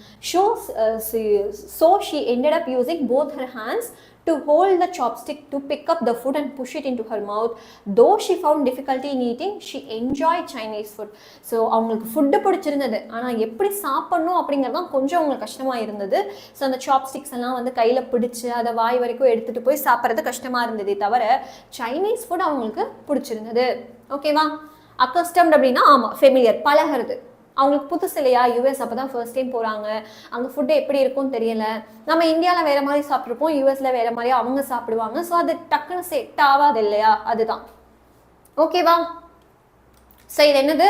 So she ended up using both her hands to hold the chopstick to pick up the food and push it into her mouth. Though she found difficulty in eating, she enjoyed Chinese food. So அவங்களுக்கு food பிடிச்சிருந்தது, ஆனால் எப்படி சாப்பிடணும் அப்படிங்கிறது தான் கொஞ்சம் அவங்களுக்கு கஷ்டமாக இருந்தது. ஸோ அந்த சாப்ஸ்டிக்ஸ் எல்லாம் வந்து கையில் பிடிச்சி அதை வாய் வரைக்கும் எடுத்துகிட்டு போய் சாப்பிட்றது கஷ்டமாக இருந்ததே தவிர சைனீஸ் ஃபுட் அவங்களுக்கு பிடிச்சிருந்தது. ஓகேவா? அக்கஸ்டம்ட் அப்படின்னா ஆமாம், ஃபெமிலியர், பழகிறது. அவங்களுக்கு புதுசு இல்லையா, யூஎஸ் அப்போ தான் ஃபர்ஸ்ட் டைம் போகிறாங்க, அங்கே ஃபுட்டு எப்படி இருக்கும்னு தெரியலை. நம்ம இந்தியாவில் வேறு மாதிரி சாப்பிட்ருப்போம், யூஎஸில் வேறு மாதிரி அவங்க சாப்பிடுவாங்க. ஸோ அது டக்குன்னு செட் ஆகாது இல்லையா, அதுதான். ஓகேவா? ஸோ இது என்னது,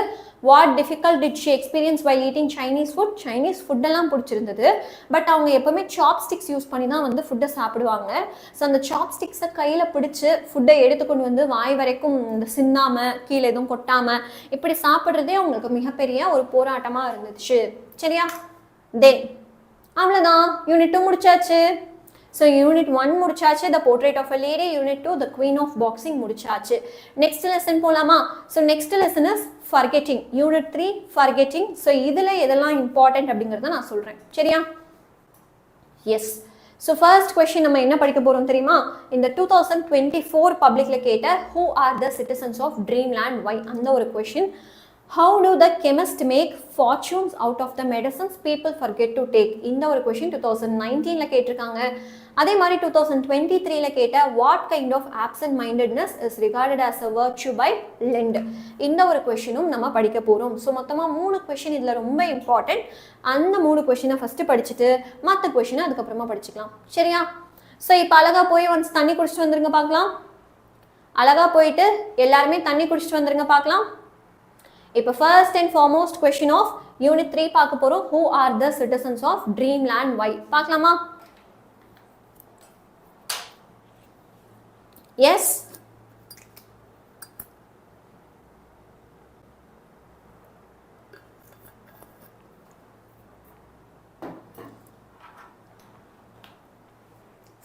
what difficult did she experience while eating Chinese food? Chinese ஃபுட்டெல்லாம் பிடிச்சிருந்தது, பட் அவங்க எப்போவுமே சாப்ஸ்டிக்ஸ் யூஸ் பண்ணி தான் வந்து ஃபுட்டை சாப்பிடுவாங்க. ஸோ அந்த சாப்ஸ்டிக்ஸை கையில் பிடிச்சி ஃபுட்டை எடுத்துக்கொண்டு வந்து வாய் வரைக்கும் இந்த சிந்தாமல் கீழே எதுவும் கொட்டாமல் இப்படி சாப்பிட்றதே அவங்களுக்கு மிகப்பெரிய ஒரு போராட்டமாக இருந்துச்சு. சரியா? தென் அவ்வளோதான், யூனிட் 2 முடிச்சாச்சு. ஸோ யூனிட் 1 முடிச்சாச்சு, the portrait of a lady. Unit 2 the queen of boxing முடிச்சாச்சு. நெக்ஸ்ட் லெசன் போகலாமா? So next lesson is forgetting. Unit 3 forgetting. So இதில் எதெல்லாம் இம்பார்ட்டன்ட் அப்படிங்கிறத நான் சொல்கிறேன். சரியா? எஸ். ஸோ ஃபர்ஸ்ட் கொஸ்டின் நம்ம என்ன படிக்க போகிறோம் தெரியுமா? இந்த 2024 பப்ளிக்கில் கேட்ட who are the citizens of dreamland why, அந்த ஒரு question. How do the chemists make fortunes out of the medicines people forget to take? இந்த ஒரு கொஸ்டின் 2019ல கேட்டிருக்காங்க. அதே மாதிரி 2023ல கேட்ட what kind of absent mindedness is regarded as a virtue by Lind? இந்த ஒரு கொஸ்டினும் நம்ம படிக்க போகிறோம். ஸோ மொத்தமாக 3 கொஸ்டின் இதில் ரொம்ப இம்பார்ட்டன்ட். அந்த 3 கொஸ்டினை ஃபஸ்ட்டு படிச்சுட்டு மற்ற கொஸ்டினை அதுக்கப்புறமா படிச்சுக்கலாம். சரியா? ஸோ இப்போ அழகாக போய் ஒன்ஸ் தண்ணி குடிச்சிட்டு வந்துருங்க பார்க்கலாம். அழகாக போயிட்டு எல்லாருமே தண்ணி குடிச்சிட்டு வந்துருங்க பார்க்கலாம். இப்போ first and foremost question of unit 3 பார்க்க போகிறோம். Who are the citizens of dreamland why பார்க்கலாமா? எஸ்.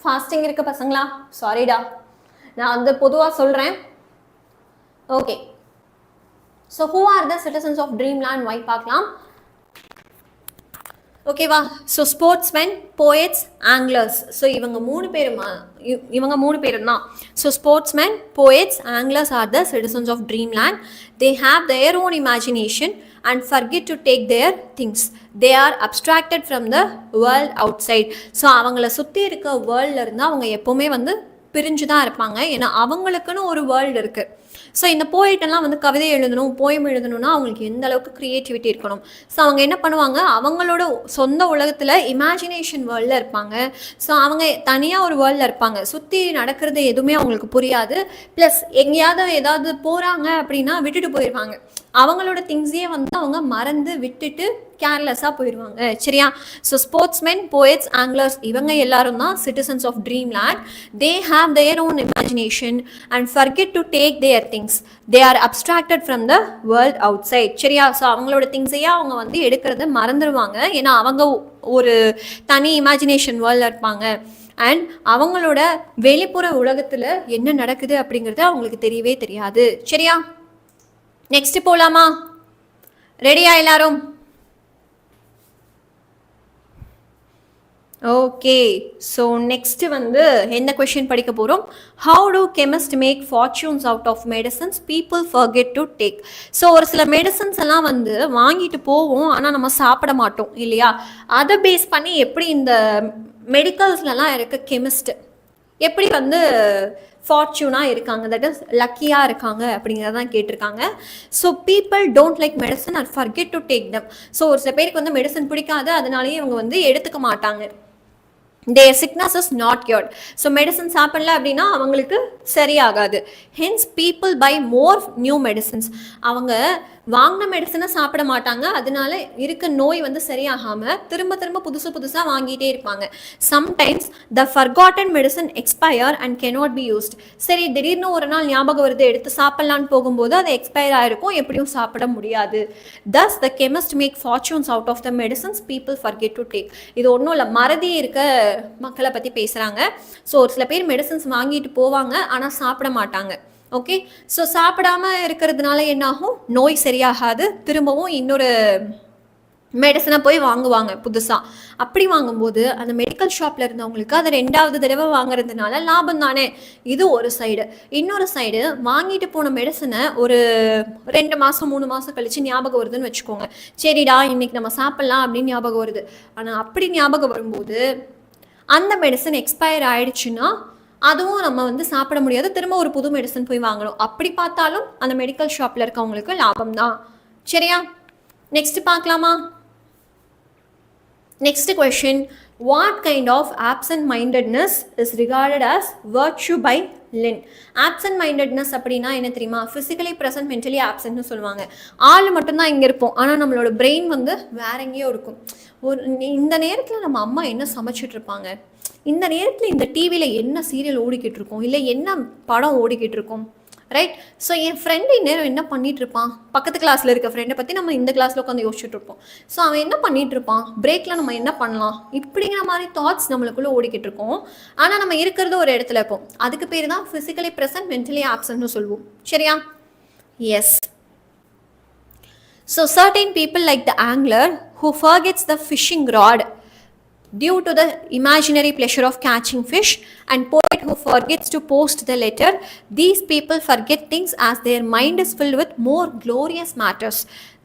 ஃபாஸ்டிங் இருக்க பசங்களா? சாரிடா, நான் வந்து பொதுவாக சொல்கிறேன். Okay. So who are the citizens of Dreamland why பார்க்கலாம். ஓகேவா? So sportsmen, poets, anglers. So இவங்க 3 பேரும் தான். So sportsmen, poets, anglers are the citizens of dreamland. They have their own imagination and forget to take their things. They are abstracted from the world outside. So அவங்கள சுற்றி இருக்க வேர்ல்டில் இருந்து அவங்க எப்போவுமே வந்து பிரிஞ்சு தான் இருப்பாங்க. ஏன்னா அவங்களுக்குன்னு ஒரு வேர்ல்டு இருக்குது. ஸோ இந்த போயிட்டெல்லாம் வந்து கவிதை எழுதணும், போயம் எழுதணும்னா அவங்களுக்கு எந்த அளவுக்கு க்ரியேட்டிவிட்டி இருக்கணும். ஸோ அவங்க என்ன பண்ணுவாங்க, அவங்களோட சொந்த உலகத்தில் இமேஜினேஷன் வேர்ல்டில் இருப்பாங்க. ஸோ அவங்க தனியாக ஒரு வேர்ல்டில் இருப்பாங்க, சுற்றி நடக்கிறது எதுவுமே அவங்களுக்கு புரியாது. ப்ளஸ் எங்கேயாவது ஏதாவது போகிறாங்க அப்படின்னா விட்டுட்டு போயிடுவாங்க. அவங்களோட திங்ஸையே வந்து அவங்க மறந்து விட்டுட்டு கேர்லெஸ்ஸாக போயிடுவாங்க. சரியா? ஸோ ஸ்போர்ட்ஸ்மென், போயட்ஸ், ஆங்லர்ஸ் இவங்க எல்லாரும் தான் citizens of dream land. They have their own imagination and forget to take their things. They are abstracted from the world outside. சரியா? ஸோ அவங்களோட திங்ஸையே அவங்க வந்து எடுக்கிறது மறந்துடுவாங்க. ஏன்னா அவங்க ஒரு தனி இமேஜினேஷன் வேர்ல்டில் இருப்பாங்க. அண்ட் அவங்களோட வெளிப்புற உலகத்தில் என்ன நடக்குது அப்படிங்கிறது அவங்களுக்கு தெரியவே தெரியாது. சரியா? நெக்ஸ்ட் போலாமா? ரெடியா எல்லாரும்? ஓகே, ஸோ நெக்ஸ்ட் வந்து எந்த கொஷின் படிக்க போகிறோம்? How do chemist make fortunes out of medicines people forget to take. So ஒரு சில மெடிசன்ஸ் எல்லாம் வந்து வாங்கிட்டு போவோம், ஆனால் நம்ம சாப்பிட மாட்டோம் இல்லையா? அதை பேஸ் பண்ணி எப்படி இந்த மெடிக்கல்ஸ்லாம் இருக்க கெமிஸ்ட் எப்படி வந்து ஃபார்ச்சூனாக இருக்காங்க, தட் இஸ் லக்கியாக இருக்காங்க அப்படிங்கிறதான் கேட்டிருக்காங்க. So people don't like medicine or forget to take them. So ஒரு சில பேருக்கு வந்து மெடிசன் பிடிக்காது, அதனாலேயே இவங்க வந்து எடுத்துக்க மாட்டாங்க. their sickness is not cured. So medicine சாப்பிடல அப்படின்னா அவங்களுக்கு சரியாகாது. Hence people buy more new medicines. அவங்க வாங்கின மெடிசனை சாப்பிட மாட்டாங்க, அதனால இருக்க நோய் வந்து சரியாகாமல் திரும்ப திரும்ப புதுசாக வாங்கிட்டே இருப்பாங்க. Sometimes the forgotten medicine expire and cannot be used. சரி, திடீர்னு ஒரு நாள் ஞாபகம் வருது, எடுத்து சாப்பிட்லான்னு போகும்போது அது எக்ஸ்பயர் ஆகிருக்கும், எப்படியும் சாப்பிட முடியாது. thus the chemist make fortunes out of the medicines people forget to take. இது ஒன்றும் இல்லை, மறதி இருக்க மக்களை பற்றி பேசுகிறாங்க. ஸோ ஒரு சில பேர் மெடிசன்ஸ் வாங்கிட்டு போவாங்க, ஆனால் சாப்பிட மாட்டாங்க. ஓகே, ஸோ சாப்பிடாம இருக்கிறதுனால என்ன ஆகும்? நோய் சரியாகாது, திரும்பவும் இன்னொரு மெடிசனை போய் வாங்குவாங்க புதுசாக. அப்படி வாங்கும்போது அந்த மெடிக்கல் ஷாப்பில் இருந்தவங்களுக்கு அதை 2வது தடவை வாங்குறதுனால லாபம் தானே. இது ஒரு சைடு. இன்னொரு சைடு, வாங்கிட்டு போன மெடிசனை ஒரு 2 மாதம் 3 மாதம் கழித்து ஞாபகம் வருதுன்னு வச்சுக்கோங்க. சரிடா இன்னைக்கு நம்ம சாப்பிட்லாம் அப்படின்னு ஞாபகம் வருது. ஆனால் அப்படி ஞாபகம் வரும்போது அந்த மெடிசன் எக்ஸ்பயர் ஆயிடுச்சுன்னா அதுவும் நம்ம வந்து சாப்பிட முடியாது, திரும்ப ஒரு புது மெடிசன் போய் வாங்கணும். அப்படி பார்த்தாலும் அந்த மெடிக்கல் ஷாப்பில் இருக்கவங்களுக்கு லாபம் தான். சரியா? நெக்ஸ்ட் பார்க்கலாமா? Next question, what kind of absent mindedness is regarded as virtue by Lynd. Absent mindedness அப்படின்னா என்ன தெரியுமா? ஃபிசிக்கலி ப்ரெசன்ட் மென்டலி ஆப்சன்ட்னு சொல்லுவாங்க. ஆள் மட்டும்தான் இங்கே இருப்போம், ஆனால் நம்மளோட பிரெயின் வந்து வேற எங்கேயோ இருக்கும். இந்த நேரத்தில் நம்ம அம்மா என்ன சமைச்சிட்டு இருப்பாங்க, இந்த நேரத்தில் இந்த டிவியில் என்ன சீரியல் ஓடிக்கிட்டு இருக்கோம், இல்லை என்ன படம் ஓடிக்கிட்டு இருக்கோம், ரைட்? ஸோ என் ஃப்ரெண்டு இந்நேரம் என்ன பண்ணிட்டு இருப்பான், பக்கத்து கிளாஸில் இருக்க ஃப்ரெண்டை பற்றி நம்ம இந்த கிளாஸில் உட்காந்து யோசிச்சுட்டு இருப்போம். ஸோ அவன் என்ன பண்ணிட்டு இருப்பான், பிரேக்கில் நம்ம என்ன பண்ணலாம், இப்படிங்கிற மாதிரி தாட்ஸ் நம்மளுக்குள்ளே ஓடிக்கிட்டு இருக்கோம். ஆனால் நம்ம இருக்கிறது ஒரு இடத்துல இருப்போம். அதுக்கு பேர் தான் ஃபிசிக்கலி ப்ரெசன்ட் மென்டலி ஆப்சன்ட்னு சொல்லுவோம். சரியா? S. So certain people like the angler who forgets the fishing rod due to the imaginary pleasure of catching fish, and poet who forgets to post the letter. These people forget things as their mind is filled with more glorious matters.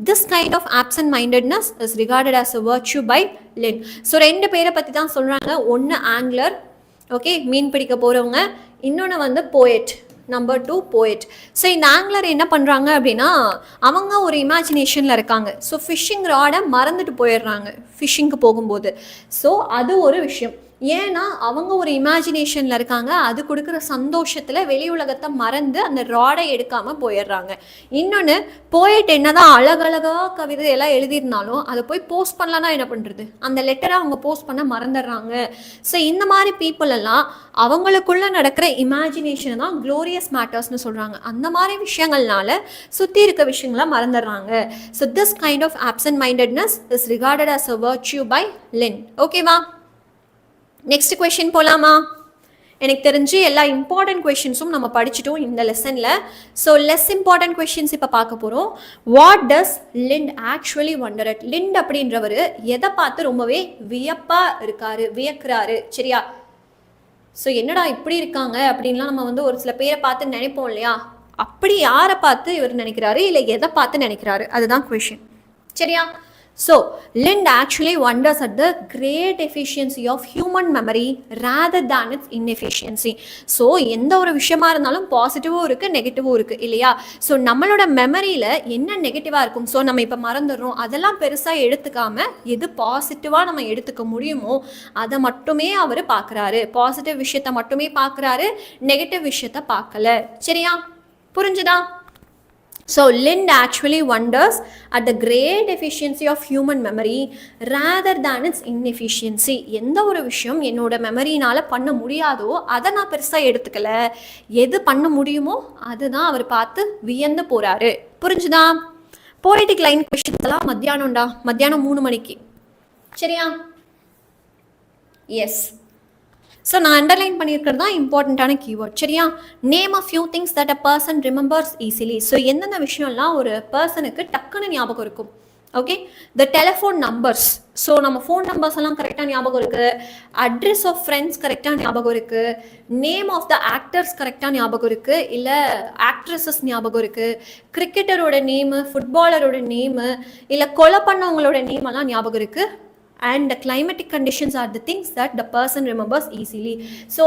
This kind of absent-mindedness is regarded as a virtue by Lin. So 2 பேரை பற்றி தான் சொல்கிறாங்க. ஒன்று angler, okay, மீன் பிடிக்க போகிறவங்க. இன்னொன்று வந்து poet, number 2 poet. So இந்த ஆங்லர் என்ன பண்ணுறாங்க அப்படின்னா, அவங்க ஒரு இமேஜினேஷனில் இருக்காங்க. ஸோ ஃபிஷ்ஷிங் ராடை மறந்துட்டு போயிடுறாங்க ஃபிஷ்ஷிங்க்கு போகும்போது. ஸோ அது ஒரு விஷயம். ஏன்னா அவங்க ஒரு இமேஜினேஷனில் இருக்காங்க, அது கொடுக்குற சந்தோஷத்தில் வெளி உலகத்தை மறந்து அந்த ராடை எடுக்காமல் போயிடுறாங்க. இன்னொன்று, போயிட்டு என்னதான் அழகழகாக கவிதை எல்லாம் எழுதியிருந்தாலும் அதை போய் போஸ்ட் பண்ணலன்னா என்ன பண்ணுறது, அந்த லெட்டரை அவங்க போஸ்ட் பண்ண மறந்துடுறாங்க. ஸோ இந்த மாதிரி பீப்புள் எல்லாம் அவங்களுக்குள்ளே நடக்கிற இமேஜினேஷனை தான் க்ளோரியஸ் மேட்டர்ஸ்னு சொல்கிறாங்க. அந்த மாதிரி விஷயங்கள்னால சுற்றி இருக்க விஷயங்களை மறந்துடுறாங்க. So this kind of absent mindedness is regarded as a virtue by Lynd. ஓகேவா? நெக்ஸ்ட் கொஷின் போகலாமா? எனக்கு தெரிஞ்சு எல்லா இம்பார்ட்டன்ட் கொஷின்ஸும் நம்ம படிச்சுட்டோம் இந்த லெசனில். ஸோ லெஸ் இம்பார்ட்டன்ட் கொஷின்ஸ் இப்போ பார்க்க போகிறோம். What does Lynd actually wonder at? Lynd அப்படின்றவர் எதை பார்த்து ரொம்பவே வியக்கிறாரு. சரியா? ஸோ என்னடா இப்படி இருக்காங்க அப்படின்லாம் நம்ம வந்து ஒரு சில பேரை பார்த்து நினைப்போம் இல்லையா? அப்படி யாரை பார்த்து இவர் நினைக்கிறாரு, இல்லை எதை பார்த்து நினைக்கிறாரு, அதுதான் கொஷின். சரியா? So, Lind actually wonders at the great efficiency of human memory rather than its inefficiency. So, எந்த ஒரு விஷயமா இருந்தாலும் பாசிட்டிவும் இருக்குது நெகட்டிவும் இருக்குது இல்லையா? ஸோ நம்மளோட மெமரியில் என்ன நெகட்டிவாக இருக்கும், ஸோ நம்ம இப்போ மறந்துடுறோம், அதெல்லாம் பெருசாக எடுத்துக்காமல் எது பாசிட்டிவாக நம்ம எடுத்துக்க முடியுமோ அதை மட்டுமே அவர் பார்க்குறாரு. பாசிட்டிவ் விஷயத்தை மட்டுமே பார்க்குறாரு, நெகட்டிவ் விஷயத்தை பார்க்கல. சரியா? புரிஞ்சுதா? So, Lind actually wonders at the great efficiency of human memory rather than its inefficiency. எந்த ஒரு விஷயம் என்னோட மெமரினால் பண்ண முடியாதோ அதை நான் பெருசாக எடுத்துக்கல, எது பண்ண முடியுமோ அதுதான் அவர் பார்த்து வியந்து போகிறாரு. புரிஞ்சுதா? போய்டிக் லைன் கொஷின்ஸ் எல்லாம் மத்தியானம் 3 மணிக்கு. சரியா? எஸ். ஸோ நான் அண்டர்லைன் பண்ணியிருக்கிறது தான் இம்பார்ட்டண்ட்டான கீவேர்ட். சரியா? Name of few things that a person remembers easily. So எந்தெந்த விஷயம்லாம் ஒரு பர்சனுக்கு டக்குன்னு ஞாபகம் இருக்கும். Okay, the telephone numbers. So நம்ம ஃபோன் நம்பர்ஸ் எல்லாம் கரெக்டாக ஞாபகம் இருக்குது, அட்ரஸ் ஆஃப் ஃப்ரெண்ட்ஸ் கரெக்டாக ஞாபகம் இருக்குது, நேம் ஆஃப் த ஆக்டர்ஸ் கரெக்டாக ஞாபகம் இருக்குது, இல்லை ஆக்ட்ரஸஸ் ஞாபகம் இருக்குது, கிரிக்கெட்டரோட நேமு, ஃபுட்பாலரோட நேமு, இல்லை கொலை பண்ணவங்களோட நேமெல்லாம் ஞாபகம் இருக்குது. And the climatic conditions are the things that the person remembers easily. So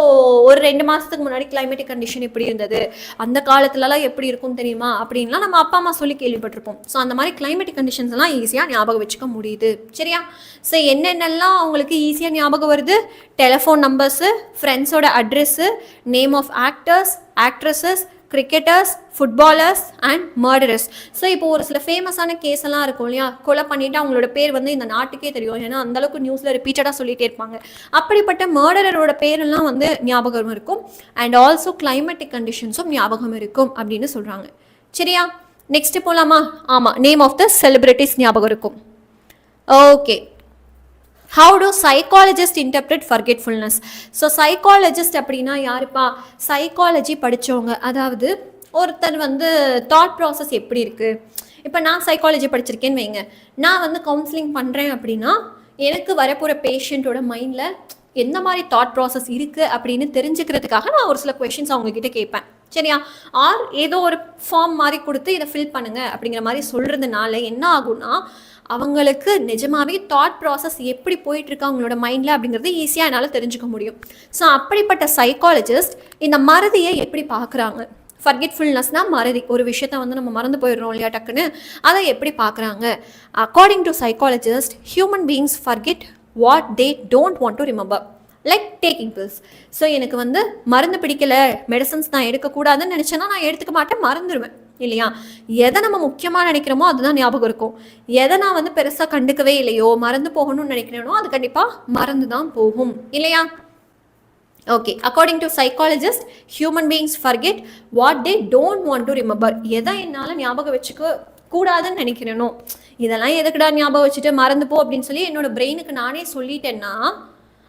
ஒரு 2 மாதத்துக்கு முன்னாடி climatic condition எப்படி இருந்தது, அந்த காலத்துலலாம் எப்படி இருக்கும் தெரியுமா அப்படின்லாம் நம்ம அப்பா அம்மா சொல்லி கேள்விப்பட்டிருப்போம். ஸோ அந்த மாதிரி climatic conditions எல்லாம் ஈஸியாக ஞாபகம் வச்சுக்க முடியுது. சரியா? ஸோ என்னென்னலாம் அவங்களுக்கு ஈஸியாக ஞாபகம் வருது? டெலிஃபோன் நம்பர்ஸு, ஃப்ரெண்ட்ஸோட address, name of actors, actresses, cricketers, footballers and murderers. So இப்போ ஒரு சில ஃபேமஸான கேஸ் எல்லாம் இருக்கும் இல்லையா, கொலை பண்ணிவிட்டு அவங்களோட பேர் வந்து இந்த நாட்டுக்கே தெரியும், ஏன்னா அந்தளவுக்கு நியூஸில் ரிப்பீட்டடாக சொல்லிகிட்டே இருப்பாங்க. அப்படிப்பட்ட மர்டரரோட பேரெல்லாம் வந்து ஞாபகம் இருக்கும். அண்ட் ஆல்சோ கிளைமேட்டிக் கண்டிஷன்ஸும் ஞாபகம் இருக்கும் அப்படின்னு சொல்கிறாங்க. சரியா? நெக்ஸ்ட்டு போகலாமா? ஆமாம், நேம் ஆஃப் த செலிபிரிட்டிஸ் ஞாபகம் இருக்கும். Okay, how do psychologists interpret forgetfulness? So psychologist அப்படின்னா யாருப்பா? சைக்காலஜி படித்தவங்க. அதாவது ஒருத்தர் வந்து தாட் ப்ராசஸ் எப்படி இருக்குது, இப்போ நான் சைக்காலஜி படிச்சிருக்கேன்னு வைங்க, நான் வந்து கவுன்சிலிங் பண்ணுறேன் அப்படின்னா எனக்கு வரப்போகிற பேஷண்ட்டோட மைண்டில் எந்த மாதிரி தாட் ப்ராசஸ் இருக்குது அப்படின்னு தெரிஞ்சுக்கிறதுக்காக நான் ஒரு சில கொஷின்ஸ் அவங்கக்கிட்ட கேட்பேன். சரியா? ஆர் ஏதோ ஒரு ஃபார்ம் மாதிரி கொடுத்து இதை ஃபில் பண்ணுங்க அப்படிங்கிற மாதிரி சொல்கிறதுனால என்ன ஆகும்னா அவங்களுக்கு நிஜமாவே தாட் ப்ராசஸ் எப்படி போயிட்டுருக்கு அவங்களோட மைண்டில் அப்படிங்கிறது ஈஸியாக என்னால் தெரிஞ்சுக்க முடியும். ஸோ அப்படிப்பட்ட சைக்காலஜிஸ்ட் இந்த மறதியை எப்படி பார்க்குறாங்க, ஃபர்கெட்ஃபுல்னஸ்னால் மறதி, ஒரு விஷயத்த வந்து நம்ம மறந்து போயிடுறோம் இல்லையா டக்குன்னு, அதை எப்படி பார்க்குறாங்க? According to psychologist, human beings forget what they don't want to remember, like taking pills. So எனக்கு வந்து மருந்து பிடிக்கலை, மெடிசன்ஸ் நான் எடுக்கக்கூடாதுன்னு நினச்சேன்னா நான் எடுத்துக்க மாட்டேன், மறந்துடுவேன் இல்லையா? எதை நம்ம முக்கியமாக நினைக்கிறோமோ அதுதான் ஞாபகம் இருக்கும். எதை நான் வந்து பெருசாக கண்டுக்கவே இல்லையோ, மறந்து போகணும்னு நினைக்கிறேனோ அது கண்டிப்பாக மறந்து தான் போகும் இல்லையா? Okay, according to psychologist, human beings forget what they don't want to remember. எதை என்னால் ஞாபகம் வச்சுக்க கூடாதுன்னு நினைக்கிறேனோ, இதெல்லாம் எதுக்குடா ஞாபகம் வச்சுட்டு மறந்து போ அப்படின்னு சொல்லி என்னோட பிரெயினுக்கு நானே சொல்லிட்டேன்னா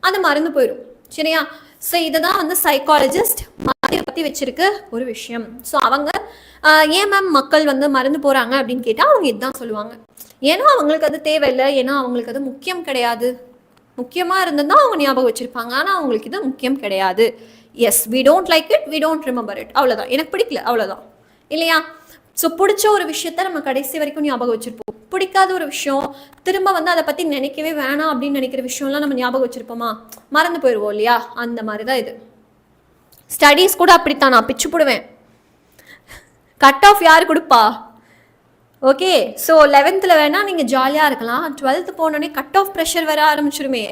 அது மறந்து போயிடும். சரியா? ஸோ இதை தான் வந்து சைக்காலஜிஸ்ட் மறதியை பற்றி வச்சிருக்க ஒரு விஷயம். ஸோ அவங்க ஏன் மேம் மக்கள் வந்து மறந்து போகிறாங்க அப்படின்னு கேட்டால் அவங்க இதுதான் சொல்லுவாங்க, ஏன்னா அவங்களுக்கு அது தேவையில்லை, ஏன்னா அவங்களுக்கு அது முக்கியம் கிடையாது. முக்கியமாக இருந்ததுன்னா அவங்க ஞாபகம் வச்சுருப்பாங்க, ஆனால் அவங்களுக்கு இது முக்கியம் கிடையாது. Yes, we don't like it, we don't remember it, அவ்வளோதான், எனக்கு பிடிக்கல அவ்வளோதான் இல்லையா? ஸோ பிடிச்ச ஒரு விஷயத்த நம்ம கடைசி வரைக்கும் ஞாபகம் வச்சுருப்போம். பிடிக்காத ஒரு விஷயம் திரும்ப வந்து அதை பற்றி நினைக்கவே வேணாம் அப்படின்னு நினைக்கிற விஷயம்லாம் நம்ம ஞாபகம் வச்சுருப்போமா, மறந்து போயிடுவோம் இல்லையா? அந்த மாதிரி தான் இது. ஸ்டடீஸ் கூட அப்படித்தான், நான் பிச்சு போடுவேன். கட் ஆஃப் யார் கொடுப்பா? ஓகே, ஸோ 11th வேணால் நீங்கள் ஜாலியாக இருக்கலாம், 12th போனோடனே கட் ஆஃப் ப்ரெஷர் வர ஆரம்பிச்சிருமே.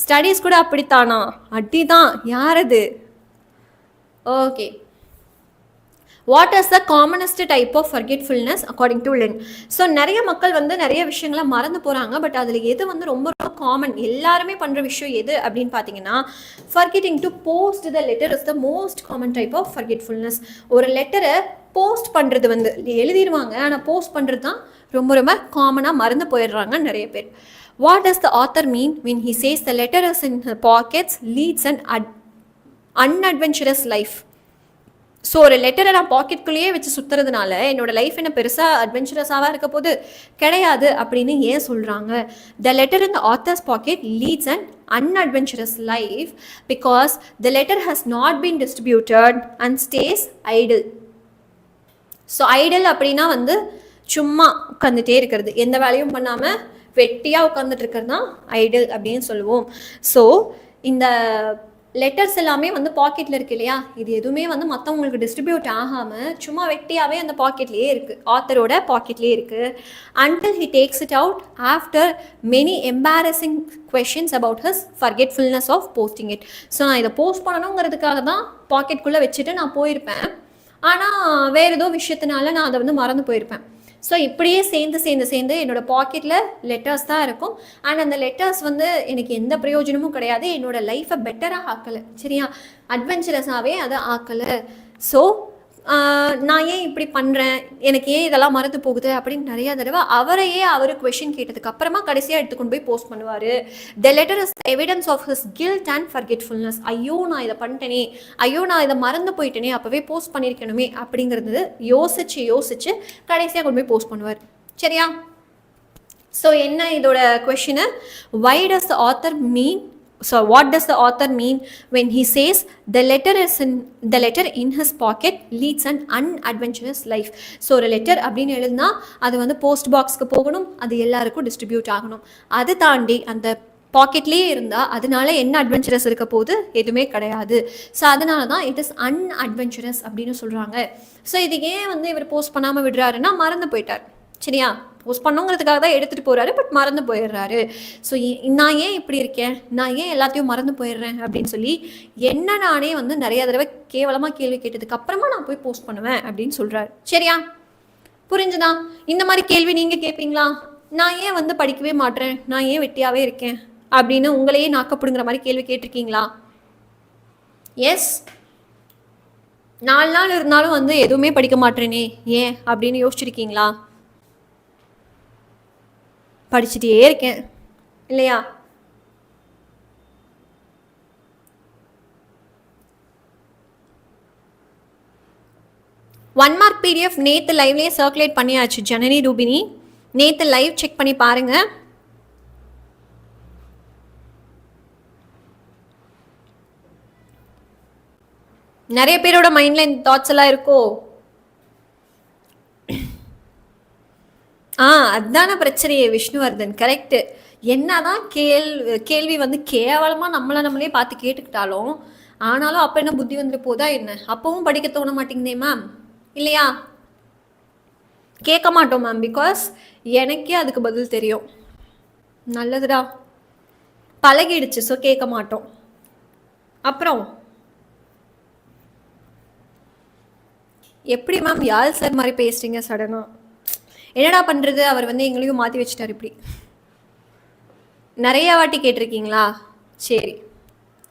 ஸ்டடீஸ் கூட அப்படித்தானா? அடி தான். யார் அது? Okay, what is the commonest type of forgetfulness according to Lynd? So நிறைய மக்கள் வந்து நிறைய விஷயங்களை மறந்து போகிறாங்க, பட் அதில் எது வந்து ரொம்ப ரொம்ப காமன், எல்லாருமே பண்ணுற விஷயம் எது அப்படின்னு பார்த்தீங்கன்னா, forgetting to post the letter is the most common type of forgetfulness. ஒரு லெட்டரை போஸ்ட் பண்ணுறது வந்து எழுதிடுவாங்க, ஆனால் போஸ்ட் பண்ணுறது தான் ரொம்ப ரொம்ப காமனாக மறந்து போயிடுறாங்க நிறைய பேர். What does the author mean when he says the letter is in her pockets leads an unadventurous life? So ஒரு லெட்டரை நான் பாக்கெட்குள்ளேயே வச்சு சுற்றுறதுனால என்னோட லைஃப் என்ன பெருசாக அட்வென்ச்சரஸாக இருக்க போது கிடையாது அப்படின்னு ஏன் சொல்கிறாங்க? The letter in the author's pocket leads and unadventurous life because the letter has not been distributed and stays idle. So Idol அப்படின்னா வந்து சும்மா உட்காந்துட்டே இருக்கிறது, எந்த வேலையும் பண்ணாமல் வெட்டியாக உட்காந்துட்டு இருக்கிறது தான் ஐடில் அப்படின்னு சொல்லுவோம். ஸோ இந்த லெட்டர்ஸ் எல்லாமே வந்து பாக்கெட்டில் இருக்குது இல்லையா, இது எதுவுமே வந்து மற்றவங்களுக்கு டிஸ்ட்ரிபியூட் ஆகாமல் சும்மா வெட்டியாகவே அந்த பாக்கெட்லேயே இருக்குது, ஆத்தரோட பாக்கெட்லேயே இருக்குது. until he takes it out after many embarrassing questions about his forgetfulness of posting it. So நான் இதை போஸ்ட் பண்ணணுங்கிறதுக்காக தான் பாக்கெட்டுக்குள்ளே வச்சுட்டு நான் போயிருப்பேன், ஆனால் வேறு ஏதோ விஷயத்தினால நான் அதை வந்து மறந்து போயிருப்பேன். ஸோ இப்படியே சேர்ந்து என்னோடய பாக்கெட்டில் லெட்டர்ஸ் தான் இருக்கும். அண்ட் அந்த லெட்டர்ஸ் வந்து எனக்கு எந்த பிரயோஜனமும் கிடையாது, என்னோடய லைஃப்பை பெட்டராக ஆக்கலை, சரியா, அட்வென்ச்சரஸாகவே அதை ஆக்கலை. ஸோ நான் ஏன் இப்படி பண்ணுறேன், எனக்கு ஏன் இதெல்லாம் மறந்து போகுது அப்படின்னு நிறையா தடவை அவரையே அவர் கொஷின் கேட்டதுக்கு அப்புறமா கடைசியாக எடுத்துக்கொண்டு போய் போஸ்ட் பண்ணுவார். The letter is evidence of his guilt and forgetfulness. ஐயோ நான் இதை பண்ணிட்டேனே, ஐயோ நான் இதை மறந்து போயிட்டேனே, அப்போவே போஸ்ட் பண்ணியிருக்கணுமே அப்படிங்கிறது யோசிச்சு கடைசியாக கொண்டு போய் போஸ்ட் பண்ணுவார். சரியா? ஸோ என்ன இதோட question, why does the author mean, so what does the author mean when he says the letter in his pocket leads an unadventurous life? so ஒரு லெட்டர் அப்படின்னு எழுதுனா அது வந்து போஸ்ட் பாக்ஸ்க்கு போகணும், அது எல்லாருக்கும் டிஸ்ட்ரிபியூட் ஆகணும். அது தாண்டி அந்த பாக்கெட்லேயே இருந்தால் அதனால என்ன அட்வென்ச்சரஸ் இருக்க போது, எதுவுமே கிடையாது. ஸோ அதனால தான் இட் இஸ் அன்அட்வென்ச்சரஸ் அப்படின்னு சொல்கிறாங்க. ஸோ இது ஏன் வந்து இவர் போஸ்ட் பண்ணாமல் விடுறாருன்னா மறந்து போயிட்டார், சரியா, போஸ்ட் பண்ணுங்கிறதுக்காக தான் எடுத்துகிட்டு போகிறாரு, பட் மறந்து போயிடுறாரு. ஸோ நான் ஏன் இப்படி இருக்கேன், நான் ஏன் எல்லாத்தையும் மறந்து போயிடுறேன் அப்படின்னு சொல்லி என்ன நானே வந்து நிறைய தடவை கேவலமாக கேள்வி கேட்டதுக்கு அப்புறமா நான் போய் போஸ்ட் பண்ணுவேன் அப்படின்னு சொல்கிறாரு. சரியா, புரிஞ்சுதா? இந்த மாதிரி கேள்வி நீங்கள் கேட்பீங்களா, நான் ஏன் வந்து படிக்கவே மாட்டேறேன், நான் ஏன் வெட்டியாகவே இருக்கேன் அப்படின்னு உங்களையே நாக்கப்படுங்கிற மாதிரி கேள்வி கேட்டிருக்கீங்களா? எஸ், 4 நாள் இருந்தாலும் வந்து எதுவுமே படிக்க மாட்டேனே ஏன் அப்படின்னு யோசிச்சிருக்கீங்களா? படிச்சுட்டே இருக்கேன் இல்லையா? ஒன் மார்க் பிடிஎஃப் நேற்று லைவ்லேயே சர்க்குலேட் பண்ணியாச்சு ஜனனி ரூபினி, நேற்று லைவ் செக் பண்ணி பாருங்க. நிறைய பேரோட மைண்டில் இந்த தாட்ஸ் எல்லாம் இருக்கோ? அதுதான பிரச்சனையே விஷ்ணுவர்தன், கரெக்டு. என்னதான் கேள்வி வந்து கேவலமாக நம்மளே பார்த்து கேட்டுக்கிட்டாலும் ஆனாலும் அப்போ என்ன புத்தி வந்துட்டு போதா என்ன, அப்பவும் படிக்க தோண மாட்டேங்குதே மேம், இல்லையா? கேட்க மாட்டோம் மேம், பிகாஸ் எனக்கே அதுக்கு பதில் தெரியும். நல்லதுடா, பழகிடுச்சு, ஸோ கேட்க மாட்டோம். அப்புறம் எப்படி மேம் யாழ் சார் மாதிரி பேசுறீங்க சடனாக? என்னடா பண்ணுறது, அவர் வந்து எங்களையும் மாற்றி வச்சுட்டார். இப்படி நிறைய வாட்டி கேட்டிருக்கீங்களா? சரி,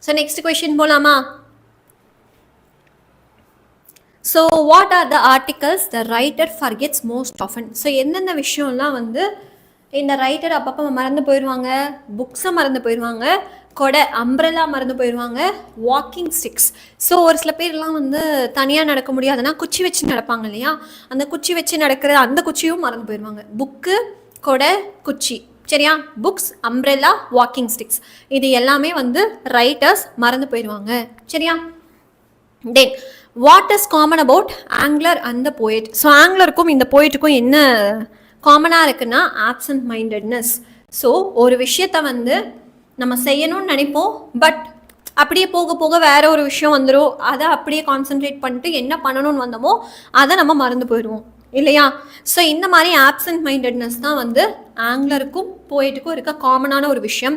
ஸோ நெக்ஸ்ட் கொஷின் போகலாமா? So what are the articles the writer forgets most often? So எந்தெந்த விஷயம்லாம் வந்து இந்த ரைட்டர் அப்பப்போ மறந்து போயிடுவாங்க, புக்ஸை மறந்து போயிடுவாங்க, கொடை அம்ப்ரெல்லா மறந்து போயிடுவாங்க, வாக்கிங் ஸ்டிக்ஸ். ஸோ ஒரு சில பேர்லாம் வந்து தனியாக நடக்க முடியாதுன்னா குச்சி வச்சு நடப்பாங்க இல்லையா, அந்த குச்சி வச்சு நடக்கிற அந்த குச்சியும் மறந்து போயிடுவாங்க. புக்கு, கொடை, குச்சி, சரியா, புக்ஸ், அம்ப்ரெல்லா, வாக்கிங் ஸ்டிக்ஸ், இது எல்லாமே வந்து ரைட்டர்ஸ் மறந்து போயிடுவாங்க. சரியா? Then what is common about angler and the poet? So ஆங்லருக்கும் இந்த போயட்டுக்கும் என்ன காமனாக இருக்குன்னா ஆப்சன்ட் மைண்டட்னஸ். ஸோ ஒரு விஷயத்தை வந்து நம்ம செய்யணும்னு நினைப்போம், பட் அப்படியே போக போக வேற ஒரு விஷயம் வந்துடும், அதை அப்படியே கான்சென்ட்ரேட் பண்ணிட்டு என்ன பண்ணணும்னு வந்தோமோ அதை நம்ம மறந்து போயிடுவோம் இல்லையா? ஸோ இந்த மாதிரி ஆப்சன்ட் மைண்டட்னஸ் தான் வந்து ஆங்லருக்கும் போயட்டுக்கும் இருக்க காமனான ஒரு விஷயம்.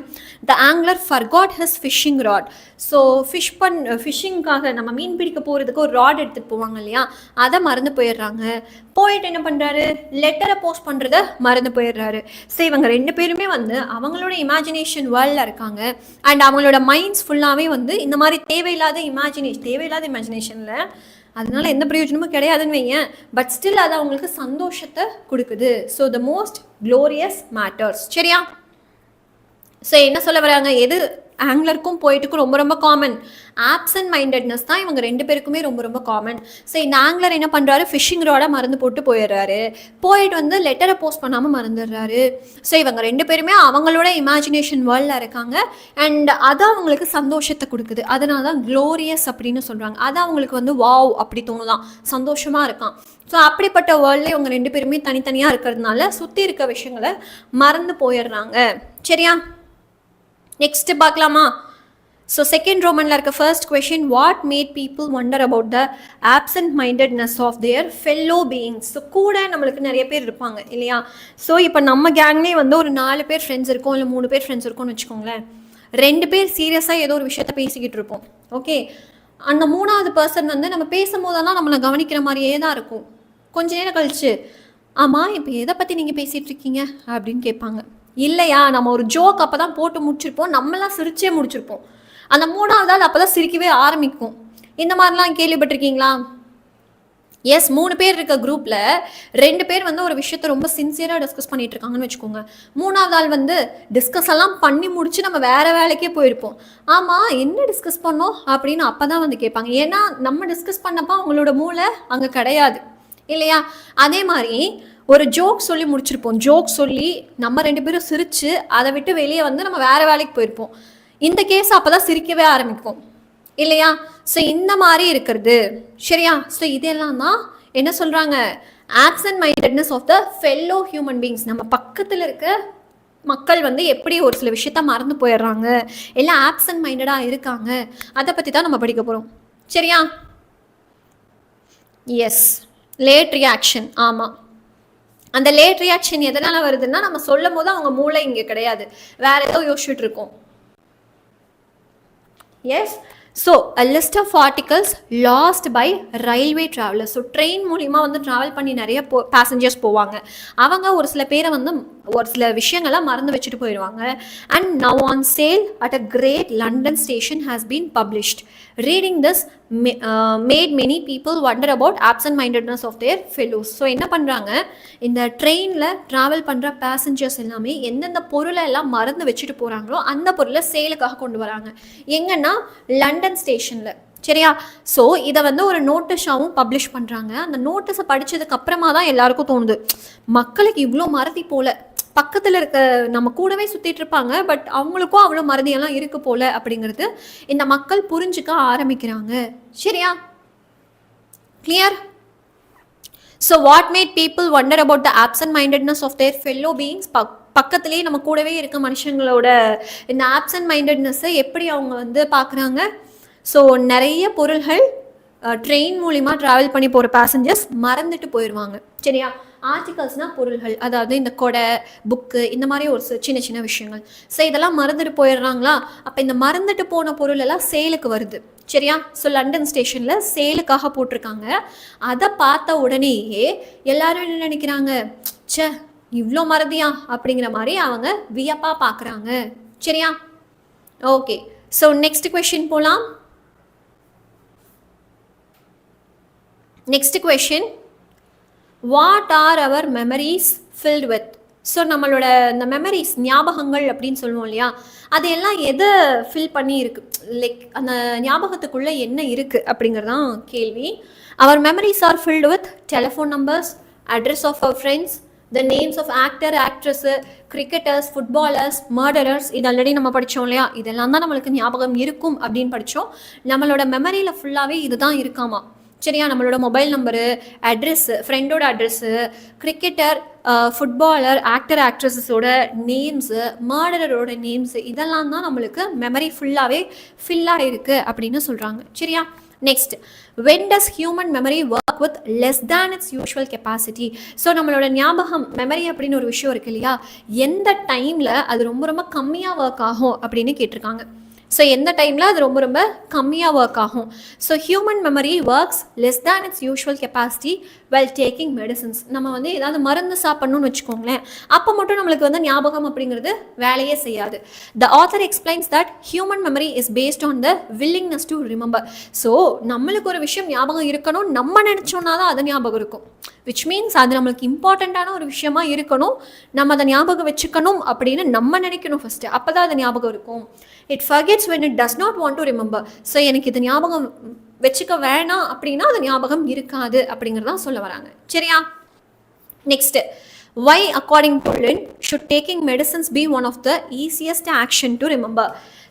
The angler forgot his fishing rod. So ஃபிஷ்ஷிங்காக நம்ம மீன் பிடிக்க போகிறதுக்கு ஒரு ராட் எடுத்துகிட்டு போவாங்க இல்லையா, அதை மறந்து போயிடுறாங்க. போயிட்டு என்ன பண்ணுறாரு, லெட்டரை போஸ்ட் பண்ணுறத மறந்து போயிடுறாரு. ஸோ இவங்க 2 பேருமே வந்து அவங்களோட இமேஜினேஷன் வேர்ல்டில் இருக்காங்க. அண்ட் அவங்களோட மைண்ட்ஸ் ஃபுல்லாகவே வந்து இந்த மாதிரி தேவையில்லாத இமேஜினேஷனில், அதனால எந்த பிரயோஜனமும் கிடையாதுன்னு வைங்க, பட் ஸ்டில் அது அவங்களுக்கு சந்தோஷத்தை கொடுக்குது. So the most glorious matters. சரியா? ஸோ என்ன சொல்ல வராங்க, எது ஆங்கிலருக்கும் போயிட்டுக்கும் ரொம்ப ரொம்ப காமன். ஆப்சன்ட் மைண்டட்னஸ் தான் இவங்க 2 பேருக்குமே ரொம்ப ரொம்ப காமன். ஸோ இந்த ஆங்கிலர் என்ன பண்ணுறாரு, ஃபிஷிங் ராடை மறந்து போட்டு போயிடுறாரு. போயிட்டு வந்து லெட்டரை போஸ்ட் பண்ணாமல் மறந்துடுறாரு. ஸோ இவங்க 2 பேருமே அவங்களோட இமேஜினேஷன் வேர்ல்டில் இருக்காங்க. அண்ட் அது அவங்களுக்கு சந்தோஷத்தை கொடுக்குது. அதனால தான் க்ளோரியஸ் அப்படின்னு சொல்கிறாங்க. அது அவங்களுக்கு வந்து வாவ் அப்படி தோணுதான், சந்தோஷமாக இருக்கான். ஸோ அப்படிப்பட்ட வேர்ல்டில் இவங்க 2 பேருமே தனித்தனியாக இருக்கிறதுனால சுற்றி இருக்க விஷயங்களை மறந்து போயிடுறாங்க. சரியா, நெக்ஸ்ட் பார்க்கலாமா? ஸோ செகண்ட் ரோமனில் இருக்க first question, what made people wonder about the absent mindedness of their fellow beings. So கூட நம்மளுக்கு நிறைய பேர் இருப்பாங்க இல்லையா? ஸோ இப்போ நம்ம கேங்லேயே வந்து ஒரு 4 பேர் ஃப்ரெண்ட்ஸ் இருக்கோம், இல்லை 3 பேர் ஃப்ரெண்ட்ஸ் இருக்கோம்னு வச்சுக்கோங்களேன். 2 பேர் சீரியஸாக ஏதோ ஒரு விஷயத்த பேசிக்கிட்டு இருப்போம். ஓகே, அந்த 3ஆவது பர்சன் வந்து நம்ம பேசும்போதெல்லாம் நம்மளை கவனிக்கிற மாதிரியே தான் இருக்கும். கொஞ்ச நேரம் கழிச்சு, ஆமாம் இப்போ எதை பற்றி நீங்கள் பேசிகிட்டு இருக்கீங்க அப்படின்னு கேட்பாங்க. இல்லையா, நம்ம ஒரு ஜோக் அப்போ தான் போட்டு முடிச்சிருப்போம், நம்மளாம் சிரிச்சே முடிச்சிருப்போம். அந்த 3ஆவது ஆள் அப்போ தான் சிரிக்கவே ஆரம்பிக்கும். இந்த மாதிரிலாம் கேள்விப்பட்டிருக்கீங்களா? எஸ், 3 பேர் இருக்க குரூப்பில் 2 பேர் வந்து ஒரு விஷயத்த ரொம்ப சின்சியராக டிஸ்கஸ் பண்ணிட்டு இருக்காங்கன்னு வச்சுக்கோங்க. 3ஆவது ஆள் வந்து டிஸ்கஸ் எல்லாம் பண்ணி முடிச்சு நம்ம வேற வேலைக்கே போயிருப்போம். ஆமாம் என்ன டிஸ்கஸ் பண்ணோம் அப்படின்னு அப்போ தான் வந்து கேட்பாங்க. ஏன்னா நம்ம டிஸ்கஸ் பண்ணப்போ அவங்களோட மூளை அங்கே கிடையாது இல்லையா? அதே மாதிரி ஒரு ஜோக் சொல்லி முடிச்சிருப்போம். ஜோக் சொல்லி நம்ம 2 பேரும் சிரித்து அதை விட்டு வெளியே வந்து நம்ம வேறு வேலைக்கு போயிருப்போம். இந்த கேஸ் அப்போ தான் சிரிக்கவே ஆரம்பிக்கும் இல்லையா? ஸோ இந்த மாதிரி இருக்கிறது. சரியா? ஸோ இதெல்லாம் தான் என்ன சொல்கிறாங்க, absent mindedness of the fellow human beings. நம்ம பக்கத்தில் இருக்க மக்கள் வந்து எப்படி ஒரு சில விஷயத்த மறந்து போயிடுறாங்க, எல்லாம் ஆப்சன்ட் மைண்டடாக இருக்காங்க, அதை பற்றி தான் நம்ம படிக்க போகிறோம். சரியா? Yes, late reaction. ஆமாம், அந்த லேட் ரியாக்ஷன் எதனால் வருதுன்னா நம்ம சொல்லும் போது அவங்க மூளை இங்கே கிடையாது, வேற ஏதோ யோசிச்சுட்டு இருக்கோம். Yes, so a list of articles lost by railway travelers. So train மூலிமா வந்து ட்ராவல் பண்ணி நிறைய பேசஞ்சர்ஸ் போவாங்க. அவங்க ஒரு சில பேரை வந்து ஒரு சில விஷயங்களை மறந்து வச்சுட்டு போயிடுவாங்க. And now on sale at a great London station has been published. Reading this made many people wonder about absent mindedness of their fellows. So என்ன பண்ணுறாங்க, இந்த ட்ரெயினில் ட்ராவல் பண்ணுற பேசஞ்சர்ஸ் எல்லாமே எந்தெந்த பொருளை எல்லாம் மறந்து வச்சுட்டு போகிறாங்களோ அந்த பொருளை சேலுக்காக கொண்டு வராங்க. எங்கன்னா லண்டன் ஸ்டேஷனில். சரியா? ஸோ இதை வந்து ஒரு நோட்டீஸாகவும் பப்ளிஷ் பண்ணுறாங்க. அந்த நோட்டீஸை படித்ததுக்கு அப்புறமா தான் எல்லாருக்கும் தோணுது, மக்களுக்கு இவ்வளோ மறதி போல, பக்கத்தில் இருக்க நம்ம கூடவே சுற்றிட்டு இருப்பாங்க, பட் அவங்களுக்கும் அவ்வளோ மறதியெல்லாம் இருக்கு போல அப்படிங்கிறது இந்த மக்கள் புரிஞ்சுக்க ஆரம்பிக்கிறாங்க. சரியா? Clear? So what made people wonder about the absent mindedness of their fellow beings. பக்கத்துலேயே நம்ம கூடவே இருக்க மனுஷங்களோட இந்த ஆப்சன்ட் மைண்டட்னஸை எப்படி அவங்க வந்து பார்க்குறாங்க. ஸோ நிறைய பொருள்கள் ட்ரெயின் மூலிமா ட்ராவல் பண்ணி போகிற பேசஞ்சர்ஸ் மறந்துட்டு போயிடுவாங்க. சரியா? ஆர்டிகல்ஸ்னால் பொருள்கள், அதாவது இந்த கொடை, புக்கு, இந்த மாதிரி ஒரு சின்ன சின்ன விஷயங்கள். ஸோ இதெல்லாம் மறந்துட்டு போயிடுறாங்களா? அப்போ இந்த மறந்துட்டு போன பொருள் எல்லாம் சேலுக்கு வருது. சரியா? ஸோ லண்டன் ஸ்டேஷனில் சேலுக்காக போட்டிருக்காங்க. அதை பார்த்த உடனேயே எல்லாரும் என்ன நினைக்கிறாங்க, ச்சே இவ்வளோ மறதியா அப்படிங்கிற மாதிரி அவங்க வியப்பாக பார்க்குறாங்க. சரியா? ஓகே, ஸோ நெக்ஸ்ட் கொஷின் போகலாம். Next question, what are our memories filled with. So நம்மளோட இந்த மெமரிஸ், ஞாபகங்கள் அப்படின்னு சொல்லுவோம் இல்லையா, அது எல்லாம் எதை ஃபில் பண்ணி இருக்கு, லைக் அந்த ஞாபகத்துக்குள்ளே என்ன இருக்குது அப்படிங்கிறதான் கேள்வி. Our memories are filled with telephone numbers, address of our friends, the names of actor, actress, cricketers, footballers, murderers. இது ஆல்ரெடி நம்ம படித்தோம் இல்லையா, இதெல்லாம் தான் நம்மளுக்கு ஞாபகம் இருக்கும் அப்படின்னு படித்தோம். நம்மளோட மெமரியில் ஃபுல்லாகவே இதுதான் இருக்காமா. சரியா? நம்மளோட மொபைல் நம்பரு, அட்ரெஸ்ஸு, ஃப்ரெண்டோட அட்ரெஸ்ஸு, கிரிக்கெட்டர், ஃபுட்பாலர், ஆக்டர், ஆக்ட்ரஸஸோட நேம்ஸு, மர்டரோட நேம்ஸு, இதெல்லாம் தான் நம்மளுக்கு மெமரி ஃபுல்லாகவே ஃபில்லாக இருக்குது அப்படின்னு சொல்கிறாங்க. சரியா? Next, when does human memory work with less than it's usual capacity. So நம்மளோட ஞாபகம், மெமரி அப்படின்னு ஒரு விஷயம் இருக்கு இல்லையா, எந்த டைமில் அது ரொம்ப ரொம்ப கம்மியாக ஒர்க் ஆகும் அப்படின்னு கேட்டிருக்காங்க. ஸோ எந்த டைமில் அது ரொம்ப ரொம்ப கம்மியாக ஒர்க் ஆகும். So human memory works less than it's usual capacity well taking medicines. நம்ம வந்து ஏதாவது மருந்து சாப்பிட்ணுன்னு வச்சுக்கோங்களேன், அப்போ மட்டும் நம்மளுக்கு வந்து ஞாபகம் அப்படிங்கிறது வேலையே செய்யாது. The author explains that human memory is based on the willingness to remember. So நம்மளுக்கு ஒரு விஷயம் ஞாபகம் இருக்கணும், நம்ம நினச்சோன்னா தான் அது ஞாபகம் இருக்கும். விச் மீன்ஸ் அது நம்மளுக்கு இம்பார்ட்டண்ட்டான ஒரு விஷயமா இருக்கணும், நம்ம அதை ஞாபகம் வச்சுக்கணும் அப்படின்னு நம்ம நினைக்கணும் ஃபஸ்ட்டு, அப்போ தான் அது ஞாபகம் இருக்கும். It forgets when it does not want to remember. So எனக்கு இது ஞாபகம் வச்சுக்க வேணாம் அப்படின்னா அது ஞாபகம் இருக்காது அப்படிங்கிறதான் சொல்ல வராங்க. சரியா? Next, why according to Lynn should taking medicines be one of the easiest action to remember?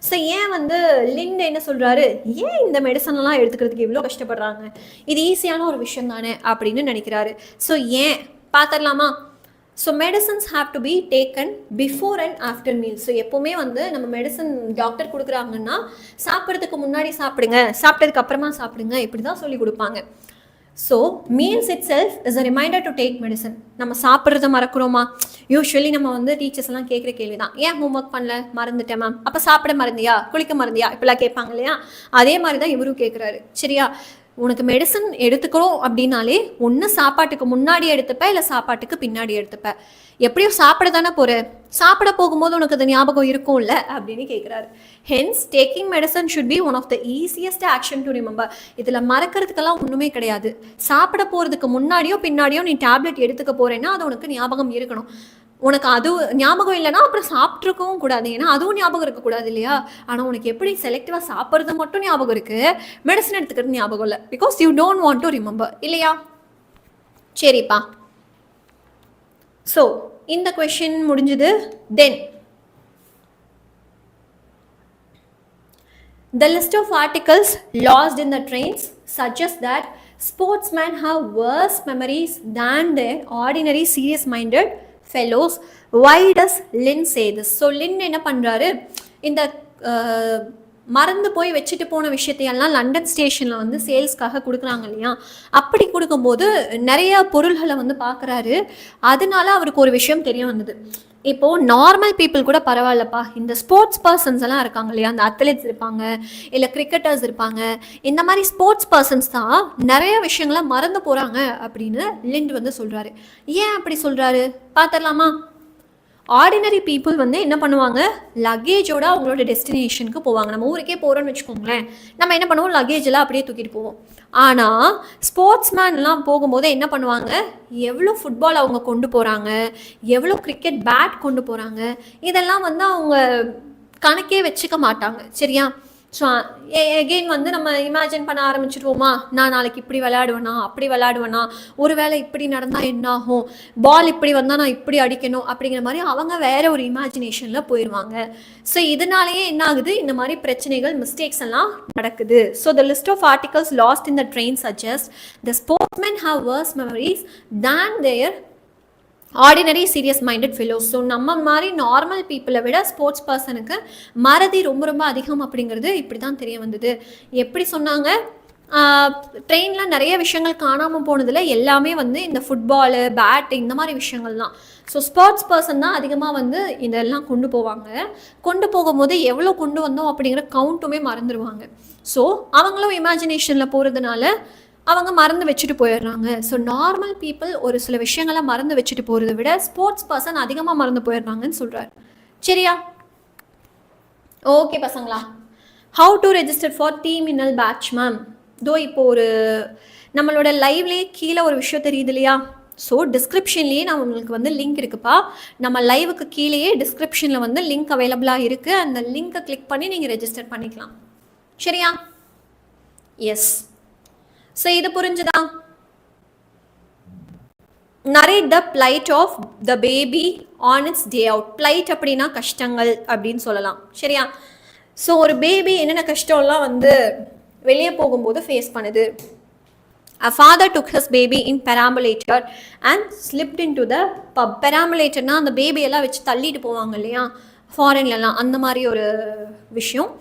So ஏன் வந்து லிண்ட் என்ன சொல்கிறாரு, ஏன் இந்த மெடிசன்லாம் எடுத்துக்கிறதுக்கு இவ்வளோ கஷ்டப்படுறாங்க, இது ஈஸியான ஒரு விஷயம் தானே அப்படின்னு நினைக்கிறாரு. ஸோ ஏன் பார்த்துடலாமா? So medicines have to be taken before and after meal. So எப்போவுமே வந்து நம்ம மெடிசன் டாக்டர் கொடுக்குறாங்கன்னா சாப்பிட்றதுக்கு முன்னாடி சாப்பிடுங்க, சாப்பிட்டதுக்கு அப்புறமா சாப்பிடுங்க, இப்படி தான் சொல்லி கொடுப்பாங்க. So meals itself is a reminder to take medicine. நம்ம சாப்பிட்றத மறக்கிறோமா? யூஸ்வலி நம்ம வந்து டீச்சர்ஸ் எல்லாம் கேட்குற கேள்வி தான், ஏன் ஹோம்ஒர்க் பண்ணல, மறந்துட்டேன் மேம், அப்போ சாப்பிட மறந்தியா, குளிக்க மறந்தியா, இப்பெல்லாம் கேட்பாங்க இல்லையா? அதே மாதிரி தான் இவரும் கேட்குறாரு. சரியா? உனக்கு மெடிசன் எடுத்துக்கிறோம் அப்படின்னாலே ஒன்று சாப்பாட்டுக்கு முன்னாடி எடுத்துப்ப, இல்லை சாப்பாட்டுக்கு பின்னாடி எடுத்துப்ப, எப்படியும் சாப்பிட தானே போகிற, சாப்பிட போகும்போது உனக்கு அது ஞாபகம் இருக்கும்ல அப்படின்னு கேட்குறாரு. Hence taking medicine should be one of the easiest action to remember. இதில் மறக்கிறதுக்கெல்லாம் ஒன்றுமே கிடையாது. சாப்பிட போகிறதுக்கு முன்னாடியோ பின்னாடியோ நீ டேப்லெட் எடுத்துக்க போகிறேன்னா அது உனக்கு ஞாபகம் இருக்கணும். உனக்கு அது ஞாபகம் இல்லைனா அப்புறம் சாப்பிட்ருக்கவும் கூடாது, ஏன்னா அதுவும் ஞாபகம் இருக்கக்கூடாது இல்லையா? ஆனால் உனக்கு எப்படி செலக்டிவாக சாப்பிட்றது மட்டும் ஞாபகம் இருக்குது, மெடிசன் எடுத்துக்கிறது ஞாபகம் இல்லை, because you don't want to remember இல்லையா? சரிப்பா. ஸோ இந்த கொஷின் முடிஞ்சது. தென் the list of articles lost in the trains suggests that sportsmen have worse memories than their ordinary serious-minded fellows. Why does Lynn say this? So Lynn என்ன பண்ணுறாரு, இந்த மறந்து போய் வச்சுட்டு போன விஷயத்தையெல்லாம் லண்டன் ஸ்டேஷனில் வந்து சேல்ஸ்க்காக கொடுக்குறாங்க இல்லையா? அப்படி கொடுக்கும்போது நிறைய பொருள்களை வந்து பார்க்குறாரு. அதனால அவருக்கு ஒரு விஷயம் தெரிய வந்தது. இப்போது நார்மல் பீப்புள் கூட பரவாயில்லப்பா, இந்த ஸ்போர்ட்ஸ் பர்சன்ஸ் எல்லாம் இருக்காங்க இல்லையா, அந்த அத்லெட்ஸ் இருப்பாங்க, இல்லை கிரிக்கெட்டர்ஸ் இருப்பாங்க, இந்த மாதிரி ஸ்போர்ட்ஸ் பர்சன்ஸ் தான் நிறைய விஷயங்களை மறந்து போகிறாங்க அப்படின்னு லிண்ட் வந்து சொல்கிறாரு. ஏன் அப்படி சொல்கிறாரு பார்த்துடலாமா? ஆர்டினரி பீப்புள் வந்து என்ன பண்ணுவாங்க, லக்கேஜோட அவங்களோட டெஸ்டினேஷனுக்கு போவாங்க. நம்ம ஊருக்கே போகிறோன்னு வச்சுக்கோங்களேன், நம்ம என்ன பண்ணுவோம், லக்கேஜெல்லாம் அப்படியே தூக்கிட்டு போவோம். ஆனால் ஸ்போர்ட்ஸ் மேன்லாம் போகும்போது என்ன பண்ணுவாங்க, எவ்வளோ ஃபுட்பால் அவங்க கொண்டு போகிறாங்க, எவ்வளோ கிரிக்கெட் பேட் கொண்டு போகிறாங்க, இதெல்லாம் வந்து அவங்க கணக்கே வச்சுக்க மாட்டாங்க. சரியா? ஸோ எகெயின் வந்து நம்ம இமேஜின் பண்ண ஆரம்பிச்சிடுவோமா, நான் நாளைக்கு இப்படி விளையாடுவேனா, அப்படி விளையாடுவேனா, ஒரு வேளை இப்படி நடந்தால் என்ன ஆகும், பால் இப்படி வந்தால் நான் இப்படி அடிக்கணும் அப்படிங்கிற மாதிரி அவங்க வேற ஒரு இமேஜினேஷனில் போயிடுவாங்க. ஸோ இதனாலேயே என்ன ஆகுது, இந்த மாதிரி பிரச்சனைகள், மிஸ்டேக்ஸ் எல்லாம் நடக்குது. So the list of articles lost in the train suggest the sportsmen have worse memories than their ordinary serious minded fellows. So நம்ம மாதிரி நார்மல் பீப்புளை விட ஸ்போர்ட்ஸ் பர்சனுக்கு மறதி ரொம்ப ரொம்ப அதிகம் அப்படிங்கிறது இப்படி தான் தெரிய வந்தது. எப்படி சொன்னாங்க, ட்ரெயினில் நிறைய விஷயங்கள் காணாமல் போனதில் எல்லாமே வந்து இந்த ஃபுட்பாலு, பேட்டு, இந்த மாதிரி விஷயங்கள் தான். ஸோ ஸ்போர்ட்ஸ் பர்சன் தான் அதிகமாக வந்து இதெல்லாம் கொண்டு போவாங்க. கொண்டு போகும்போது எவ்வளோ கொண்டு வந்தோம் அப்படிங்கிற கவுண்ட்டுமே மறந்துடுவாங்க. ஸோ அவங்களும் இமேஜினேஷனில் போகிறதுனால அவங்க மறந்து வச்சுட்டு போயிடுறாங்க. ஸோ நார்மல் பீப்புள் ஒரு சில விஷயங்களை மறந்து வச்சுட்டு போகிறத விட ஸ்போர்ட்ஸ் பர்சன் அதிகமாக மறந்து போயிடுறாங்கன்னு சொல்கிறார். சரியா? ஓகே பசங்களா. ஹவு டு ரெஜிஸ்டர் ஃபார் 𝑡மின்னல் பேட்ச் மேம்? இதோ இப்போ ஒரு நம்மளோட லைவ்லேயே கீழே ஒரு விஷயம் தெரியுது இல்லையா? ஸோ டிஸ்கிரிப்ஷன்லேயே நம்மளுக்கு வந்து லிங்க் இருக்குப்பா. நம்ம லைவுக்கு கீழேயே டிஸ்கிரிப்ஷனில் வந்து லிங்க் அவைலபிளாக இருக்குது. அந்த லிங்க்கை கிளிக் பண்ணி நீங்கள் ரெஜிஸ்டர் பண்ணிக்கலாம். சரியா? எஸ். ஸோ இது புரிஞ்சுதா? Narrate the plight of the baby on its day out. Plight அப்படின்னா கஷ்டங்கள் அப்படின்னு சொல்லலாம். சரியா? ஸோ ஒரு பேபி என்னென்ன கஷ்டம்லாம் வந்து வெளியே போகும்போது ஃபேஸ் பண்ணுது. A father took his baby in perambulator and slipped into the pub. Perambulatorனா அந்த பேபியெல்லாம் வச்சு தள்ளிட்டு போவாங்க இல்லையா ஃபாரின்லலாம், அந்த மாதிரி ஒரு விஷயம்.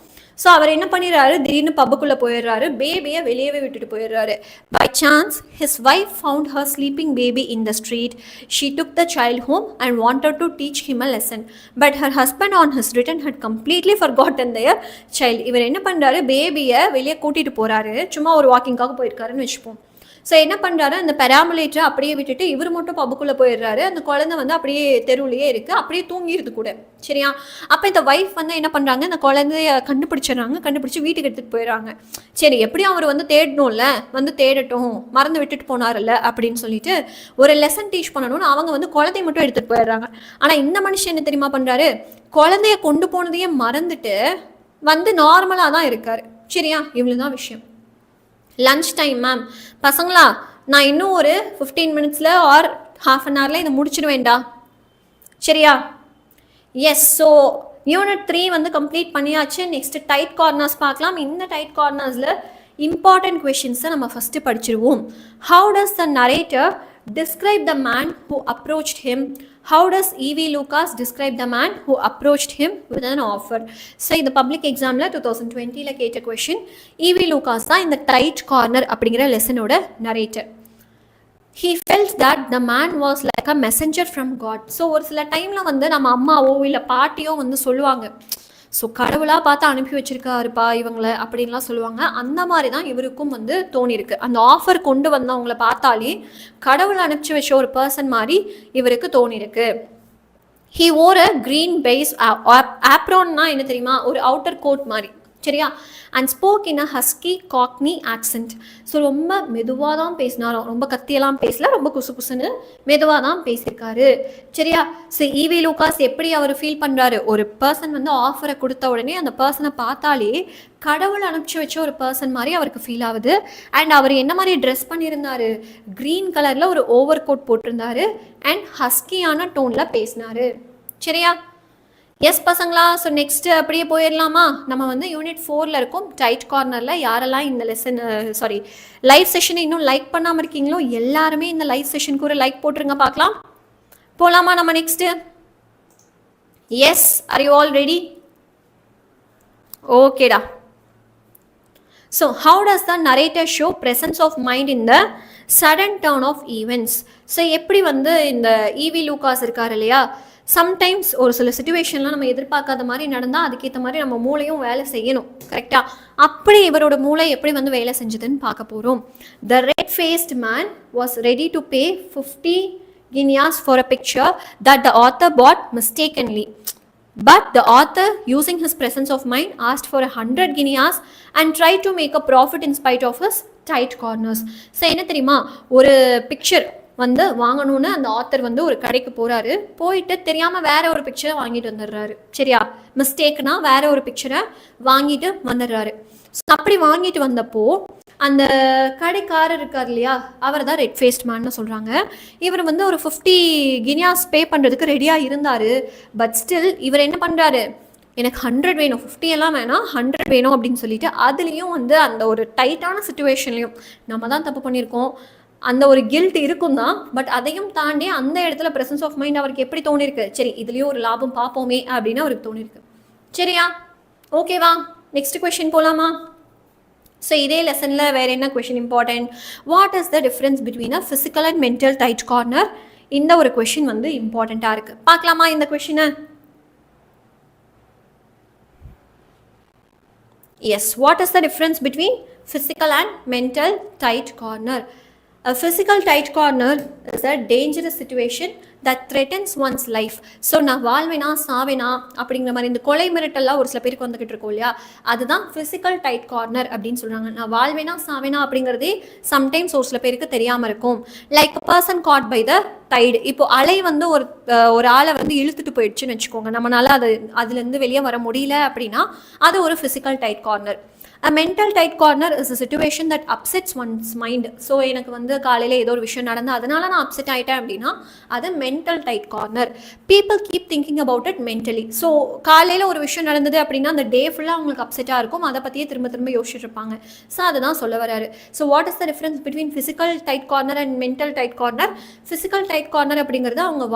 ஸோ அவர் என்ன பண்ணிடுறாரு, திடீர்னு பப்புக்குள்ளே போயிடுறாரு, பேபியை வெளியவே விட்டுட்டு போயிடுறாரு. By chance his wife found her sleeping baby in the street. She took the child home and wanted to teach him a lesson. But her husband on his return had completely forgotten their child. இவர் என்ன பண்ணுறாரு, பேபியை வெளியே கூட்டிகிட்டு போகிறாரு, சும்மா ஒரு வாக்கிங்காக போயிருக்காருன்னு வச்சுப்போம். So என்ன பண்ணுறாரு, அந்த பெராமுலேட்டரை அப்படியே விட்டுட்டு இவர் மட்டும் பப்புக்குள்ளே போயிடுறாரு. அந்த குழந்தை வந்து அப்படியே தெருவுலையே இருக்குது, அப்படியே தூங்கிடுது கூட. சரியா? அப்போ இந்த ஒய்ஃப் வந்து என்ன பண்ணுறாங்க, அந்த குழந்தைய கண்டுபிடிச்சி வீட்டுக்கு எடுத்துகிட்டு போயிடுறாங்க. சரி, எப்படியும் அவர் வந்து தேடணும்ல, வந்து தேடட்டும், மறந்து விட்டுட்டு போனார்ல அப்படின்னு சொல்லிட்டு ஒரு லெசன் டீச் பண்ணணும்னு அவங்க வந்து குழந்தைய மட்டும் எடுத்துகிட்டு போயிடுறாங்க. ஆனால் இந்த மனுஷன் என்ன தெரியுமா பண்ணுறாரு, குழந்தைய கொண்டு போனதையே மறந்துட்டு வந்து நார்மலாக தான் இருக்கார். சரியா? இவ்வளோ தான் விஷயம். லன்ச் டைம் மேம், பசங்களா நான் இன்னும் ஒரு 15 மினிட்ஸில் ஆர் ½ அன் ஹவரில் இதை முடிச்சிடுவேண்டா. சரியா? எஸ். ஸோ யூனிட் 3 வந்து கம்ப்ளீட் பண்ணியாச்சு. நெக்ஸ்ட் டைட் கார்னர்ஸ் பார்க்கலாம். இந்த டைட் கார்னர்ஸில் இம்பார்ட்டன்ட் கொஷின்ஸை நம்ம ஃபஸ்ட்டு படிச்சிருவோம். How does the narrator describe the man who approached him? How does 𝑬𝒙𝒂𝒏 describe the man who approached him with an offer? So இந்த public எக்ஸாமில் 2020 கேட்ட கொஷின். 𝑬𝒙𝒂𝒏 தான் இந்த டைட் கார்னர் அப்படிங்கிற லெசனோட narrator. He felt that the man was like a messenger from God. So ஒரு சில டைமில் வந்து நம்ம அம்மாவோ இல்லை பாட்டியோ வந்து சொல்லுவாங்க, ஸோ கடவுளாக பார்த்து அனுப்பி வச்சிருக்காருப்பா இவங்களை அப்படின்லாம் சொல்லுவாங்க. அந்த மாதிரி தான் இவருக்கும் வந்து தோணியிருக்கு. அந்த ஆஃபர் கொண்டு வந்தவங்களை பார்த்தாலே கடவுள் அனுப்பிச்சி வச்ச ஒரு பர்சன் மாதிரி இவருக்கு தோணியிருக்கு. He wore a green base apronனா என்ன தெரியுமா, ஒரு அவுட்டர் கோட் மாதிரி. சரியா? And spoke in a husky cockney accent. So ரொம்ப மெதுவாக தான் பேசினாராம், ரொம்ப கத்தியெல்லாம் பேசல, ரொம்ப குசுன்னு மெதுவாக தான் பேசியிருக்காரு. சரியா? ஸோ 𝑬𝒙𝒂𝒏 எப்படி அவர் ஃபீல் பண்ணுறாரு, ஒரு பர்சன் வந்து ஆஃபரை கொடுத்த உடனே அந்த பர்சனை பார்த்தாலே கடவுள் அனுப்பிச்சி வச்ச ஒரு பர்சன் மாதிரி அவருக்கு ஃபீல் ஆகுது. அண்ட் அவர் என்ன மாதிரி ட்ரெஸ் பண்ணியிருந்தாரு, க்ரீன் கலரில் ஒரு ஓவர் கோட் போட்டிருந்தாரு அண்ட் ஹஸ்கியான டோனில் பேசினாரு. சரியா? எஸ் பசங்களா. ஸோ நெக்ஸ்ட்டு அப்படியே போயிடலாமா? நம்ம வந்து யூனிட் 4ல் இருக்கும் டைட் கார்னரில். யாரெல்லாம் இந்த லெசன் லைவ் செஷனை இன்னும் லைக் பண்ணாமல் இருக்கீங்களோ எல்லாருமே இந்த லைவ் செஷனுக்கு ஒரு லைக் போட்டுருங்க பார்க்கலாம். போகலாமா நம்ம next? Yes, are you all ready? ஓகேடா. So how does the narrator show presence of mind in the sudden turn of events? So எப்படி வந்து இந்த 𝑬𝒙𝒂𝒏 இருக்கார் இல்லையா, சம்டைம்ஸ் ஒரு சில சுச்சுவேஷன்லாம் நம்ம எதிர்பார்க்காத மாதிரி நடந்தால் அதுக்கேற்ற மாதிரி நம்ம மூளையும் வேலை செய்யணும். கரெக்டாக? அப்படி இவரோட மூளை எப்படி வந்து வேலை செஞ்சதுன்னு பார்க்க போகிறோம். The red faced man was ready to pay 50 guineas for a picture that the author bought mistakenly. But the author, using his presence of mind, asked for 100 guineas and tried to make a profit in spite of his tight corners. So என்ன தெரியுமா, ஒரு picture வந்து வாங்கணும்னு அந்த author வந்து ஒரு கடைக்கு போகிறாரு. போயிட்டு தெரியாமல் வேற ஒரு பிக்சரை வாங்கிட்டு வந்துடுறாரு. சரியா? மிஸ்டேக்னா வேற ஒரு பிக்சரை வாங்கிட்டு வந்துடுறாரு. ஸோ அப்படி வாங்கிட்டு வந்தப்போ அந்த கடைக்காரர் இருக்கார் இல்லையா, அவர் தான் ரெட் ஃபேஸ்ட் மேன்னு சொல்கிறாங்க. இவர் வந்து ஒரு 50 guineas பே பண்ணுறதுக்கு ரெடியாக இருந்தார். பட் ஸ்டில் இவர் என்ன பண்ணுறாரு, எனக்கு 100 வேணும், 50 எல்லாம் வேணாம், 100 வேணும் அப்படின்னு சொல்லிட்டு அதுலேயும் வந்து அந்த ஒரு டைட்டான சுச்சுவேஷன்லையும் நம்ம தான் தப்பு பண்ணியிருக்கோம், அந்த ஒரு கில்ட் இருக்கும் தான். பட் அதையும் தாண்டி அந்த இடத்துல ப்ரெசன்ஸ் ஆஃப் மைண்ட் அவருக்கு எப்படி தோணிருக்கு, சரி இதுலேயும் ஒரு லாபம் பார்ப்போமே அப்படின்னு அவருக்கு தோணிருக்கு. சரியா? ஓகேவா? நெக்ஸ்ட் கொஷின் போகலாமா? ஸோ இதே லெசனில் வேறு என்ன question important, what is the difference between a physical and mental tight corner? இந்த ஒரு கொஷின் வந்து இம்பார்ட்டண்ட்டாக இருக்குது. பார்க்கலாமா இந்த கொஷினை? Yes, what is the difference between physical and mental tight corner? A physical tight corner is a dangerous situation that threatens one's life. So நான் வாழ்வேனா சாவேனா அப்படிங்கிற மாதிரி இந்த கொலை மிரட்டெல்லாம் ஒரு சில பேருக்கு வந்துக்கிட்டு இருக்கோம் இல்லையா, அதுதான் ஃபிசிக்கல் டைட் கார்னர் அப்படின்னு சொல்கிறாங்க. நான் வாழ்வேனா சாவேனா அப்படிங்கிறதே சம்டைம்ஸ் ஒரு சில பேருக்கு தெரியாமல் இருக்கும். Like person caught by the tide. இப்போ அலை வந்து ஒரு ஆளை வந்து இழுத்துட்டு போயிடுச்சுன்னு வச்சுக்கோங்க, நம்மளால அதுலேருந்து வெளியே வர முடியல அப்படின்னா அது ஒரு physical tight corner. A mental tight corner is a situation that upsets one's mind. So எனக்கு வந்து காலையில் ஏதோ ஒரு விஷயம் நடந்து அதனால நான் அப்செட் ஆகிட்டேன் அப்படின்னா அது mental tight corner. People keep thinking about it mentally. So காலையில் ஒரு விஷயம் நடந்தது அப்படின்னா அந்த டே ஃபுல்லாக அவங்களுக்கு அப்செட்டாக இருக்கும், அதை பற்றியே திரும்ப திரும்ப யோசிச்சுட்டு இருப்பாங்க. ஸோ அதுதான் சொல்ல வராரு. So what is the difference between physical tight corner and mental tight corner? Physical tight corner அப்படிங்கிறது அவங்க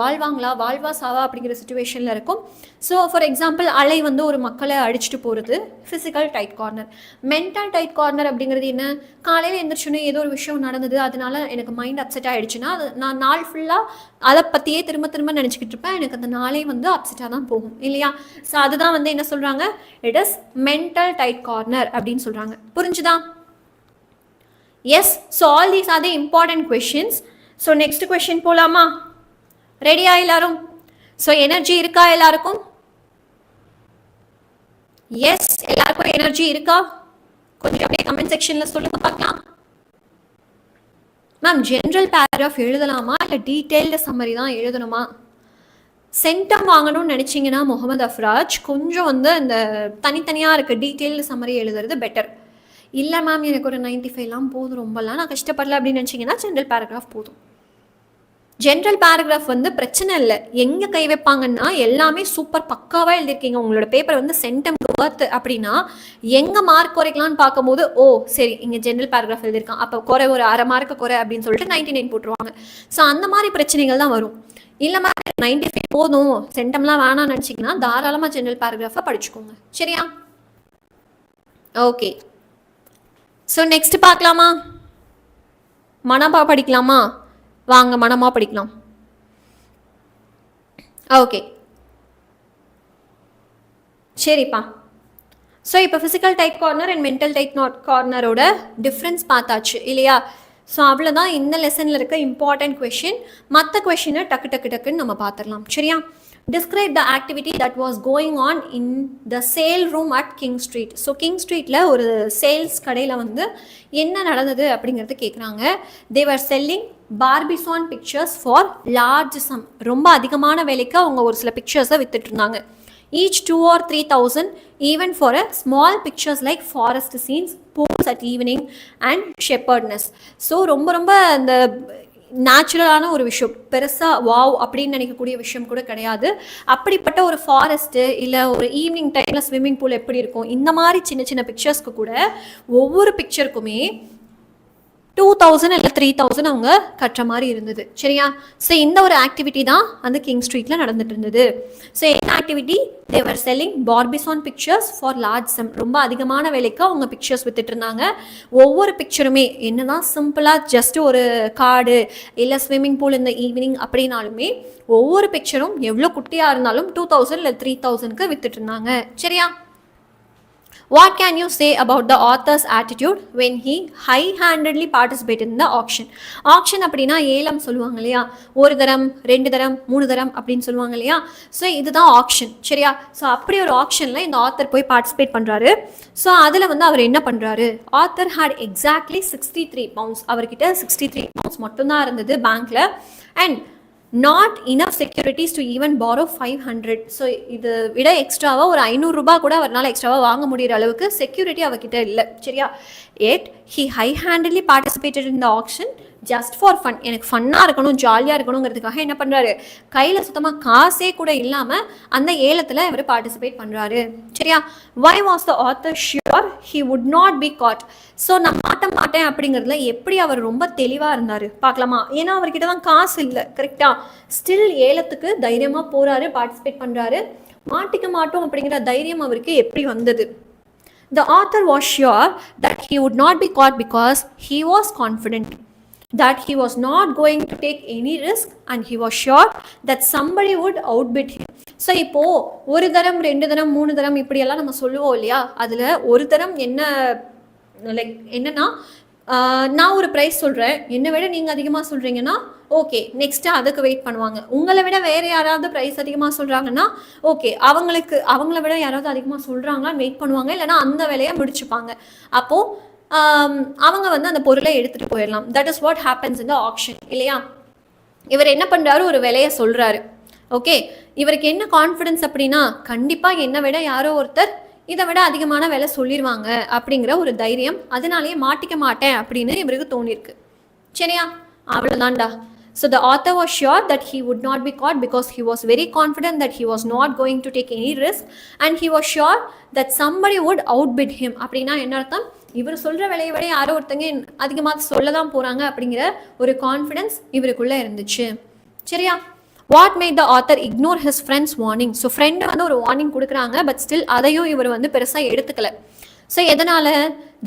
வாழ்வா சாவா அப்படிங்கிற சுச்சுவேஷனில் இருக்கும். ஸோ ஃபார் எக்ஸாம்பிள் அலை வந்து ஒரு மக்களை அடிச்சுட்டு போகிறது physical tight corner. Mental tight corner அப்படிங்கிறது என்ன? காலையில் எழுந்திரிச்சோன்னே ஏதோ ஒரு விஷயம் நடந்தது, அதனால எனக்கு மைண்ட் அப்செட் ஆகிடுச்சுன்னா அது நான் நாள் ஃபுல்லாக அதை பற்றியே திரும்ப திரும்ப நினச்சிக்கிட்டு இருப்பேன், எனக்கு அந்த நாளே வந்து அப்செட்டாக தான் போகும் இல்லையா? ஸோ அதுதான் வந்து என்ன சொல்கிறாங்க, it is mental tight corner அப்படின்னு சொல்கிறாங்க. புரிஞ்சுதா? Yes. So all these are the important questions. So next question போகலாமா? ரெடியா எல்லாரும்? ஸோ எனர்ஜி இருக்கா எல்லாருக்கும்? எஸ், எல்லாருக்கும் எனர்ஜி இருக்கா? கொஞ்சம் அப்படியே கமெண்ட் செக்ஷனில் சொல்லுங்க பார்க்கலாம். மேம் ஜென்ரல் பேராகிராஃப் எழுதலாமா இல்லை டீட்டெயில்டு சம்மரி தான் எழுதணுமா? சென்டம் வாங்கணும்னு நினச்சிங்கன்னா முகமது அஃப்ராஜ் கொஞ்சம் வந்து இந்த தனித்தனியாக இருக்க டீட்டெயில்டு சம்மரி எழுதுறது பெட்டர். இல்லை மேம் எனக்கு ஒரு 95 போதும், ரொம்பலாம் நான் கஷ்டப்படல அப்படின்னு நினச்சிங்கன்னா ஜென்ரல் பேராகிராஃப் போதும். ஜென்ரல் பேராகிராஃப் வந்து பிரச்சனை இல்லை, எங்கே கை வைப்பாங்கன்னா எல்லாமே சூப்பர் பக்காவாக எழுதியிருக்கீங்க, உங்களோட பேப்பர் வந்து சென்டம்க்கு ஒர்த் அப்படின்னா எங்கே மார்க் குறைக்கலான்னு பார்க்கும்போது ஓ சரி இங்கே ஜென்ரல் பேராகிராஃப் எழுதியிருக்கான் அப்போ குறை ஒரு அரை மார்க்கு குறை அப்படின்னு சொல்லிட்டு 99 போட்டுருவாங்க. ஸோ அந்த மாதிரி பிரச்சனைகள் தான் வரும். இல்லை மாதிரி 95 போதும் சென்டம்லாம் வேணாம்னு நினச்சிங்கன்னா தாராளமாக ஜென்ரல் பேராகிராஃபை படிச்சுக்கோங்க. சரியா? ஓகே. ஸோ நெக்ஸ்ட் பார்க்கலாமா? மனப்பா படிக்கலாமா? வாங்க மனமாக படிக்கலாம். ஓகே சரிப்பா. ஸோ இப்போ physical tight corner and mental tight கார்னரோட டிஃப்ரென்ஸ் பார்த்தாச்சு இல்லையா? ஸோ அவ்வளோதான் இந்த லெசனில் இருக்க இம்பார்ட்டன்ட் கொஷின். மற்ற கொஷினை டக்குன்னு நம்ம பார்த்துடலாம். சரியா? Describe the activity that was going on in the sale room at King Street. So king ஸ்ட்ரீட்டில் ஒரு சேல்ஸ் கடையில் வந்து என்ன நடந்தது அப்படிங்கிறது கேட்குறாங்க. They were selling Barbizon pictures for large sum. ரொம்ப அதிகமான விலைக்கு அவங்க ஒரு சில பிக்சர்ஸை வித்துட்டு இருந்தாங்க. Each 2 or 3,000 even for a small pictures like forest scenes, pools at evening and shepherdess. So ரொம்ப அந்த நேச்சுரலான ஒரு விஷயம், பெருசாக வாவ் அப்படின்னு நினைக்கக்கூடிய விஷயம் கூட கிடையாது. அப்படிப்பட்ட ஒரு ஃபாரஸ்ட்டு இல்லை ஒரு ஈவினிங் டைமில் ஸ்விம்மிங் பூல் எப்படி இருக்கும், இந்த மாதிரி சின்ன சின்ன பிக்சர்ஸ்க்கு கூட ஒவ்வொரு பிக்சருக்குமே 2,000 இல்லை 3,000 அவங்க கட்டுற மாதிரி இருந்தது. சரியா? ஸோ இந்த ஒரு ஆக்டிவிட்டி தான் அந்த கிங் ஸ்ட்ரீட்டில் நடந்துட்டு இருந்தது. ஸோ என்ன activity? They were selling Barbizon pictures for large sum. ரொம்ப அதிகமான விலைக்கு அவங்க பிக்சர்ஸ் வித்துட்டு இருந்தாங்க. ஒவ்வொரு பிக்சருமே என்னதான் சிம்பிளாக ஜஸ்ட் ஒரு காடு இல்லை ஸ்விம்மிங் பூல் இந்த ஈவினிங் அப்படின்னாலுமே ஒவ்வொரு பிக்சரும் எவ்வளோ குட்டியாக இருந்தாலும் 2,000 இல்லை 3,000க்கு வித்துட்டு இருந்தாங்க. சரியா? What can you say about the author's attitude when he high-handedly participated in the auction? Auction அப்படின்னா ஏலம் சொல்லுவாங்க இல்லையா? ஒரு தரம் 2 தரம் 3 தரம் அப்படின்னு சொல்லுவாங்க இல்லையா? ஸோ இதுதான் ஆக்ஷன். சரியா? ஸோ அப்படி ஒரு ஆக்ஷனில் இந்த ஆத்தர் போய் பார்ட்டிசிபேட் பண்ணுறாரு. ஸோ அதில் வந்து அவர் என்ன பண்ணுறாரு? Author had exactly 63 pounds. அவர்கிட்ட 63 pounds மட்டும்தான் இருந்தது பேங்க்கில். And not enough securities to even borrow 500. So இது விட எக்ஸ்ட்ராவாக ஒரு 500 ரூபாய் கூட அவரால் எக்ஸ்ட்ராவாக வாங்க முடிகிற அளவுக்கு செக்யூரிட்டி அவர்கிட்ட இல்லை. சரியா? எட் he high handedly participated in the auction just for fun. எனக்கு ஃபன்னாக இருக்கணும் ஜாலியாக இருக்கணுங்கிறதுக்காக என்ன பண்ணுறாரு? கையில் சுத்தமாக காசே கூட இல்லாமல் அந்த ஏலத்தில் இவர் பார்ட்டிசிபேட் பண்ணுறாரு. சரியா? Why was the author sure he would not be caught? So நான் மாட்டேன் அப்படிங்கிறதுல எப்படி அவர் ரொம்ப தெளிவாக இருந்தார் பார்க்கலாமா? ஏன்னா அவர்கிட்ட தான் காசு இல்லை. கரெக்டாக? ஸ்டில் ஏலத்துக்கு தைரியமாக போகிறாரு, பார்ட்டிசிபேட் பண்ணுறாரு. மாட்டிக்க மாட்டோம் அப்படிங்கிற தைரியம் அவருக்கு எப்படி வந்தது? The author was sure that he would not be caught because he was confident that he was not going to take any risk and he was sure that somebody would outbid him. So இப்போது ஒரு தரம் 2 தரம் 3 தரம் இப்படியெல்லாம் நம்ம சொல்லுவோம் இல்லையா? அதில் ஒரு தரம் என்ன லைக் என்னன்னா நான் ஒரு ப்ரைஸ் சொல்கிறேன், என்னை விட நீங்கள் அதிகமாக சொல்கிறீங்கன்னா ஓகே நெக்ஸ்ட்டு அதுக்கு வெயிட் பண்ணுவாங்க. உங்களை விட வேறு யாராவது ப்ரைஸ் அதிகமாக சொல்கிறாங்கன்னா ஓகே அவங்கள விட யாராவது அதிகமாக சொல்கிறாங்களான்னு வெயிட் பண்ணுவாங்க, இல்லைனா அந்த வேலையை முடிச்சுப்பாங்க. அப்போது அவங்க வந்து அந்த பொருளை எடுத்துகிட்டு போயிடலாம். That is what happens in the action இல்லையா? இவர் என்ன பண்ணுறாரு? ஒரு விலையை சொல்கிறாரு. ஓகே, இவருக்கு என்ன கான்ஃபிடன்ஸ் அப்படின்னா கண்டிப்பாக என்னை விட யாரோ ஒருத்தர் இதை விட அதிகமான விலை சொல்லிடுவாங்க அப்படிங்கிற ஒரு தைரியம், அதனாலேயே மாட்டிக்க மாட்டேன் அப்படின்னு இவருக்கு தோணிருக்கு. சரியா, அவ்வளோதான்டா. So the author was sure that he would not be caught because he was very confident that he was not going to take any risk and he was sure that somebody would outbid him. அப்படின்னா என்ன அர்த்தம்? இவர் சொல்கிற விலையை விட யாரோ ஒருத்தங்க அதிகமாக சொல்ல தான் போகிறாங்க அப்படிங்கிற ஒரு கான்ஃபிடென்ஸ் இவருக்குள்ளே இருந்துச்சு. சரியா, what made the author ignore his friends warning. So friend வந்து ஒரு வார்னிங் கொடுக்குறாங்க, பட் ஸ்டில் அதையும் இவர் வந்து பெருசாக எடுத்துக்கல. ஸோ எதனால்?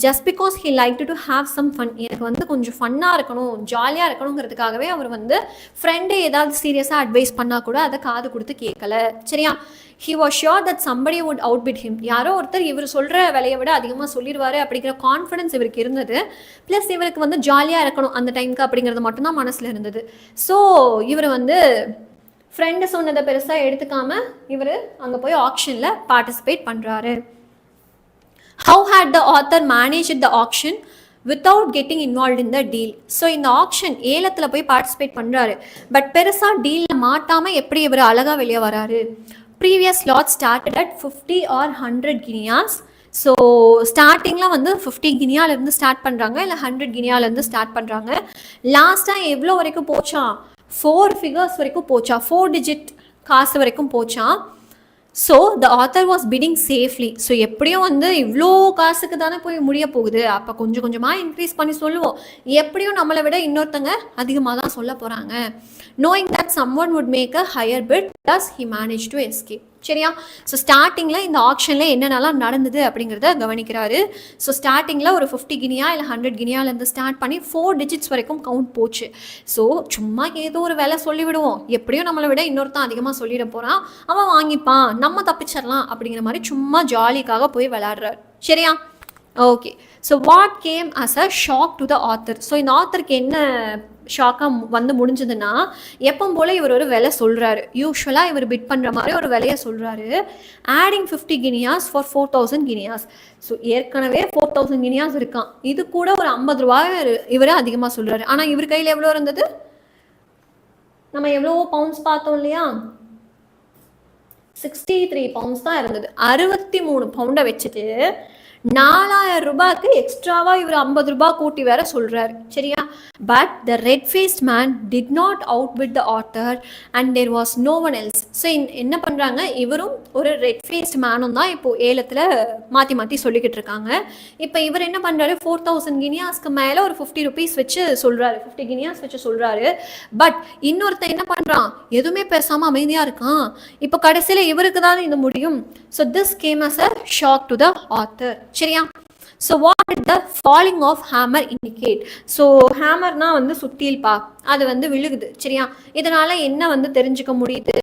Just because he like to have some fun, எனக்கு வந்து கொஞ்சம் ஃபன்னாக இருக்கணும், ஜாலியாக இருக்கணுங்கிறதுக்காகவே அவர் வந்து ஃப்ரெண்டு ஏதாவது சீரியஸாக அட்வைஸ் பண்ணால் கூட அதை காது கொடுத்து கேட்கல. சரியா, he was sure that somebody would outbid him, யாரோ ஒருத்தர் இவர் சொல்கிற விலையை விட அதிகமாக சொல்லிடுவார் அப்படிங்கிற கான்ஃபிடன்ஸ் இவருக்கு இருந்தது. ப்ளஸ் இவருக்கு வந்து ஜாலியாக இருக்கணும் அந்த டைமுக்கு அப்படிங்கிறது மட்டும்தான் மனசில் இருந்தது. ஸோ இவர் வந்து ஃப்ரெண்டு சொன்னதை பெருசாக எடுத்துக்காமல் இவர் அங்கே போய் ஆக்ஷனில் பார்ட்டிசிபேட் பண்ணுறாரு. How had the author managed the auction without getting involved in the deal? So இந்த ஆக்ஷன் ஏலத்தில் போய் பார்ட்டிசிபேட் பண்ணுறாரு, பட் பெருசாக டீலில் மாட்டாமல் எப்படி இவர் அழகாக வெளியே வராரு. Previous lot started at 50 or 100 guineas. So ஸ்டார்டிங்கில் வந்து 50 கினியாலேருந்து ஸ்டார்ட் பண்ணுறாங்க, இல்லை 100 கினியாலேருந்து ஸ்டார்ட் பண்ணுறாங்க. லாஸ்ட்டாக எவ்வளோ வரைக்கும் போச்சா? 4 ஃபிகர்ஸ் வரைக்கும் போச்சா, 4 டிஜிட் காசு வரைக்கும் போச்சா. So the author was bidding safely. So எப்படியும் வந்து இவ்வளோ காசுக்கு தானே போய் முடிய போகுது, அப்போ கொஞ்சம் கொஞ்சமாக இன்க்ரீஸ் பண்ணி சொல்லுவோம், எப்படியும் நம்மளை விட இன்னொருத்தங்க அதிகமாக தான் சொல்ல போகிறாங்க. Knowing that some one would make a higher bid, thus he managed to escape. சரியா, ஸோ ஸ்டார்டிங்கில் இந்த ஆக்ஷனில் என்னென்னலாம் நடந்தது அப்படிங்கிறத கவனிக்கிறாரு. ஸோ ஸ்டார்டிங்கில் ஒரு 50 கினியா இல்லை 100 கினியாலேருந்து ஸ்டார்ட் பண்ணி 4 டிஜிட்ஸ் வரைக்கும் கவுண்ட் போச்சு. ஸோ சும்மா ஏதோ ஒரு விலை சொல்லிவிடுவோம், எப்படியும் நம்மளை விட இன்னொருத்தான் அதிகமாக சொல்லிட போகிறான், அவன் வாங்கிப்பான், நம்ம தப்பிச்சிடலாம் அப்படிங்கிற மாதிரி சும்மா ஜாலிக்காக போய் விளையாடுறாரு. சரியா, okay. So what came as a shock to the author. So இந்த ஆத்தருக்கு என்ன ஷாக்காக வந்து முடிஞ்சதுன்னா, எப்போ போல் இவர் ஒரு விலை சொல்கிறாரு, யூஸ்வலாக இவர் பிட் பண்ணுற மாதிரி ஒரு விலையை சொல்கிறாரு. Adding 50 guineas for 4000 guineas. So ஏற்கனவே 4000 கினியாஸ் இருக்கான், இது கூட ஒரு 50 ரூபாய் இவர் அதிகமாக சொல்கிறாரு. ஆனால் இவர் கையில் எவ்வளோ இருந்தது? நம்ம எவ்வளோ பவுண்ட்ஸ் பார்த்தோம் இல்லையா, 63 பவுண்ட்ஸ் தான் இருந்தது. 63 பவுண்டை வச்சுட்டு 4000 ரூபாய்க்கு எக்ஸ்ட்ராவாக இவர் 50 ரூபாய் கூட்டி வேற சொல்கிறார். சரியா, but the red faced man did not out with the author and there was no one else. So என்ன பண்ணுறாங்க, இவரும் ஒரு ரெட் ஃபேஸ்ட் மேனும் தான் இப்போது ஏலத்தில் மாற்றி மாற்றி சொல்லிக்கிட்டு இருக்காங்க. இப்போ இவர் என்ன பண்ணுறாரு, 4000 கினியாஸ்க்கு மேலே ஒரு 50 ருபீஸ் வச்சு சொல்கிறாரு, 50 கினியாஸ் வச்சு சொல்கிறாரு. பட் இன்னொருத்தர் என்ன பண்ணுறான், எதுவுமே பேசாமல் அமைதியாக இருக்கான். இப்போ கடைசியில் இவருக்கு தான் இது முடியும். So this came as a shock to the author. சரியா, so what did the falling of hammer indicate. So ஹேமர்னா வந்து சுத்தில்பா, அது வந்து விழுகுது. சரியா, இதனால என்ன வந்து தெரிஞ்சுக்க முடியுது,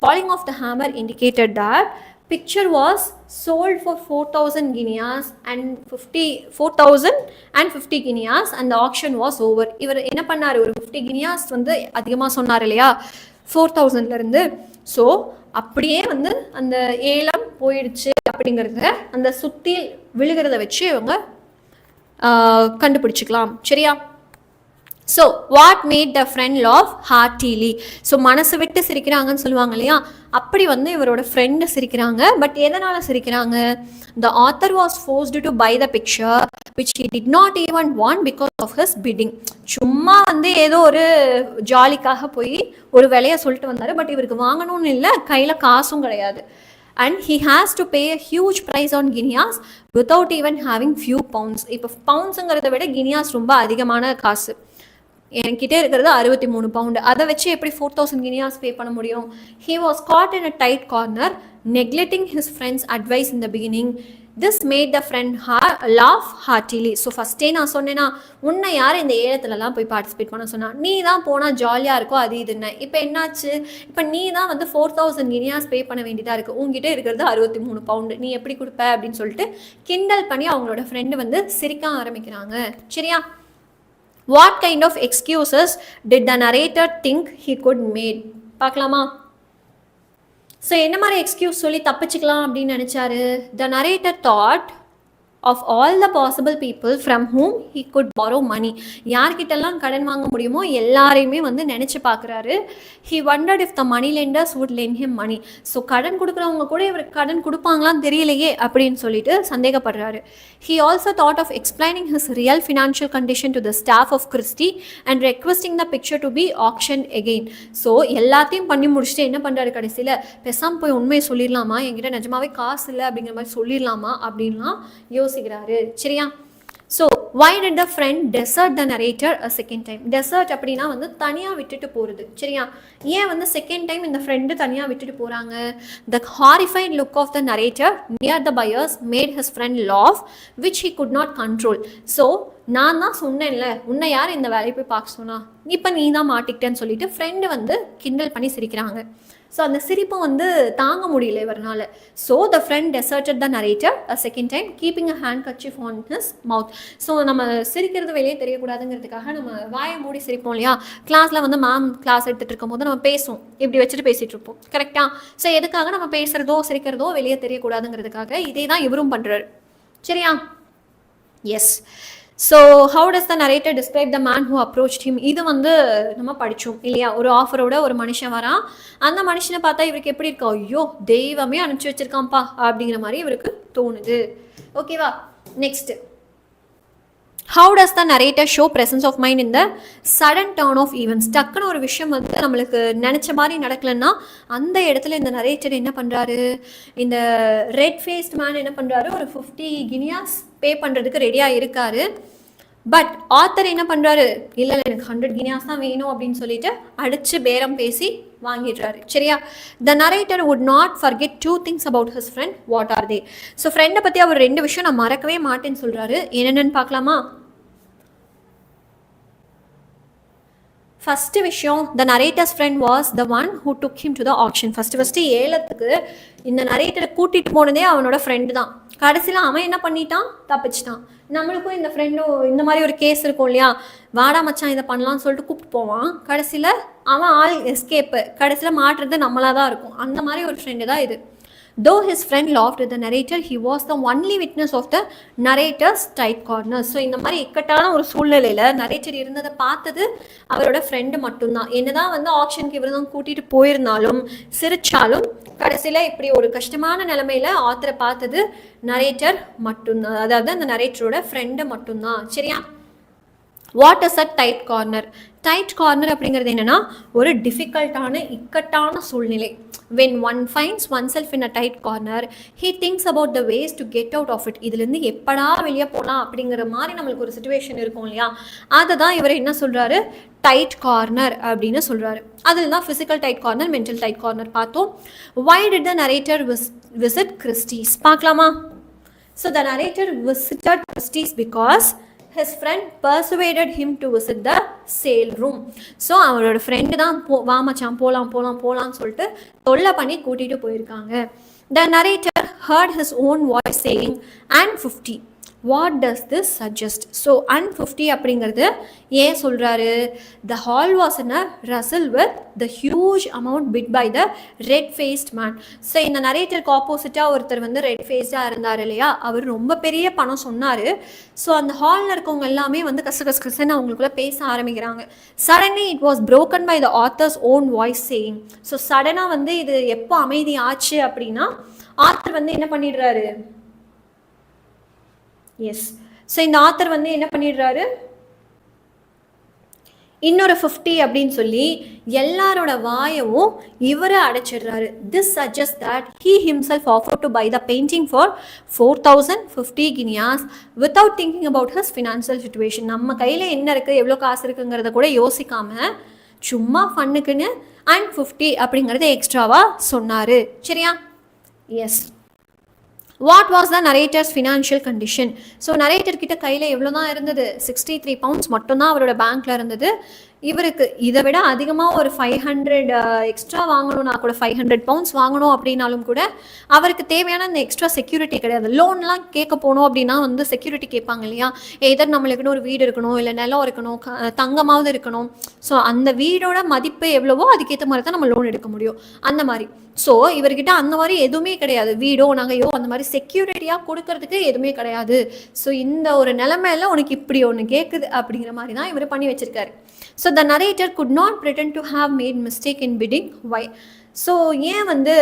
falling of the hammer indicated that picture was sold for 4000 guineas and 4050 guineas and the auction was over. இவர் என்ன பண்ணாரு, ஒரு 50 guineas வந்து அதிகமாக சொன்னார் இல்லையா 4000ல இருந்து. ஸோ அப்படியே வந்து அந்த ஏலம் போயிடுச்சு அப்படிங்கிறத அந்த சுத்தி விழுகிறத வச்சு இவங்க கண்டுபிடிச்சிக்கலாம். சரியா, so what made the friend laugh heartily. So மனசு விட்டு சிரிக்கிறாங்கன்னு சொல்லுவாங்க இல்லையா, அப்படி வந்து இவரோட ஃப்ரெண்டு சிரிக்கிறாங்க. பட் எதனால் சிரிக்கிறாங்க, the author was forced to buy the picture which he did not even want because of his bidding. சும்மா வந்து ஏதோ ஒரு ஜாலிக்காக போய் ஒரு விலையை சொல்லிட்டு வந்தார், பட் இவருக்கு வாங்கணும்னு இல்லை, கையில் காசும் கிடையாது. And he has to pay a huge price on guineas without even having few pounds. இப்போ பவுண்ட்ஸுங்கிறத விட கினியாஸ் ரொம்ப அதிகமான காசு. என்கிட்ட இருக்கிறது 63 பவுண்டு, அதை வச்சு எப்படி 4000 கினியாஸ் பே பண்ண முடியும். He was caught in a tight corner, neglecting his friend's advice in the beginning. This made the friend laugh heartily. So ஃபஸ்ட்டே நான் சொன்னேன்னா, உன்னை யார் இந்த ஏலத்துலலாம் போய் பார்ட்டிசிபேட் பண்ண சொன்னா, நீ தான் போனால் ஜாலியாக இருக்கும் அது இதுன்னு. இப்போ என்னாச்சு, இப்போ நீ தான் வந்து 4000 கினியாஸ் பே பண்ண வேண்டியதாக இருக்குது, உங்ககிட்ட இருக்கிறது 63 பவுண்டு, நீ எப்படி கொடுப்ப அப்படின்னு சொல்லிட்டு கிண்டல் பண்ணி அவங்களோட ஃப்ரெண்டு வந்து சிரிக்க ஆரம்பிக்கிறாங்க. சரியா, what kind of excuses did the narrator think he could made? பார்க்கலாமா. ஸோ என்ன மாதிரி எக்ஸ்கியூஸ் சொல்லி தப்பிச்சுக்கலாம் அப்படின்னு நினச்சாரு. The narrator thought of all the possible people from whom he could borrow money. யார்கிட்டலாம் கடன் வாங்க முடியுமோ எல்லாரையுமே வந்து நினச்சி பார்க்குறாரு. He wondered if the money lenders would lend him money. So கடன் கொடுக்குறவங்க கூட இவருக்கு கடன் கொடுப்பாங்களான்னு தெரியலையே அப்படின்னு சொல்லிட்டு சந்தேகப்படுறாரு. He also thought of explaining his real financial condition to the staff of Christie and requesting the picture to be auctioned again. So எல்லாத்தையும் பண்ணி முடிச்சுட்டு என்ன பண்ணுறாரு கடைசியில், பெசாம போய் உண்மையை சொல்லிடலாமா, என்கிட்ட நிஜமாவே காசு இல்லை அப்படிங்கிற மாதிரி சொல்லிடலாமா அப்படின்லாம் யோசிக்கிறாரு. சரியா? So why did the friend desert the narrator a second time? desert அப்படின்னா வந்து தனியாக விட்டுட்டு போகிறது. சரியா? ஏன் வந்து செகண்ட் டைம் இந்த ஃப்ரெண்டு தனியாக விட்டுட்டு போகிறாங்க? The horrified look of the narrator near the buyers made his friend laugh, which he could not control. So நான் தான் சொன்னேன்ல, உன்னை யார் இந்த வேலையை போய் பார்க்க சொன்னா, இப்போ நீ தான் மாட்டிக்கிட்டேன்னு சொல்லிட்டு ஃப்ரெண்டு வந்து கிண்டல் பண்ணி சிரிக்கிறாங்க. ஸோ அந்த சிரிப்பை வந்து தாங்க முடியல இவர்னால. So the friend deserted the narrator a second time, keeping a handkerchief on his mouth. So நம்ம சிரிக்கிறது வெளியே தெரியக்கூடாதுங்கிறதுக்காக நம்ம வாயை மூடி சிரிப்போம் இல்லையா? கிளாஸில் வந்து மேம் கிளாஸ் எடுத்துகிட்டு இருக்கும் போது நம்ம பேசுவோம், இப்படி வச்சுட்டு பேசிகிட்டு இருப்போம். கரெக்டாக? ஸோ எதுக்காக நம்ம பேசுகிறதோ சிரிக்கிறதோ வெளியே தெரியக்கூடாதுங்கிறதுக்காக இதே தான் இவரும் பண்ணுறாரு. சரியா? Yes. So how does the narrator describe the man who approached him? இது வந்து நம்ம படித்தோம் இல்லையா? ஒரு ஆஃபரோட ஒரு மனுஷன் வரான். அந்த மனுஷனை பார்த்தா இவருக்கு எப்படி இருக்கா, ஐயோ தெய்வமே அனுப்பிச்சி வச்சிருக்கான்ப்பா அப்படிங்கிற மாதிரி இவருக்கு தோணுது. ஓகேவா? Next, how does the narrator show presence of mind in the sudden turn of events? டக்குன்னு ஒரு விஷயம் வந்து நம்மளுக்கு நினச்ச மாதிரி நடக்கலன்னா அந்த இடத்துல இந்த நரேட்டர் என்ன பண்ணுறாரு, இந்த ரெட் ஃபேஸ்ட் மேன் என்ன பண்ணுறாரு, ஒரு 50 guineas பே பண்ணுறதுக்கு ரெடியாக இருக்காரு. பட் ஆத்தர் என்ன பண்ணுறாரு, இல்லை எனக்கு 100 guineas தான் வேணும் அப்படின்னு சொல்லிட்டு அடித்து பேரம் பேசி வாங்கிடுறாரு. சரியா? த narrator would not forget 2 things about his friend. What are they? So ஃப்ரெண்டை பற்றி அவர் 2 விஷயம் நான் மறக்கவே மாட்டேன்னு சொல்கிறாரு. என்னென்னு பார்க்கலாமா? ஃபஸ்ட்டு விஷயம், the narrator's friend was the one who took him to the auction. First ஏலத்துக்கு இந்த நரேட்டரை கூட்டிகிட்டு போனதே அவனோட ஃப்ரெண்டு தான். கடைசியில் அவன் என்ன பண்ணிட்டான், தப்பிச்சிட்டான். நம்மளுக்கும் இந்த ஃப்ரெண்டும் இந்த மாதிரி ஒரு கேஸ் இருக்கும் இல்லையா, வாடா மச்சான் இதை பண்ணலான்னு சொல்லிட்டு கூப்பிட்டு போவான். கடைசியில் அவன் ஆள் எஸ்கேப்பு, கடைசியில் மாட்டுறது நம்மளாக தான் இருக்கும். அந்த மாதிரி ஒரு ஃப்ரெண்டு தான் இது. Though his friend laughed at the narrator, he was the only witness of the narrator's tight corner. So இந்த மாதிரி இக்கட்டான ஒரு சூழ்நிலையில் நரேட்டர் இருந்ததை பார்த்தது அவரோட ஃப்ரெண்டு மட்டும்தான். என்னதான் வந்து ஆக்ஷனுக்கு இவர் தான் கூட்டிகிட்டு போயிருந்தாலும் சிரிச்சாலும் கடைசியில் இப்படி ஒரு கஷ்டமான நிலைமையில் ஆத்தரை பார்த்தது நரேட்டர் மட்டும்தான், அதாவது அந்த நரேட்டரோட ஃப்ரெண்டு மட்டும்தான். சரியா? What is a tight corner? Tight corner அப்படிங்கிறது என்னென்னா ஒரு டிஃபிகல்ட்டான இக்கட்டான சூழ்நிலை. when one finds oneself in a tight corner, he thinks about the ways to get out of it. இதுலேருந்து எப்படா வெளியே போகலாம் அப்படிங்கிற மாதிரி நம்மளுக்கு ஒரு சுச்சுவேஷன் இருக்கும் இல்லையா, அதை தான் இவர் என்ன சொல்கிறாரு, டைட் கார்னர் அப்படின்னு சொல்கிறாரு. அதில் தான் physical tight corner, mental tight corner பார்த்தோம். why did the narrator visit Christie's? பார்க்கலாமா? so the narrator visited Christie's because his friend persuaded him to visit the sale room. So அவரோட ஃப்ரெண்டு தான் வா மச்சான் போகலான்னு சொல்லிட்டு தொல்லை பண்ணி கூட்டிகிட்டு போயிருக்காங்க. The narrator heard his own voice saying, and 50. What does this suggest? So and 50 அப்படிங்கிறது ஏன் சொல்கிறாரு, the hall was in a rustle with the huge amount bid by the red-faced man. So இந்த நரேட்டருக்கு ஆப்போசிட்டாக ஒருத்தர் வந்து ரெட் ஃபேஸ்டாக இருந்தார் இல்லையா, அவர் ரொம்ப பெரிய பணம் சொன்னார். ஸோ அந்த ஹாலில் இருக்கவங்க எல்லாமே வந்து கசன்னு அவங்களுக்குள்ள பேச ஆரம்பிக்கிறாங்க. Suddenly it was broken by the author's own voice saying. So சடனாக வந்து இது எப்போ அமைதி ஆச்சு அப்படின்னா ஆத்தர் வந்து என்ன பண்ணிடுறாரு, எஸ், ஸோ இந்த ஆத்தர் வந்து என்ன பண்ணிடுறாரு, இன்னொரு 50 அப்படின்னு சொல்லி எல்லாரோட வாயவும் இவரை அடைச்சிடுறாரு. This suggest that he himself offer to buy the painting for 4050 guineas without thinking about his financial situation. நம்ம கையில் என்ன இருக்குது, எவ்வளோ காசு இருக்குங்கிறத கூட யோசிக்காமல் சும்மா ஃபன்னுக்குன்னு அண்ட் 50 அப்படிங்கிறத எக்ஸ்ட்ராவாக சொன்னார். சரியா? Yes. What was the narrator's financial condition? So narrator கிட்ட கையில் எவ்வளோ தான் இருந்தது, 63 pounds மட்டும்தான் அவரோட பேங்க்கில் இருந்தது. இவருக்கு இதை விட அதிகமாக ஒரு 500 எக்ஸ்ட்ரா வாங்கணும்னா கூட 500 பவுண்ட்ஸ் வாங்கணும் அப்படின்னாலும் கூட அவருக்கு தேவையான அந்த எக்ஸ்ட்ரா செக்யூரிட்டி கிடையாது. லோன்லாம் கேட்க போனோம் அப்படின்னா வந்து செக்யூரிட்டி கேட்பாங்க இல்லையா, எதர் நம்மளுக்குன்னு ஒரு வீடு இருக்கணும், இல்லை நிலம் இருக்கணும், தங்கமாவது இருக்கணும். ஸோ அந்த வீடோட மதிப்பு எவ்வளவோ அதுக்கேற்ற மாதிரி தான் நம்ம லோன் எடுக்க முடியும், அந்த மாதிரி. ஸோ இவர்கிட்ட அந்த மாதிரி எதுவுமே கிடையாது, வீடோ நகையோ அந்த மாதிரி செக்யூரிட்டியாக கொடுக்கறதுக்கு எதுவுமே கிடையாது. ஸோ இந்த ஒரு நிலைமையில உனக்கு இப்படி ஒன்று கேட்குது அப்படிங்கிற மாதிரி தான் இவர் பண்ணி வச்சிருக்காரு. So the narrator could not pretend to have made mistake in bidding. why? So ஏன் வந்து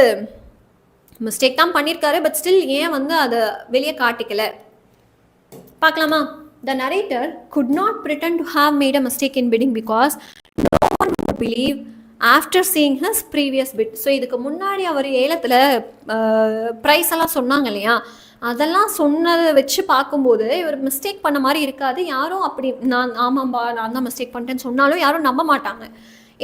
மிஸ்டேக் தான் பண்ணியிருக்காரு, பட் ஸ்டில் ஏன் வந்து அதை வெளியே காட்டிக்கல பார்க்கலாமா. The narrator could not pretend to have made a mistake in bidding because no one would believe after seeing his previous bid. So இதுக்கு முன்னாடி அவர் ஏலத்தில் ப்ரைஸ் எல்லாம் சொன்னாங்க இல்லையா, அதெல்லாம் சொன்னதை வச்சு பார்க்கும்போது இவர் மிஸ்டேக் பண்ண மாதிரி இருக்காது. யாரும் அப்படி ஆமாம்பா நான் தான் மிஸ்டேக் பண்ணிட்டேன்னு சொன்னாலும் யாரும் நம்ப மாட்டாங்க.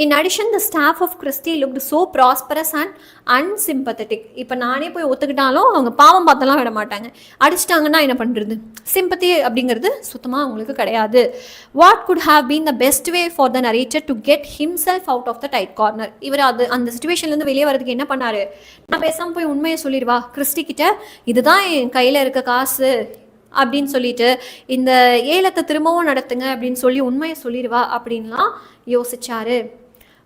In addition, the staff of Christie looked so prosperous and unsympathetic. இப்போ நானே போய் ஒத்துக்கிட்டாலும் அவங்க பாவம் பார்த்தெல்லாம் விட மாட்டாங்க. அடிச்சிட்டாங்கன்னா என்ன பண்ணுறது, சிம்பத்தி அப்படிங்கிறது சுத்தமாக அவங்களுக்கு கிடையாது. What could have been the best way for the narrator to get himself out of the tight corner. இவர் அந்த சுச்சுவேஷன்லேருந்து வெளியே வரதுக்கு என்ன பண்ணார், நான் பேசாமல் போய் உண்மையை சொல்லிடுவா கிறிஸ்டி கிட்ட, இதுதான் என் கையில் இருக்க காசு அப்படின்னு சொல்லிட்டு இந்த ஏலத்தை திரும்பவும் நடத்துங்க அப்படின்னு சொல்லி உண்மையை சொல்லிடுவா அப்படின்லாம் யோசிச்சாரு.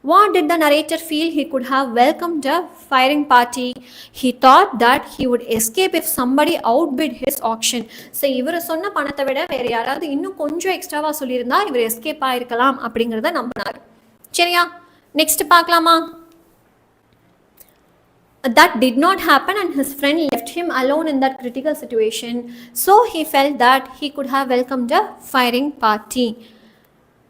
What did the narrator feel he could have welcomed a firing party? He thought that he would escape if somebody outbid his auction. So இவர் சொன்ன பணத்தை விட வேறு யாராவது இன்னும் கொஞ்சம் எக்ஸ்ட்ராவாக சொல்லியிருந்தா இவர் எஸ்கேப் ஆகிருக்கலாம் அப்படிங்கிறத நம்பினார். சரியா, நெக்ஸ்ட் பார்க்கலாமா. That did not happen and his friend left him alone in that critical situation. So he felt that he could have welcomed a firing party.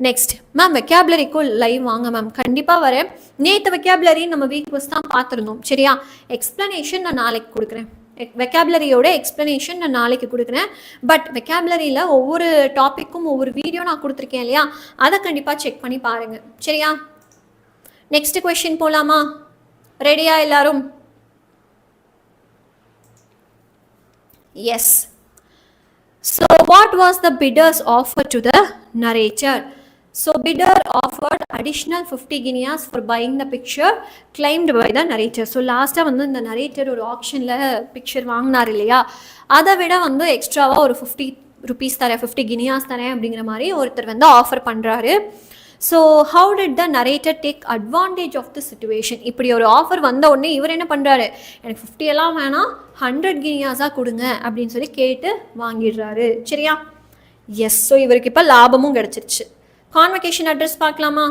Next ma'am வெக்காபுலரிக்கு லைவ் வாங்க மேம், கண்டிப்பாக வரேன். நேற்று vocabulary நம்ம week வச்சு தான் பார்த்துருந்தோம். சரியா, எக்ஸ்ப்ளனேஷன் நான் நாளைக்கு கொடுக்குறேன். வெக்காபுலரியோட எக்ஸ்ப்ளனேஷன் நான் நாளைக்கு கொடுக்குறேன். பட் வெக்காபுலரியில் ஒவ்வொரு டாப்பிக்கும் ஒவ்வொரு வீடியோ நான் கொடுத்துருக்கேன் இல்லையா, அதை கண்டிப்பாக செக் பண்ணி பாருங்கள். சரியா, நெக்ஸ்ட் கொஸ்டின் போகலாமா. ரெடியா எல்லாரும்? S. So what was the bidder's offer to the narrator? So bidder offered additional 50 guineas for buying the picture claimed by the narrator. So last time வந்து இந்த narrator ஒரு ஆக்ஷனில் பிக்சர் வாங்கினார் இல்லையா, அதை விட வந்து எக்ஸ்ட்ராவாக ஒரு 50 rupees தரேன், 50 guineas தரேன் அப்படிங்கிற மாதிரி ஒருத்தர் வந்து ஆஃபர் பண்ணுறாரு. So how did the narrator take advantage of the situation? இப்படி ஒரு ஆஃபர் வந்த உடனே இவர் என்ன பண்ணுறாரு, எனக்கு 50 எல்லாம் வேணாம் 100 guineas கொடுங்க அப்படின்னு சொல்லி கேட்டு வாங்கிடுறாரு. சரியா, எஸ். ஸோ இவருக்கு இப்போ லாபமும் கிடச்சிருச்சு. கான்வகேஷன் அட்ரஸ் பார்க்கலாமா.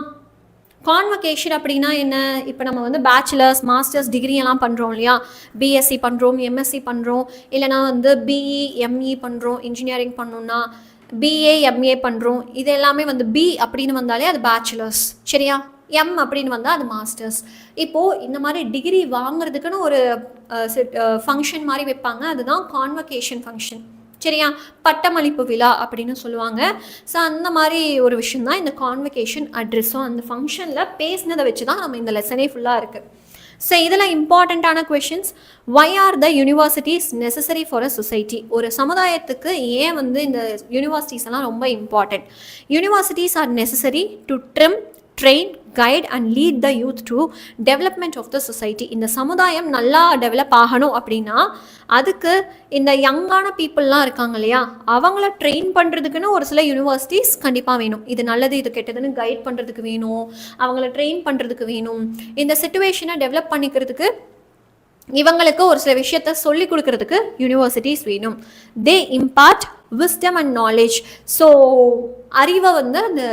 கான்வகேஷன் அப்படின்னா என்ன, இப்போ நம்ம வந்து பேச்சுலர்ஸ் மாஸ்டர்ஸ் டிகிரி எல்லாம் பண்ணுறோம் இல்லையா, பிஎஸ்சி பண்ணுறோம், எம்எஸ்சி பண்ணுறோம், இல்லைனா வந்து பிஇ எம்இ பண்ணுறோம், இன்ஜினியரிங் பண்ணோம்னா பிஏ எம்ஏ பண்ணுறோம். இது எல்லாமே வந்து பி அப்படின்னு வந்தாலே அது பேச்சுலர்ஸ். சரியா, எம் அப்படின்னு வந்தால் அது மாஸ்டர்ஸ். இப்போது இந்த மாதிரி டிகிரி வாங்குறதுக்குன்னு ஒரு ஃபங்க்ஷன் மாதிரி வைப்பாங்க, அதுதான் கான்வகேஷன் ஃபங்க்ஷன். சரியா, பட்டமளிப்பு விழா அப்படின்னு சொல்லுவாங்க. ஸோ அந்த மாதிரி ஒரு விஷயம் தான் இந்த கான்வகேஷன் அட்ரஸும். அந்த ஃபங்க்ஷனில் பேசினதை வச்சு தான் நம்ம இந்த லெசனே ஃபுல்லாக இருக்குது. ஸோ இதில் இம்பார்ட்டண்ட்டான questions, why are the universities necessary for a society? ஒரு சமுதாயத்துக்கு ஏன் வந்து இந்த யூனிவர்சிட்டிஸ் எல்லாம் ரொம்ப important? Universities are necessary to trim, train, guide and lead the youth to development of the society. இந்த சமுதாயம் நல்லா டெவலப் ஆகணும் அப்படின்னா அதுக்கு இந்த யங்கான பீப்புளெலாம் இருக்காங்க இல்லையா, அவங்கள ட்ரெயின் பண்ணுறதுக்குன்னு ஒரு சில யூனிவர்சிட்டிஸ் கண்டிப்பாக வேணும். இது நல்லது இது கெட்டதுன்னு கைட் பண்ணுறதுக்கு வேணும், அவங்கள ட்ரெயின் பண்ணுறதுக்கு வேணும், இந்த சிச்சுவேஷனை டெவலப் பண்ணிக்கிறதுக்கு இவங்களுக்கு ஒரு சில விஷயத்த சொல்லி கொடுக்கறதுக்கு யூனிவர்சிட்டிஸ் வேணும். They impart wisdom and knowledge. So அறிவை வந்து அந்த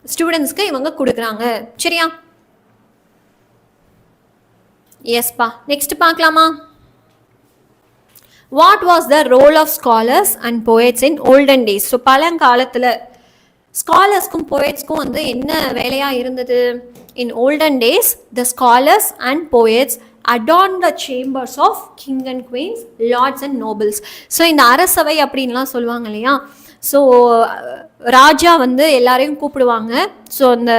ஸ்டூடெண்ட்ஸ்க்கு இவங்க கொடுக்குறாங்க. சரியா, எஸ்பா. நெக்ஸ்ட் பார்க்கலாமா. What was the role of scholars and poets in olden days? So பழங்காலத்தில் ஸ்காலர்ஸ்க்கும் போயட்ஸ்க்கும் வந்து என்ன வேலையாக இருந்தது? In olden days the scholars and poets adorn the chambers of king and queens, lords and nobles. So இந்த அரசவை அப்படின்லாம் சொல்லுவாங்க இல்லையா, ஸோ ராஜா வந்து எல்லாரையும் கூப்பிடுவாங்க. ஸோ அந்த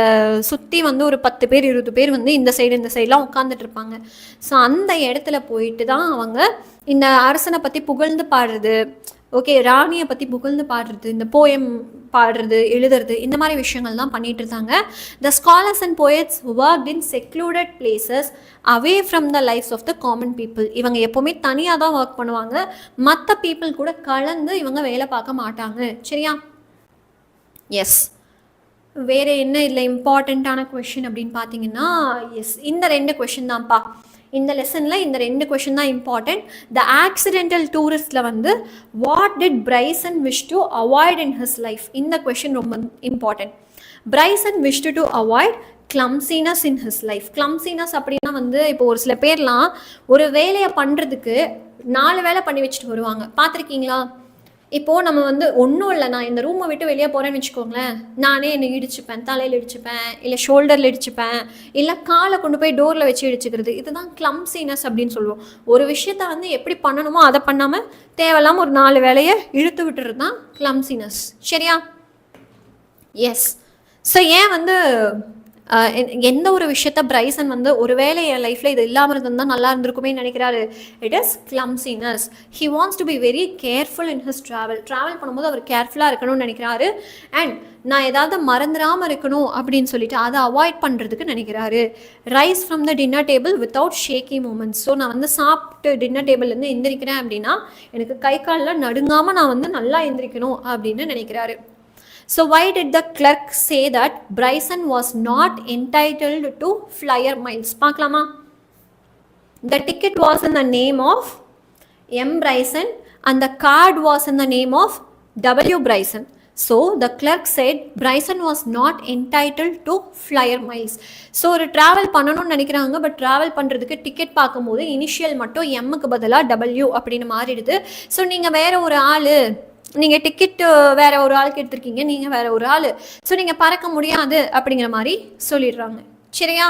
சுற்றி வந்து ஒரு 10 பேர் 20 பேர் வந்து இந்த சைடெலாம் உட்காந்துட்டு இருப்பாங்க. ஸோ அந்த இடத்துல போயிட்டு தான் அவங்க இந்த அரசனை பற்றி புகழ்ந்து பாடுறது, ஓகே, ராணியை பற்றி புகழ்ந்து பாடுறது, இந்த போயம் பாடுறது, எழுதுறது, இந்த மாதிரி விஷயங்கள் தான் பண்ணிட்டு இருந்தாங்க. The scholars and poets worked in secluded places away from the lifes of the common people. இவங்க எப்போவுமே தனியாக தான் ஒர்க் பண்ணுவாங்க, மற்ற பீப்புள் கூட கலந்து இவங்க வேலை பார்க்க மாட்டாங்க. சரியா? எஸ். வேறு என்ன இதில் இம்பார்ட்டண்ட்டான கொஷின் அப்படின்னு பார்த்தீங்கன்னா, எஸ், இந்த 2 கொஷின் தான்ப்பா. இந்த லெசனில் இந்த 2 கொஷின் தான் இம்பார்ட்டன்ட். த ஆக்சிடென்டல் டூரிஸ்டில் வந்து what did Bryson wish to avoid in his life, இந்த கொஷின் ரொம்ப important. Bryson wish to avoid clumsiness in his life. Clumsiness அப்படின்னா வந்து இப்போ ஒரு சில பேர்லாம் ஒரு வேலையை பண்ணுறதுக்கு 4 வேலை பண்ணி வச்சுட்டு வருவாங்க, பார்த்துருக்கீங்களா? இப்போது நம்ம வந்து ஒன்றும் இல்லை, நான் இந்த ரூமை விட்டு வெளியே போகிறேன்னு வச்சுக்கோங்களேன், நானே என்னை இடிச்சுப்பேன், தலையில் இடிச்சுப்பேன், இல்லை ஷோல்டரில் இடிச்சுப்பேன், இல்லை காலை கொண்டு போய் டோரில் வச்சு இடிச்சுக்கிறது. இதுதான் கிளம்சினஸ் அப்படின்னு சொல்லுவோம். ஒரு விஷயத்த வந்து எப்படி பண்ணணுமோ அதை பண்ணாமல் தேவையில்லாமல் ஒரு 4 வேலையை இழுத்து விட்டுறது தான் கிளம்சினஸ். சரியா? எஸ். ஸோ ஏன் வந்து எந்த ஒரு விஷயத்த பிரைசன் வந்து ஒரு வேளை என் லைஃப்பில் இது இல்லாமல் இருந்தால் நல்லா இருந்திருக்குமே நினைக்கிறாரு. It is clumsiness. He wants to be very careful in his travel பண்ணும்போது அவர் கேர்ஃபுல்லாக இருக்கணும்னு நினைக்கிறாரு. அண்ட் நான் ஏதாவது மறந்துடாமல் இருக்கணும் அப்படின்னு சொல்லிட்டு அதை அவாய்ட் பண்ணுறதுக்கு நினைக்கிறாரு. Rice from the dinner table without shaky moments. So நான் வந்து சாப்பிட்டு டின்னர் டேபிள்லேருந்து எந்திரிக்கிறேன் அப்படின்னா எனக்கு கை காலில் நடுங்காமல் நான் வந்து நல்லா எந்திரிக்கணும் அப்படின்னு நினைக்கிறாரு. So why did the clerk say that Bryson was not entitled to flyer miles? பார்க்கலாமா? The ticket was in the name of M. Bryson and the card was in the name of W. Bryson. So the clerk said Bryson was not entitled to flyer miles. So ஒரு travel பண்ணணும்னு நினைக்கிறாங்க, but travel பண்ணுறதுக்கு ticket பார்க்கும்போது initial மட்டும் எம்முக்கு பதிலாக W அப்படின்னு மாறிடுது. So நீங்கள் வேறு ஒரு ஆள், நீங்கள் டிக்கெட்டு வேறு ஒரு ஆளுக்கு எடுத்திருக்கீங்க, நீங்கள் வேறு ஒரு ஆள், ஸோ நீங்கள் பறக்க முடியாது அப்படிங்கிற மாதிரி சொல்லிடுறாங்க. சரியா?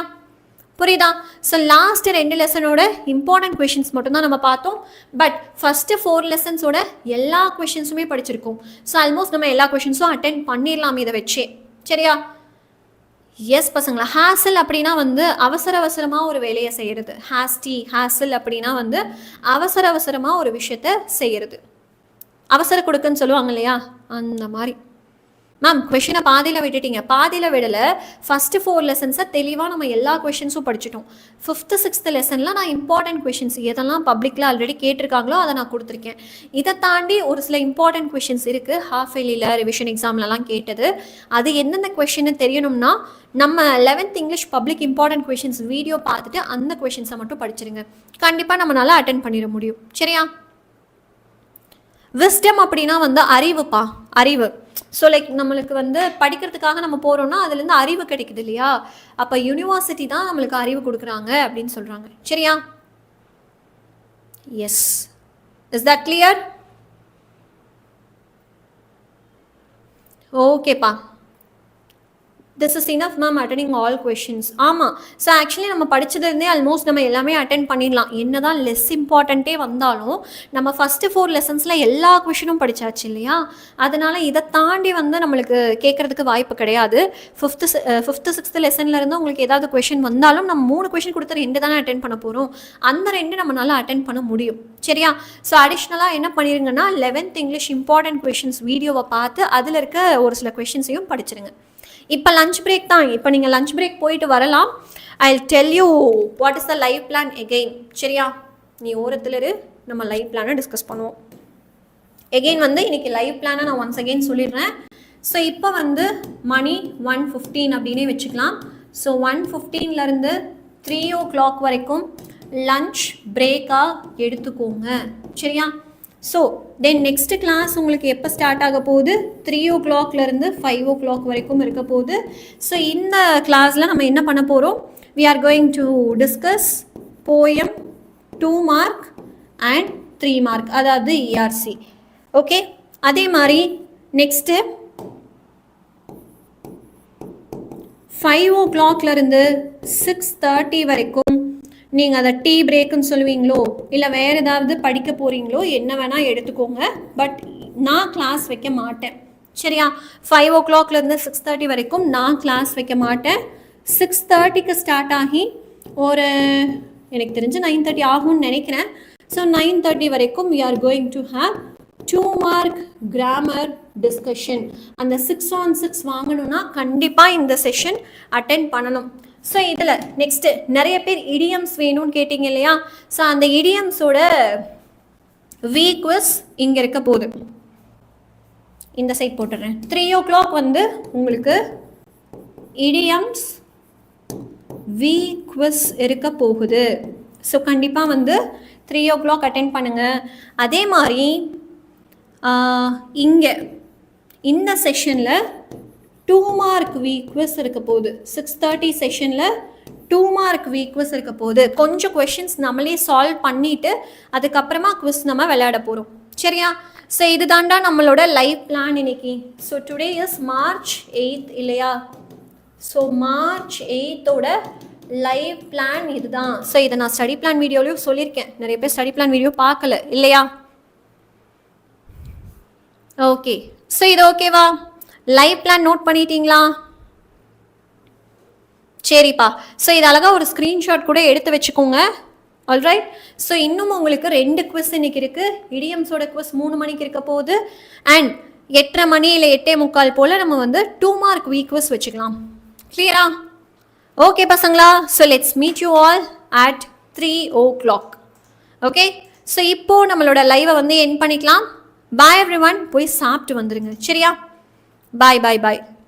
புரியுதா? ஸோ லாஸ்ட் 2 லெசனோட இம்பார்ட்டன்ட் கொஷின்ஸ் மட்டும்தான் நம்ம பார்த்தோம். பட் ஃபஸ்ட்டு 4 லெசன்ஸோட எல்லா கொஷின்ஸுமே படிச்சிருக்கோம். ஸோ ஆல்மோஸ்ட் நம்ம எல்லா கொஷின்ஸும் அட்டென்ட் பண்ணிடலாம் இதை வச்சே. சரியா? எஸ் பசங்களா. ஹேசல் அப்படின்னா வந்து அவசரமாக ஒரு வேலையை செய்கிறது. ஹேசல் அப்படின்னா வந்து அவசரமாக ஒரு விஷயத்த செய்கிறது. அவசர கொடுக்குன்னு சொல்லுவாங்க இல்லையா, அந்த மாதிரி. மேம் கொஷினை பாதியில் விட்டுட்டீங்க. பாதியில் விடலை. ஃபஸ்ட்டு 4 லெசன்ஸை தெளிவாக நம்ம எல்லா கொஷின்ஸும் படிச்சிட்டோம். 5th 6th லெசனில் நான் இம்பார்ட்டன்ட் கொஷின்ஸ் எதெல்லாம் பப்ளிக்கில் ஆல்ரெடி கேட்டிருக்காங்களோ அதை நான் கொடுத்துருக்கேன். இதை தாண்டி ஒரு சில இம்பார்ட்டன்ட் கொஷின்ஸ் இருக்குது, ஹாஃப் இயர்லியில் ரிவிஷன் எக்ஸாம்லலாம் கேட்டது. அது எந்தெந்த கொஷின்னு தெரியணும்னா நம்ம 11th English public important questions video பார்த்துட்டு அந்த கொஷின்ஸை மட்டும் படிச்சிருங்க. கண்டிப்பாக நம்மளால் அட்டென்ட் பண்ணிட முடியும். சரியா? விஸ்டம் அப்படின்னா வந்து அறிவுப்பா, அறிவு. ஸோ லைக் நம்மளுக்கு வந்து படிக்கிறதுக்காக நம்ம போகிறோம்னா அதுலேருந்து அறிவு கிடைக்குது இல்லையா, அப்போ யூனிவர்சிட்டி தான் நம்மளுக்கு அறிவு கொடுக்குறாங்க அப்படின்னு சொல்கிறாங்க. சரியா? எஸ். Is that clear? ஓகேப்பா. This is enough ma'am attending all questions. ஆமாம். ஸோ ஆக்சுவலி நம்ம படித்ததுலேருந்தே ஆல்மோஸ்ட் நம்ம எல்லாமே அட்டென்ட் பண்ணிடலாம். என்ன தான் லெஸ் இம்பார்ட்டண்ட்டே வந்தாலும் நம்ம ஃபஸ்ட்டு 4 லெசன்ஸில் எல்லா கொஷினும் படித்தாச்சு இல்லையா, அதனால் இதை தாண்டி வந்து நம்மளுக்கு கேட்குறதுக்கு வாய்ப்பு கிடையாது. 5th 6th லெசன்லேருந்து உங்களுக்கு ஏதாவது கொஷின் வந்தாலும் நம்ம 3 கொஷின் கொடுத்து 2 தானே அட்டென்ட் பண்ண போகிறோம். அந்த 2 நம்மளால் அட்டென்ட் பண்ண முடியும். சரியா? ஸோ அடிஷ்னலாக என்ன பண்ணிடுங்கன்னா 11th இங்கிலீஷ் இம்பார்ட்டன்ட் கொஷின்ஸ் வீடியோவை பார்த்து அதில் இருக்க ஒரு சில கொஷின்ஸையும் படிச்சிருங்க. இப்போ லஞ்ச் பிரேக் தான். இப்போ நீங்கள் லஞ்ச் பிரேக் போயிட்டு வரலாம். I will tell you what is the live plan again. சரியா? நீ ஓரத்தில் இரு, நம்ம லைவ் பிளானை டிஸ்கஸ் பண்ணுவோம். எகெயின் வந்து இன்றைக்கி லைவ் பிளானை நான் ஒன்ஸ் அகெயின் சொல்லிடுறேன். ஸோ இப்போ வந்து மணி 1:15 அப்படின்னே வச்சுக்கலாம். ஸோ 1:15 3 o'clock வரைக்கும் லஞ்ச் பிரேக்காக எடுத்துக்கோங்க. சரியா? ஸோ தென் நெக்ஸ்ட் கிளாஸ் உங்களுக்கு எப்போ ஸ்டார்ட் ஆக போகுது? 3 o'clock 5 o'clock வரைக்கும் இருக்க போகுது. ஸோ இந்த கிளாஸில் நம்ம என்ன பண்ண போகிறோம்? we are going to discuss poem 2 mark and 3 mark, அதாவது ERC. ஓகே, அதே மாதிரி நெக்ஸ்ட்டு 5 o'clock 6:30 வரைக்கும் நீங்கள் அதை டீ பிரேக்குன்னு சொல்லுவீங்களோ இல்லை வேறு ஏதாவது படிக்க போகிறீங்களோ என்ன வேணால் எடுத்துக்கோங்க. பட் நான் கிளாஸ் வைக்க மாட்டேன். சரியா? 5 o'clock 6:30 வரைக்கும் நான் கிளாஸ் வைக்க மாட்டேன். 6:30க்கு ஸ்டார்ட் ஆகி ஒரு எனக்கு தெரிஞ்சு 9:30 ஆகும்னு நினைக்கிறேன். ஸோ 9:30 வரைக்கும் we are going to have 2 mark grammar discussion. அந்த 6 on 6 வாங்கணும்னா கண்டிப்பாக இந்த செஷன் அட்டென்ட் பண்ணணும். ஸோ இதில் நெக்ஸ்ட்டு நிறைய பேர் இடியம்ஸ் வேணும்னு கேட்டிங்க இல்லையா? ஸோ அந்த இடியம்ஸோட குவிஸ் இங்கே இருக்க போகுது. இந்த சைட் போட்டுடுறேன். 3 o'clock வந்து உங்களுக்கு இடியம்ஸ் குவிஸ் இருக்க போகுது. ஸோ கண்டிப்பாக வந்து 3 o'clock அட்டென்ட் பண்ணுங்கள். அதே மாதிரி இங்கே இந்த செஷனில் 2 மார்க் குவிஸ் இருக்க போகுது. 6:30 செஷனில் 2 மார்க் குவிஸ் இருக்க போகுது. கொஞ்சம் கொஷின்ஸ் நம்மளே சால்வ் பண்ணிவிட்டு அதுக்கப்புறமா குவிஸ் நம்ம விளையாட போகிறோம். சரியா? ஸோ இது தாண்டா நம்மளோட லைவ் பிளான் இன்னைக்கு. So today is March 8th இல்லையா? So March 8th live plan இதுதான். ஸோ இதை நான் ஸ்டடி பிளான் வீடியோலையும் சொல்லியிருக்கேன். நிறைய பேர் ஸ்டடி பிளான் வீடியோ பார்க்கல இல்லையா? ஓகே. ஸோ இது ஓகேவா? லைவ் பிளான் நோட் பண்ணிட்டீங்களா? சரிப்பா. ஸோ இது அழகாக ஒரு ஸ்க்ரீன்ஷாட் கூட எடுத்து வச்சுக்கோங்க. ஆல்ரைட். ஸோ இன்னும் உங்களுக்கு 2 குவிஸ் இன்னைக்கு இருக்குது. இடியம்ஸோட குவிஸ் 3 மணிக்கு இருக்க போகுது. அண்ட் 8:30 மணி இல்லை 8:45 போல் நம்ம வந்து 2 மார்க் குவிஸ் வச்சுக்கலாம். கிளியரா? ஓகே பசங்களா? So let's meet you all at 3 o'clock. Okay. So இப்போது நம்மளோட லைவை வந்து எண்ட் பண்ணிக்கலாம். பாய் எவ்ரிவன். போய் சாப்பிட்டு வந்துடுங்க. சரியா? பாய் பாய் பாய்.